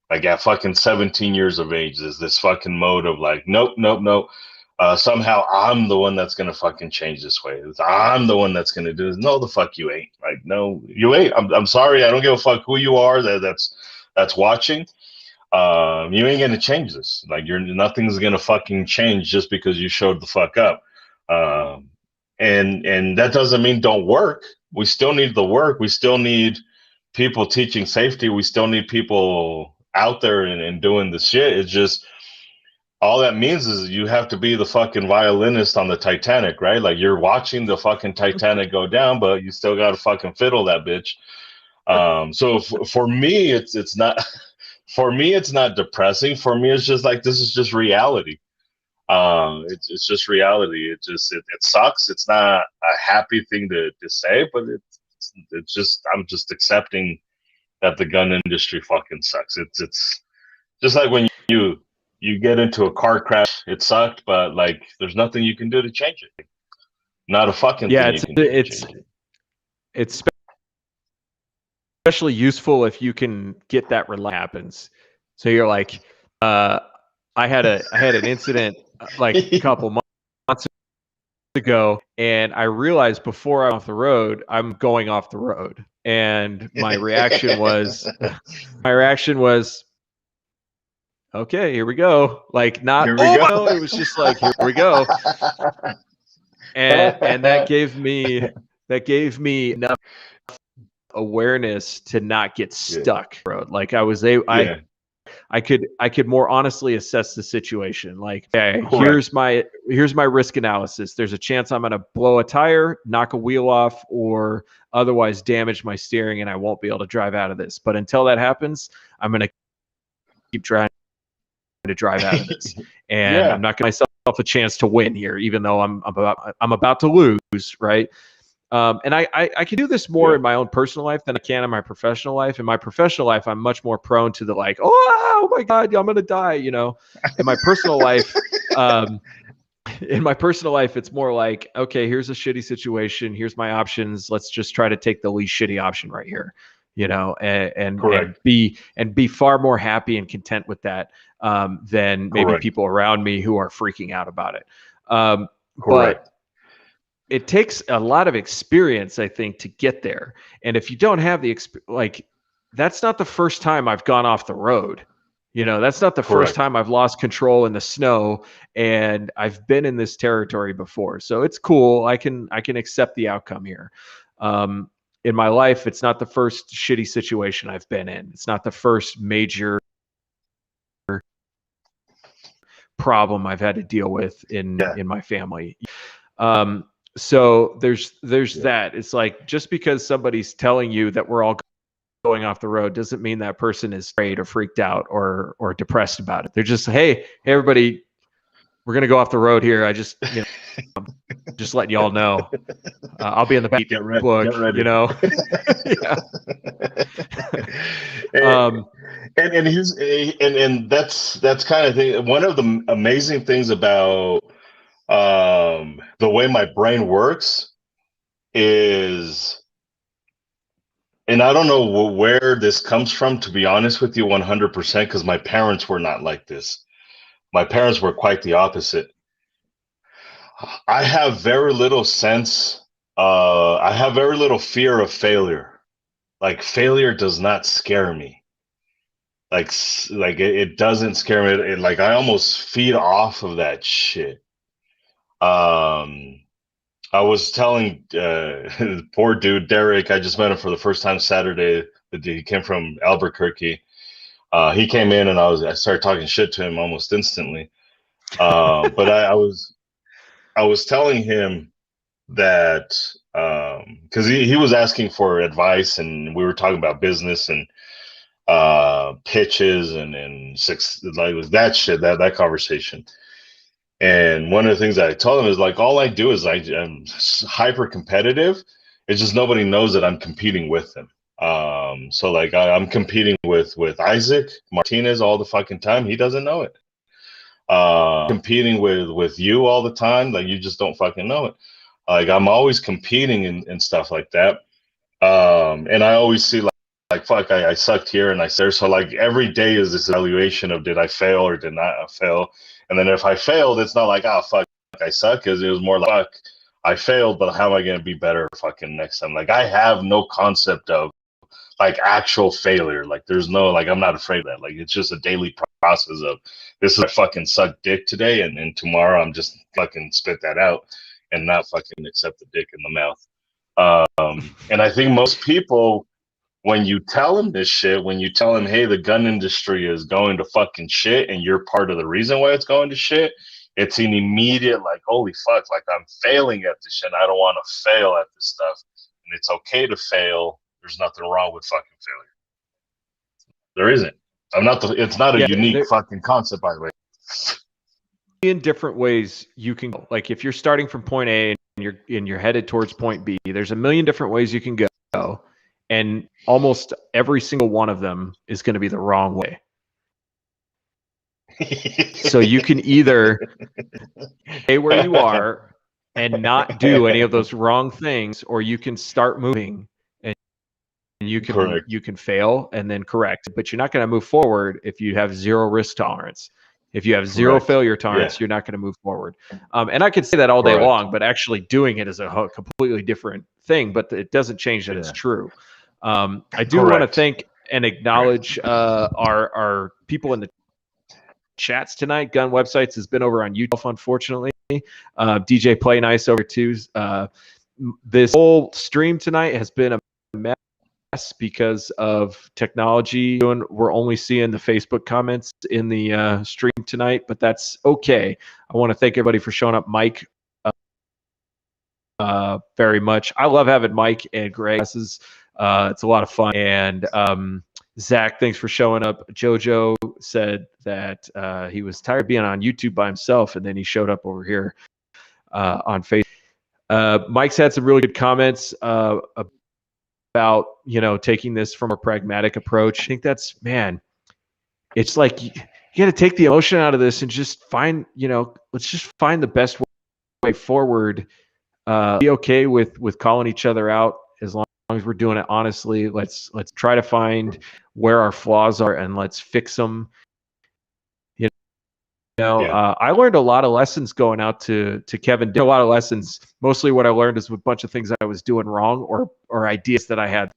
Like, at fucking 17 years of age, is this fucking mode of like, nope. Somehow I'm the one that's gonna fucking change this way. I'm the one that's gonna do this. No, the fuck you ain't. Like, no, you ain't. I'm sorry. I don't give a fuck who you are. That's watching. You ain't gonna change this. Like, nothing's gonna fucking change just because you showed the fuck up. And that doesn't mean don't work. We still need the work. We still need people teaching safety. We still need people out there and doing the shit. It's just, all that means is you have to be the fucking violinist on the Titanic, right? Like, you're watching the fucking Titanic go down, but you still got to fucking fiddle that bitch. So for me, it's not. For me, it's not depressing. For me, it's just like, this is just reality. It's just reality. It sucks. It's not a happy thing to say, but it's just, I'm just accepting that the gun industry fucking sucks. It's just like when you get into a car crash, it sucked, but like, there's nothing you can do to change it. Not a fucking thing you can do to change it. It's especially useful if you can get that happens. So you're like, I had an incident like a couple months ago, and I realized before I'm off the road, I'm going off the road, and my reaction was, okay, here we go. Like, not, Here we oh, go. no, it was just like, here we go. And that gave me enough awareness to not get stuck. Like I was I could more honestly assess the situation. Like, okay, here's my risk analysis. There's a chance I'm going to blow a tire, knock a wheel off, or otherwise damage my steering, and I won't be able to drive out of this. But until that happens, I'm going to keep trying to drive out of this, and I'm not giving myself a chance to win here, even though I'm about to lose, right? And I can do this more in my own personal life than I can in my professional life. In my professional life, I'm much more prone to the like, oh my God, I'm gonna die, you know. In my personal life, it's more like, okay, here's a shitty situation, here's my options. Let's just try to take the least shitty option right here, you know, and be far more happy and content with that than maybe people around me who are freaking out about it. But it takes a lot of experience, I think, to get there. And if you don't have the like, that's not the first time I've gone off the road. You know, that's not the first time I've lost control in the snow, and I've been in this territory before. So it's cool. I can accept the outcome here. In my life, it's not the first shitty situation I've been in. It's not the first major problem I've had to deal with in my family. So there's that. It's like, just because somebody's telling you that we're all going off the road doesn't mean that person is afraid or freaked out or depressed about it. They're just, hey everybody, we're gonna go off the road here. I just, you know, just letting y'all know. I'll be in the back. Get ready. You know. And that's kind of thing. One of the amazing things about the way my brain works is, and I don't know where this comes from, to be honest with you, 100%, because my parents were not like this. My parents were quite the opposite. I have very little I have very little fear of failure. Like, failure does not scare me. Like it doesn't scare me. Like, I almost feed off of that shit. I was telling poor dude Derek, I just met him for the first time Saturday. He came from Albuquerque. He came in and I started talking shit to him almost instantly. But I was telling him that because he was asking for advice, and we were talking about business and pitches and like that shit, that conversation. And one of the things that I told him is, like, all I do is I'm hyper competitive. It's just nobody knows that I'm competing with them. So like I'm competing with Isaac Martinez all the fucking time. He doesn't know it. Competing with you all the time. Like, you just don't fucking know it. Like, I'm always competing and stuff like that. And I always see like fuck, I sucked here and I there. So like every day is this evaluation of, did I fail or did not fail? And then if I failed, it's not like, oh fuck, I suck. It was more like, fuck, I failed, but how am I gonna be better fucking next time? Like, I have no concept of like actual failure. Like, there's no, like, I'm not afraid of that. Like, it's just a daily process of, this is I fucking suck dick today, and tomorrow I'm just fucking spit that out and not fucking accept the dick in the mouth. And I think most people, when you tell them this shit, when you tell them, hey, the gun industry is going to fucking shit and you're part of the reason why it's going to shit, it's an immediate like, holy fuck, like, I'm failing at this shit. I don't want to fail at this stuff. And it's okay to fail. There's nothing wrong with fucking failure. There isn't. It's not a unique fucking concept, by the way. In different ways you can go. Like, if you're starting from point A and you're headed towards point B, there's a million different ways you can go. And almost every single one of them is going to be the wrong way. So you can either stay where you are and not do any of those wrong things, or you can start moving Correct. you can fail and then correct, but you're not going to move forward if you have zero risk tolerance. If you have zero Correct. failure tolerance, you're not going to move forward. And I could say that all day Correct. long, but actually doing it is a completely different thing. But it doesn't change that it's true. I do want to thank and acknowledge our people in the chats tonight. Gun Websites has been over on YouTube, unfortunately. DJ Play Nice over too. This whole stream tonight has been a mess because of technology. We're only seeing the Facebook comments in the stream tonight, but that's okay. I want to thank everybody for showing up. Mike, very much. I love having Mike and Greg. It's a lot of fun. And Zach, thanks for showing up. Jojo said that he was tired of being on YouTube by himself, and then he showed up over here on Facebook. Mike's had some really good comments about, taking this from a pragmatic approach. I think that's, man, it's like you got to take the emotion out of this and just find, let's just find the best way forward. Be okay with calling each other out as long as we're doing it honestly. Let's try to find where our flaws are and let's fix them. I learned a lot of lessons going out to Kevin. A lot of lessons. Mostly what I learned is a bunch of things that I was doing wrong or ideas that I had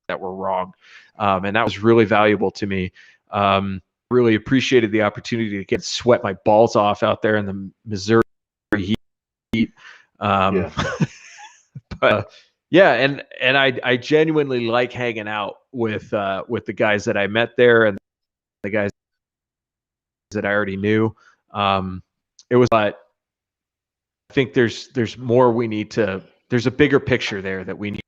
that were wrong. And that was really valuable to me. Really appreciated the opportunity to sweat my balls off out there in the Missouri heat. But and I genuinely like hanging out with the guys that I met there and the guys that I already knew. It was, but I think there's more we need to. There's a bigger picture there that we need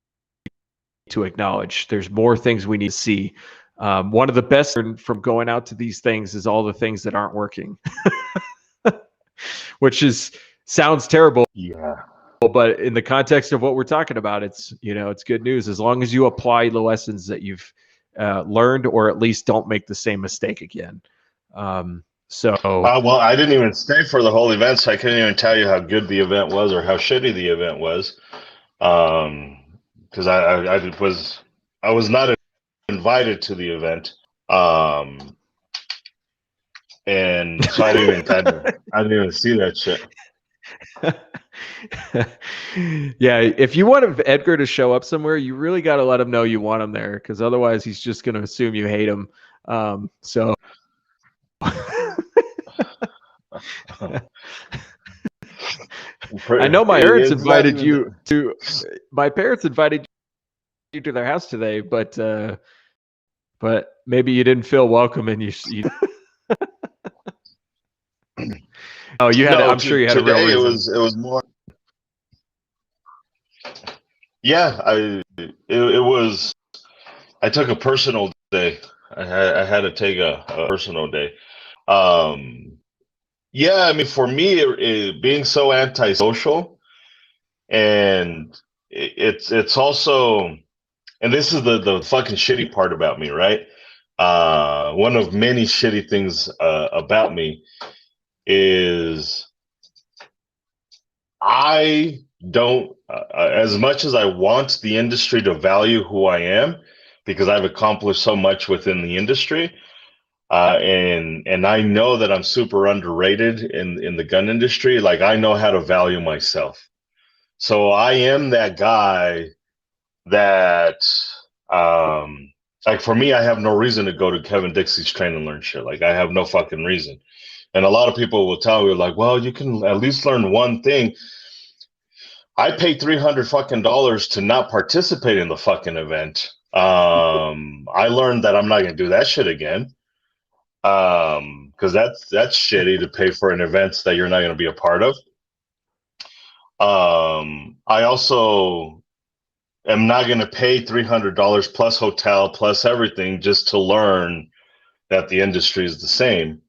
to acknowledge. There's more things we need to see. One of the best from going out to these things is all the things that aren't working, which sounds terrible. Yeah. But in the context of what we're talking about, it's good news as long as you apply the lessons that you've learned, or at least don't make the same mistake again. Well, I didn't even stay for the whole event, so I couldn't even tell you how good the event was or how shitty the event was. Because I was not invited to the event, and so I didn't even see that shit. Yeah, if you want Edgar to show up somewhere, you really got to let him know you want him there, because otherwise he's just going to assume you hate him. So I know my parents invited you to. My parents invited you to their house today, but maybe you didn't feel welcome, and you oh, you had. I'm sure you had today, a real reason. It was more. Yeah, it was. I took a personal day. I had to take a personal day. Yeah, I mean, for me, it being so antisocial, and it's also, and this is the fucking shitty part about me, right? One of many shitty things about me is I don't, as much as I want the industry to value who I am, because I've accomplished so much within the industry. And I know that I'm super underrated in the gun industry. Like, I know how to value myself. So I am that guy that, like, for me, I have no reason to go to Kevin Dixie's Train and Learn shit. Like, I have no fucking reason. And a lot of people will tell me, like, well, you can at least learn one thing. I paid $300 fucking to not participate in the fucking event. I learned that I'm not gonna do that shit again. Because that's shitty to pay for an event that you're not going to be a part of. I also am not going to pay $300 plus hotel plus everything just to learn that the industry is the same,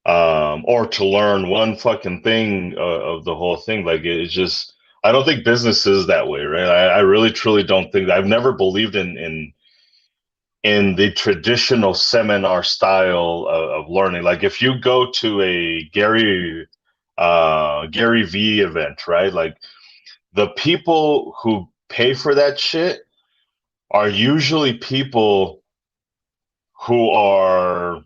or to learn one fucking thing of the whole thing. Like, it's just, I don't think business is that way, right? I really truly don't think that. I've never believed in the traditional seminar style of learning. Like, if you go to a Gary V event, right? Like, the people who pay for that shit are usually people who are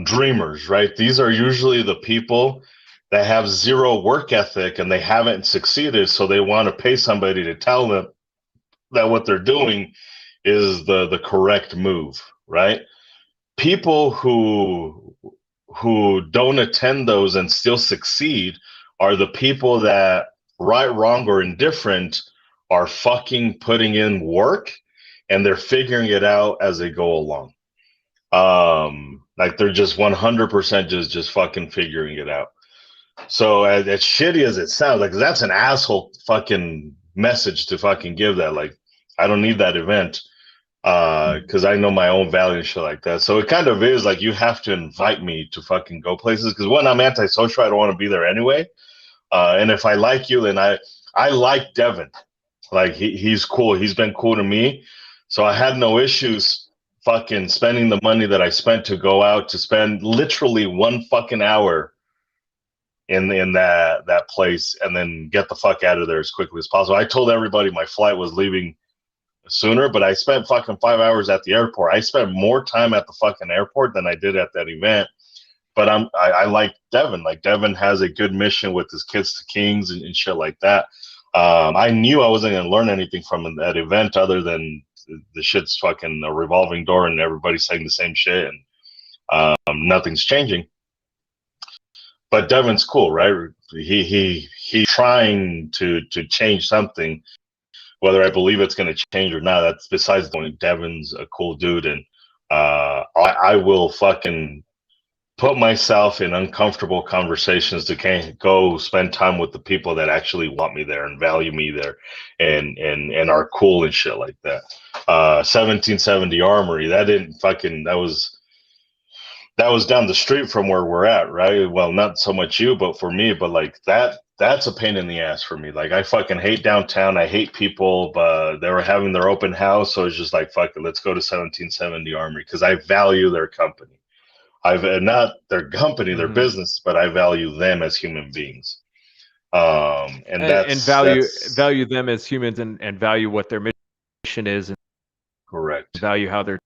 dreamers, right? These are usually the people that have zero work ethic and they haven't succeeded, so they want to pay somebody to tell them that what they're doing is the correct move, right? People who don't attend those and still succeed are the people that, right, wrong, or indifferent, are fucking putting in work and they're figuring it out as they go along. Like they're just 100% just fucking figuring it out. So as shitty as it sounds, like that's an asshole fucking message to fucking give. That like I don't need that event because I know my own value and shit like that. So it kind of is like you have to invite me to fucking go places because when I'm antisocial, I don't want to be there anyway. And if I like you, then I like Devin. Like he's cool. He's been cool to me. So I had no issues fucking spending the money that I spent to go out to spend literally 1 fucking hour in that place and then get the fuck out of there as quickly as possible. I told everybody my flight was leaving sooner, but I spent fucking 5 hours at the airport. I spent more time at the fucking airport than I did at that event. But I like Devin. Like Devin has a good mission with his Kids to Kings and shit like that. I knew I wasn't going to learn anything from that event other than the shit's fucking a revolving door and everybody's saying the same shit and nothing's changing. But Devin's cool, right? He's trying to change something. Whether I believe it's going to change or not, that's besides the point. Devin's a cool dude, and I will fucking put myself in uncomfortable conversations to go spend time with the people that actually want me there and value me there and are cool and shit like that. 1770 Armory, that was down the street from where we're at, right? Well, not so much you, but for me, but like that's a pain in the ass for me. Like I fucking hate downtown. I hate people, but they were having their open house. So it's just like, fuck it, let's go to 1770 Armory because I value their company. Not their company, their business, but I value them as human beings. And value them as humans and value what their mission is. And correct. Value how they're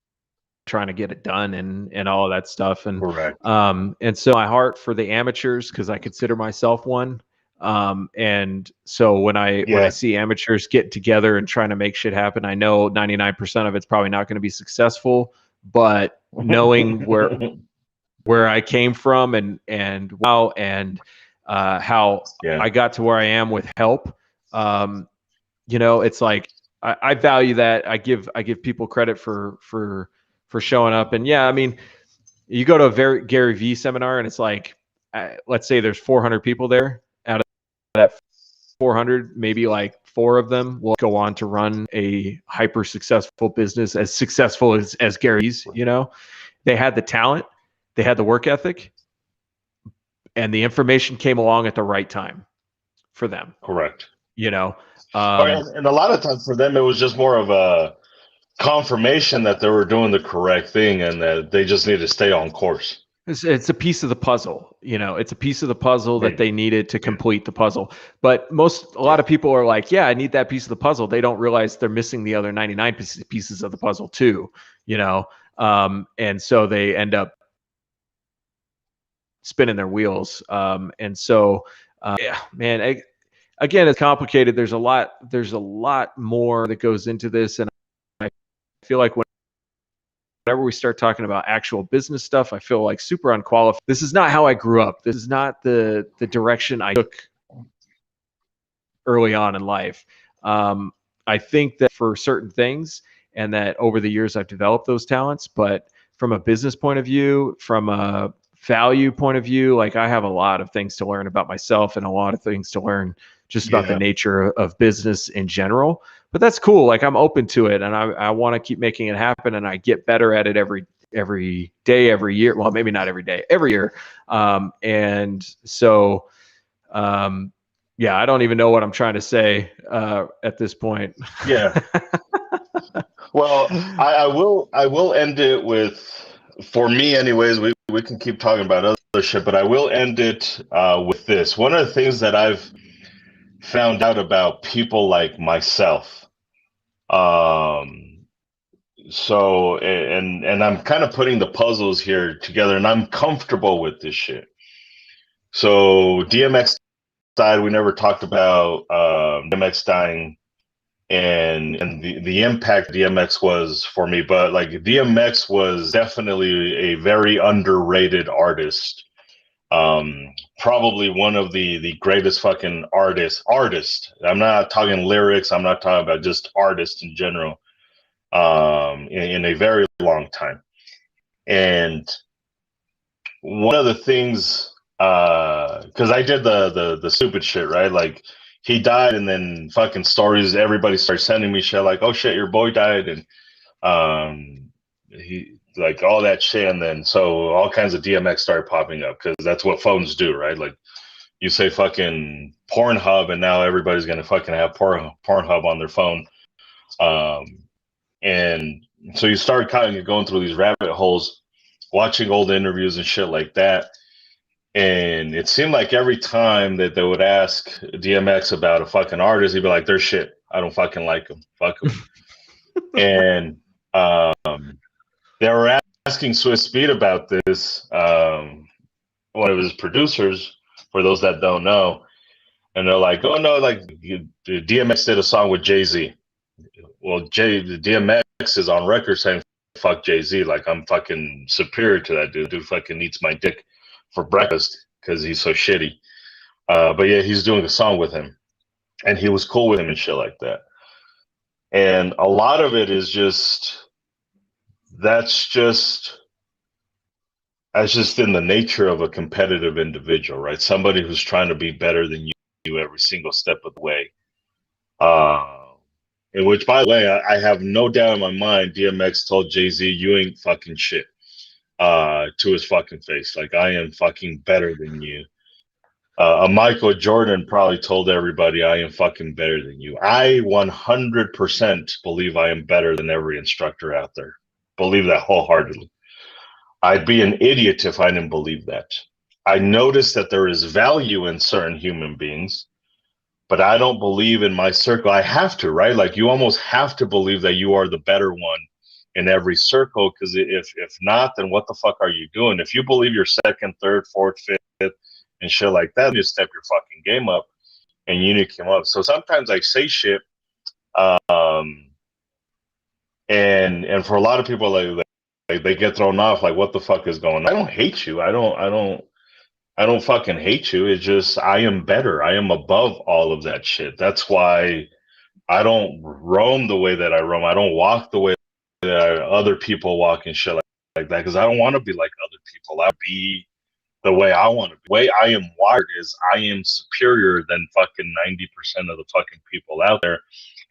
trying to get it done and all of that stuff. And correct. And so my heart for the amateurs, because I consider myself one. And so when I see amateurs get together and trying to make shit happen, I know 99% of it's probably not going to be successful, but knowing where I came from and how I got to where I am with help, it's like I value that. I give people credit for showing up. And yeah, I mean, you go to a Gary Vee seminar and it's like, let's say there's 400 people there. Out of that 400, maybe like 4 of them will go on to run a hyper successful business, as successful as Gary's. They had the talent, they had the work ethic, and the information came along at the right time for them. Correct. And a lot of times for them, it was just more of a confirmation that they were doing the correct thing and that they just need to stay on course. It's a piece of the puzzle. It's a piece of the puzzle that they needed to complete the puzzle. But a lot of people are like, yeah, I need that piece of the puzzle. They don't realize they're missing the other 99 pieces of the puzzle too, and so they end up spinning their wheels. And so, yeah, man, again, it's complicated. There's a lot more that goes into this. And I feel like whenever we start talking about actual business stuff, I feel like super unqualified. This is not how I grew up. This is not the direction I took early on in life. I think that for certain things, and that over the years I've developed those talents, but from a business point of view, from a value point of view, like I have a lot of things to learn about myself and a lot of things to learn just about the nature of business in general. But that's cool. Like I'm open to it, and I want to keep making it happen, and I get better at it every day, every year. Well, maybe not every day, every year. And so, yeah, I don't even know what I'm trying to say at this point. Yeah. Well, I will end it with, for me anyways, we can keep talking about other shit, but I will end it with this. One of the things that I've found out about people like myself So and I'm kind of putting the puzzles here together, and I'm comfortable with this shit. So DMX died. We never talked about DMX dying and the impact DMX was for me, but like DMX was definitely a very underrated artist. Probably one of the greatest fucking artists. I'm not talking lyrics. I'm not talking about just artists in general. In a very long time. And one of the things, because I did the stupid shit, right? Like he died, and then fucking stories. Everybody starts sending me shit like, "Oh shit, your boy died," and he like all that shit, and then so all kinds of DMX started popping up because that's what phones do, right? Like you say fucking Pornhub, and now everybody's gonna fucking have Pornhub on their phone. And so you start kind of going through these rabbit holes, watching old interviews and shit like that. And it seemed like every time that they would ask DMX about a fucking artist, he'd be like, "They're shit. I don't fucking like them. Fuck them." And they were asking Swiss Beat about this, one of his producers, for those that don't know. And they're like, "Oh no, like DMX did a song with Jay-Z." Well, DMX is on record saying fuck Jay-Z, like I'm fucking superior to that dude. Dude fucking eats my dick for breakfast because he's so shitty. But yeah, he's doing a song with him, and he was cool with him and shit like that. And a lot of it is that's just in the nature of a competitive individual, right? Somebody who's trying to be better than you every single step of the way. In which, by the way, I have no doubt in my mind, DMX told Jay-Z, "You ain't fucking shit," to his fucking face. Like, I am fucking better than you. Michael Jordan probably told everybody, "I am fucking better than you." I 100% believe I am better than every instructor out there. Believe that wholeheartedly. I'd be an idiot if I didn't believe that. I notice that there is value in certain human beings, but I don't believe in my circle. I have to, right? Like you almost have to believe that you are the better one in every circle, because if not, then what the fuck are you doing? If you believe you're second, third, fourth, fifth, and shit like that, you step your fucking game up and you need to come up. So sometimes I say shit, and for a lot of people, like they get thrown off, like what the fuck is going on? I don't hate you. I don't fucking hate you. It's just I am better. I am above all of that shit. That's why I don't roam the way that I roam. I don't walk the way that other people walk and shit like that, because I don't want to be like other people. I be the way I want to be. The way I am wired is I am superior than fucking 90% of the fucking people out there.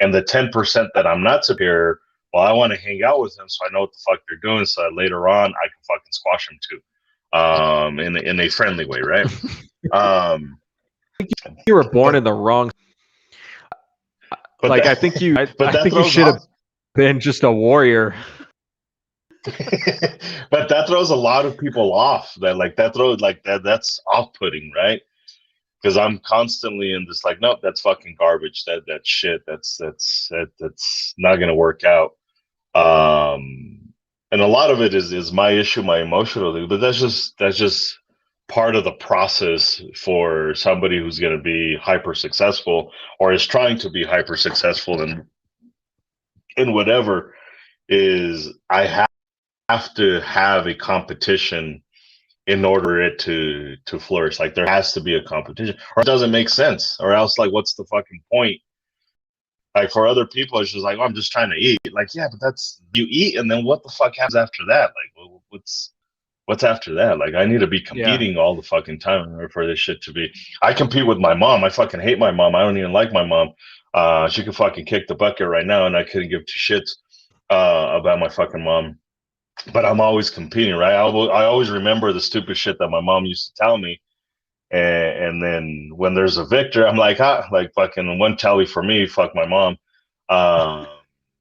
And the 10% that I'm not superior, well, I want to hang out with them so I know what the fuck they're doing, so that later on I can fucking squash them too. In a friendly way, right? You were born in the wrong. Like I think you should have been just a warrior. But that throws a lot of people off. That's off-putting, right? Because I'm constantly in this like, nope, that's fucking garbage. That shit. That's not gonna work out. And a lot of it is my issue, my emotional thing, but that's just part of the process for somebody who's going to be hyper successful or is trying to be hyper successful in whatever. Is I have to have a competition in order it to flourish. Like there has to be a competition, or it doesn't make sense, or else like what's the fucking point? Like for other people, it's just like, oh, I'm just trying to eat. Like, yeah, but that's you eat, and then what the fuck happens after that? Like, what's after that? Like, I need to be competing all the fucking time for this shit to be. I compete with my mom. I fucking hate my mom. I don't even like my mom. She could fucking kick the bucket right now, and I couldn't give two shits about my fucking mom. But I'm always competing, right? I always remember the stupid shit that my mom used to tell me. And then when there's a victor, I'm like, like fucking one tally for me, fuck my mom.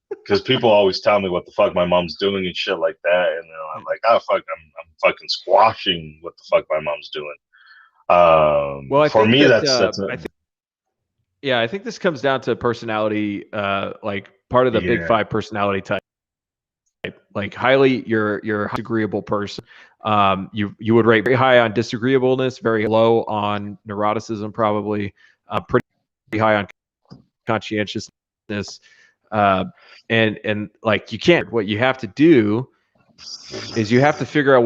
Because people always tell me what the fuck my mom's doing and shit like that. And then I'm like, fuck, I'm fucking squashing what the fuck my mom's doing. Well, for me, that's I think this comes down to personality, like part of the big Yeah. 5 personality type. Like highly, you're a disagreeable person. You would rate very high on disagreeableness, very low on neuroticism, probably pretty high on conscientiousness. And like you can't. What you have to do is you have to figure out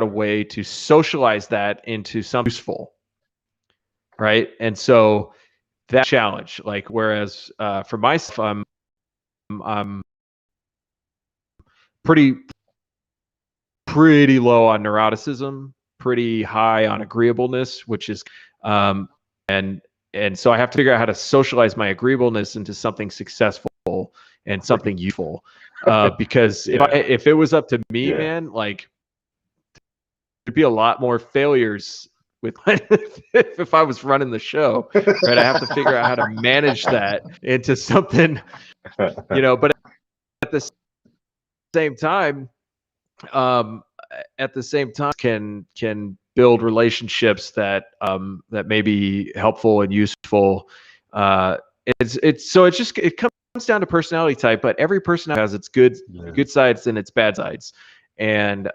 a way to socialize that into something useful, right? And so that challenge, like, whereas for myself, I'm pretty low on neuroticism, pretty high on agreeableness, which is and so I have to figure out how to socialize my agreeableness into something successful and something useful. Because if it was up to me, man, like there'd be a lot more failures with if I was running the show, right? I have to figure out how to manage that into something, but at the same time, can build relationships that may be helpful and useful. It comes down to personality type, but every personality has its good sides and its bad sides, and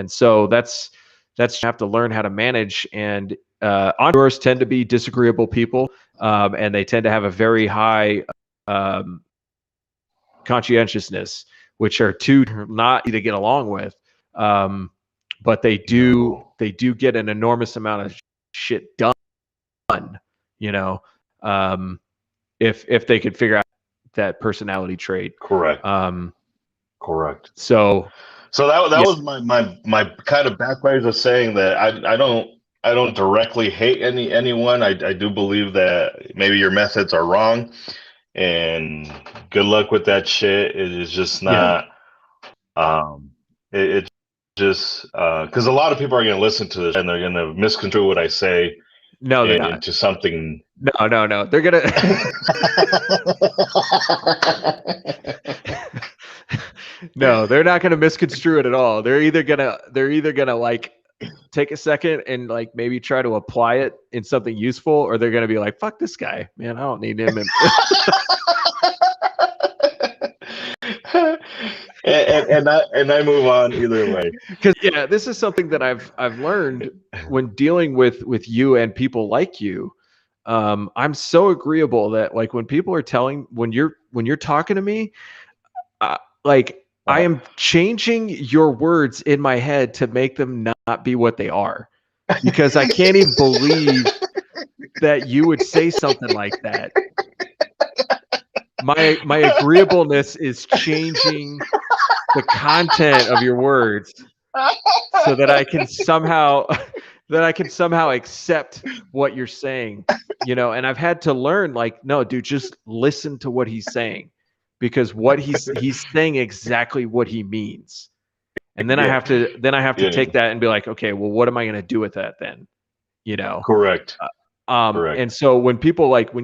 so that's you have to learn how to manage. And entrepreneurs tend to be disagreeable people, and they tend to have a very high conscientiousness, which are two not easy to get along with. But they do get an enormous amount of shit done, if they could figure out that personality trait. Correct. Correct. So that was my kind of backwards of saying that I don't directly hate anyone. I do believe that maybe your methods are wrong, and good luck with that shit. It is just not. It just because a lot of people are going to listen to this and they're going to misconstrue what I say. No, they're not. Into something. No. They're gonna. No, they're not gonna misconstrue it at all. They're either gonna like take a second and like maybe try to apply it in something useful, or they're gonna be like, "Fuck this guy, man! I don't need him." and I move on either way. Because this is something that I've learned when dealing with you and people like you. I'm so agreeable that like when people are when you're talking to me, I am changing your words in my head to make them not be what they are, because I can't even believe that you would say something like that. My agreeableness is changing the content of your words so that I can somehow accept what you're saying, and I've had to learn, like, no, dude, just listen to what he's saying, because what he's saying exactly what he means. And then I have to take that and be like, okay, well, what am I going to do with that then? Correct. Correct. And so when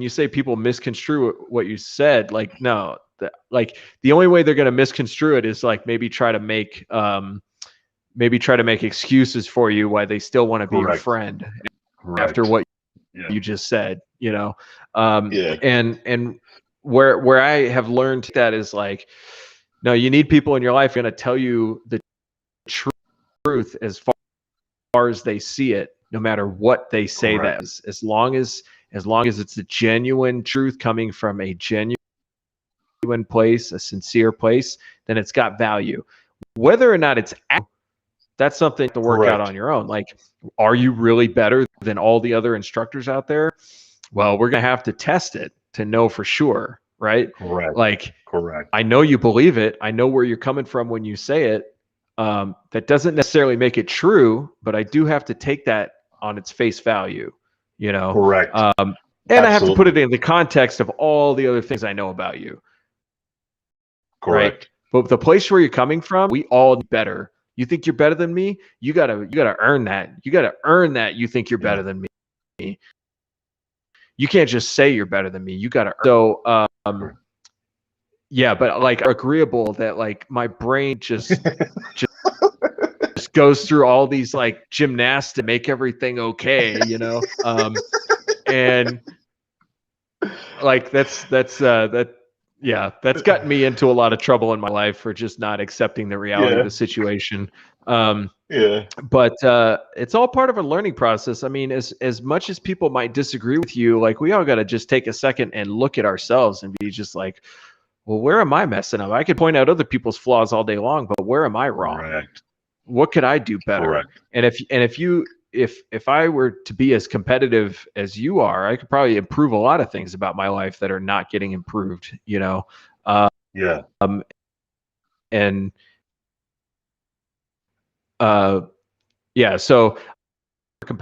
you say people misconstrue what you said, like, no, the only way they're going to misconstrue it is like maybe try to make excuses for you why they still want to be your friend after what you just said, and where I have learned that is like, no, you need people in your life who are going to tell you the truth as far as they see it, no matter what they say. That is, as long as it's a genuine truth coming from a genuine place, a sincere place, then it's got value. Whether or not it's that's something to work out on your own. Like, are you really better than all the other instructors out there? Well, we're going to have to test it to know for sure, right? Correct. I know you believe it. I know where you're coming from when you say it. That doesn't necessarily make it true, but I do have to take that on its face value, Correct. And I have to put it in the context of all the other things I know about you. Correct. Right? But the place where you're coming from, we all need better. You think you're better than me? You gotta earn that. You gotta earn that you think you're better than me. You can't just say you're better than me. You gotta earn. So but like agreeable that like my brain just goes through all these like gymnastics to make everything okay, and Like that's gotten me into a lot of trouble in my life for just not accepting the reality of the situation. Yeah. But it's all part of a learning process. I mean, as much as people might disagree with you, like we all got to just take a second and look at ourselves and be just like, well, where am I messing up? I could point out other people's flaws all day long, but where am I wrong? Correct. What could I do better? Correct. And if I were to be as competitive as you are, I could probably improve a lot of things about my life that are not getting improved, you know? Yeah. And yeah, so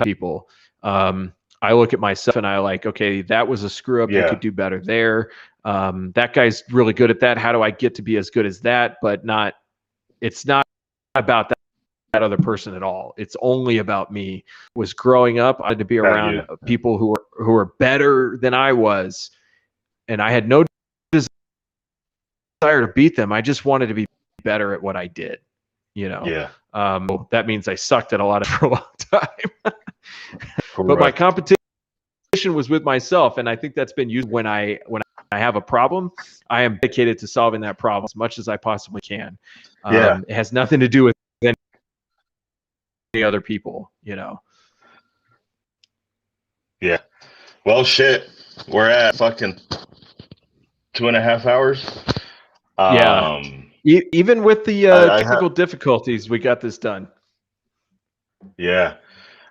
people, I look at myself and I like, okay, that was a screw up. You could do better there. That guy's really good at that. How do I get to be as good as that? But it's not about that other person at all. It's only about me. Was growing up, I had to be around people who were better than I was, and I had no desire to beat them. I just wanted to be better at what I did, you know. Yeah. That means I sucked at a lot for a long time. But my competition was with myself, and I think that's been used when I have a problem. I am dedicated to solving that problem as much as I possibly can. It has nothing to do with any other people, you know. Yeah. Well, shit. We're at fucking 2.5 hours. Yeah. Even with the technical difficulties, we got this done. Yeah.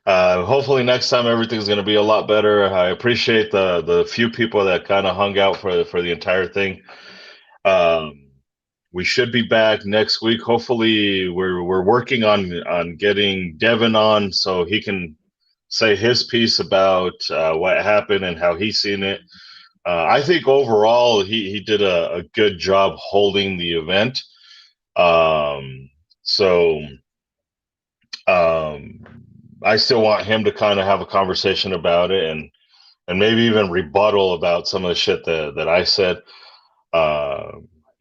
Hopefully next time everything's going to be a lot better. I appreciate the few people that kind of hung out for the entire thing. We should be back next week. Hopefully we're working on getting Devin on so he can say his piece about what happened and how he's seen it. I think overall he did a good job holding the event. I still want him to kind of have a conversation about it and maybe even rebuttal about some of the shit that I said.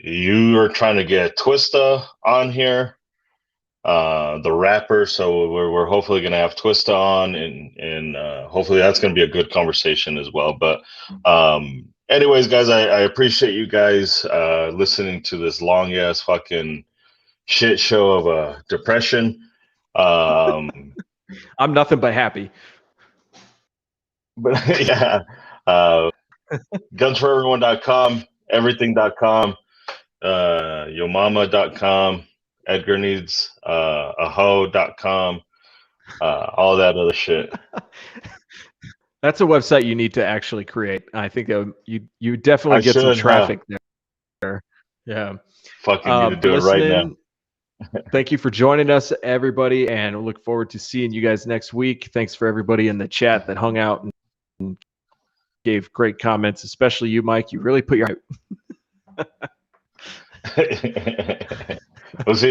You are trying to get Twista on here, the rapper. So we're hopefully going to have Twista on and hopefully that's going to be a good conversation as well. But anyways, guys, I appreciate you guys listening to this long ass fucking shit show of a depression. I'm nothing but happy. But yeah, gunsforeveryone.com, everything.com, yomama.com, Edgar needs a hoe.com, all that other shit. That's a website you need to actually create. I think you definitely get some traffic there. Yeah. Fucking need to do it right now. Thank you for joining us, everybody, and we look forward to seeing you guys next week. Thanks for everybody in the chat that hung out and gave great comments, especially you, Mike. You really put your... We'll see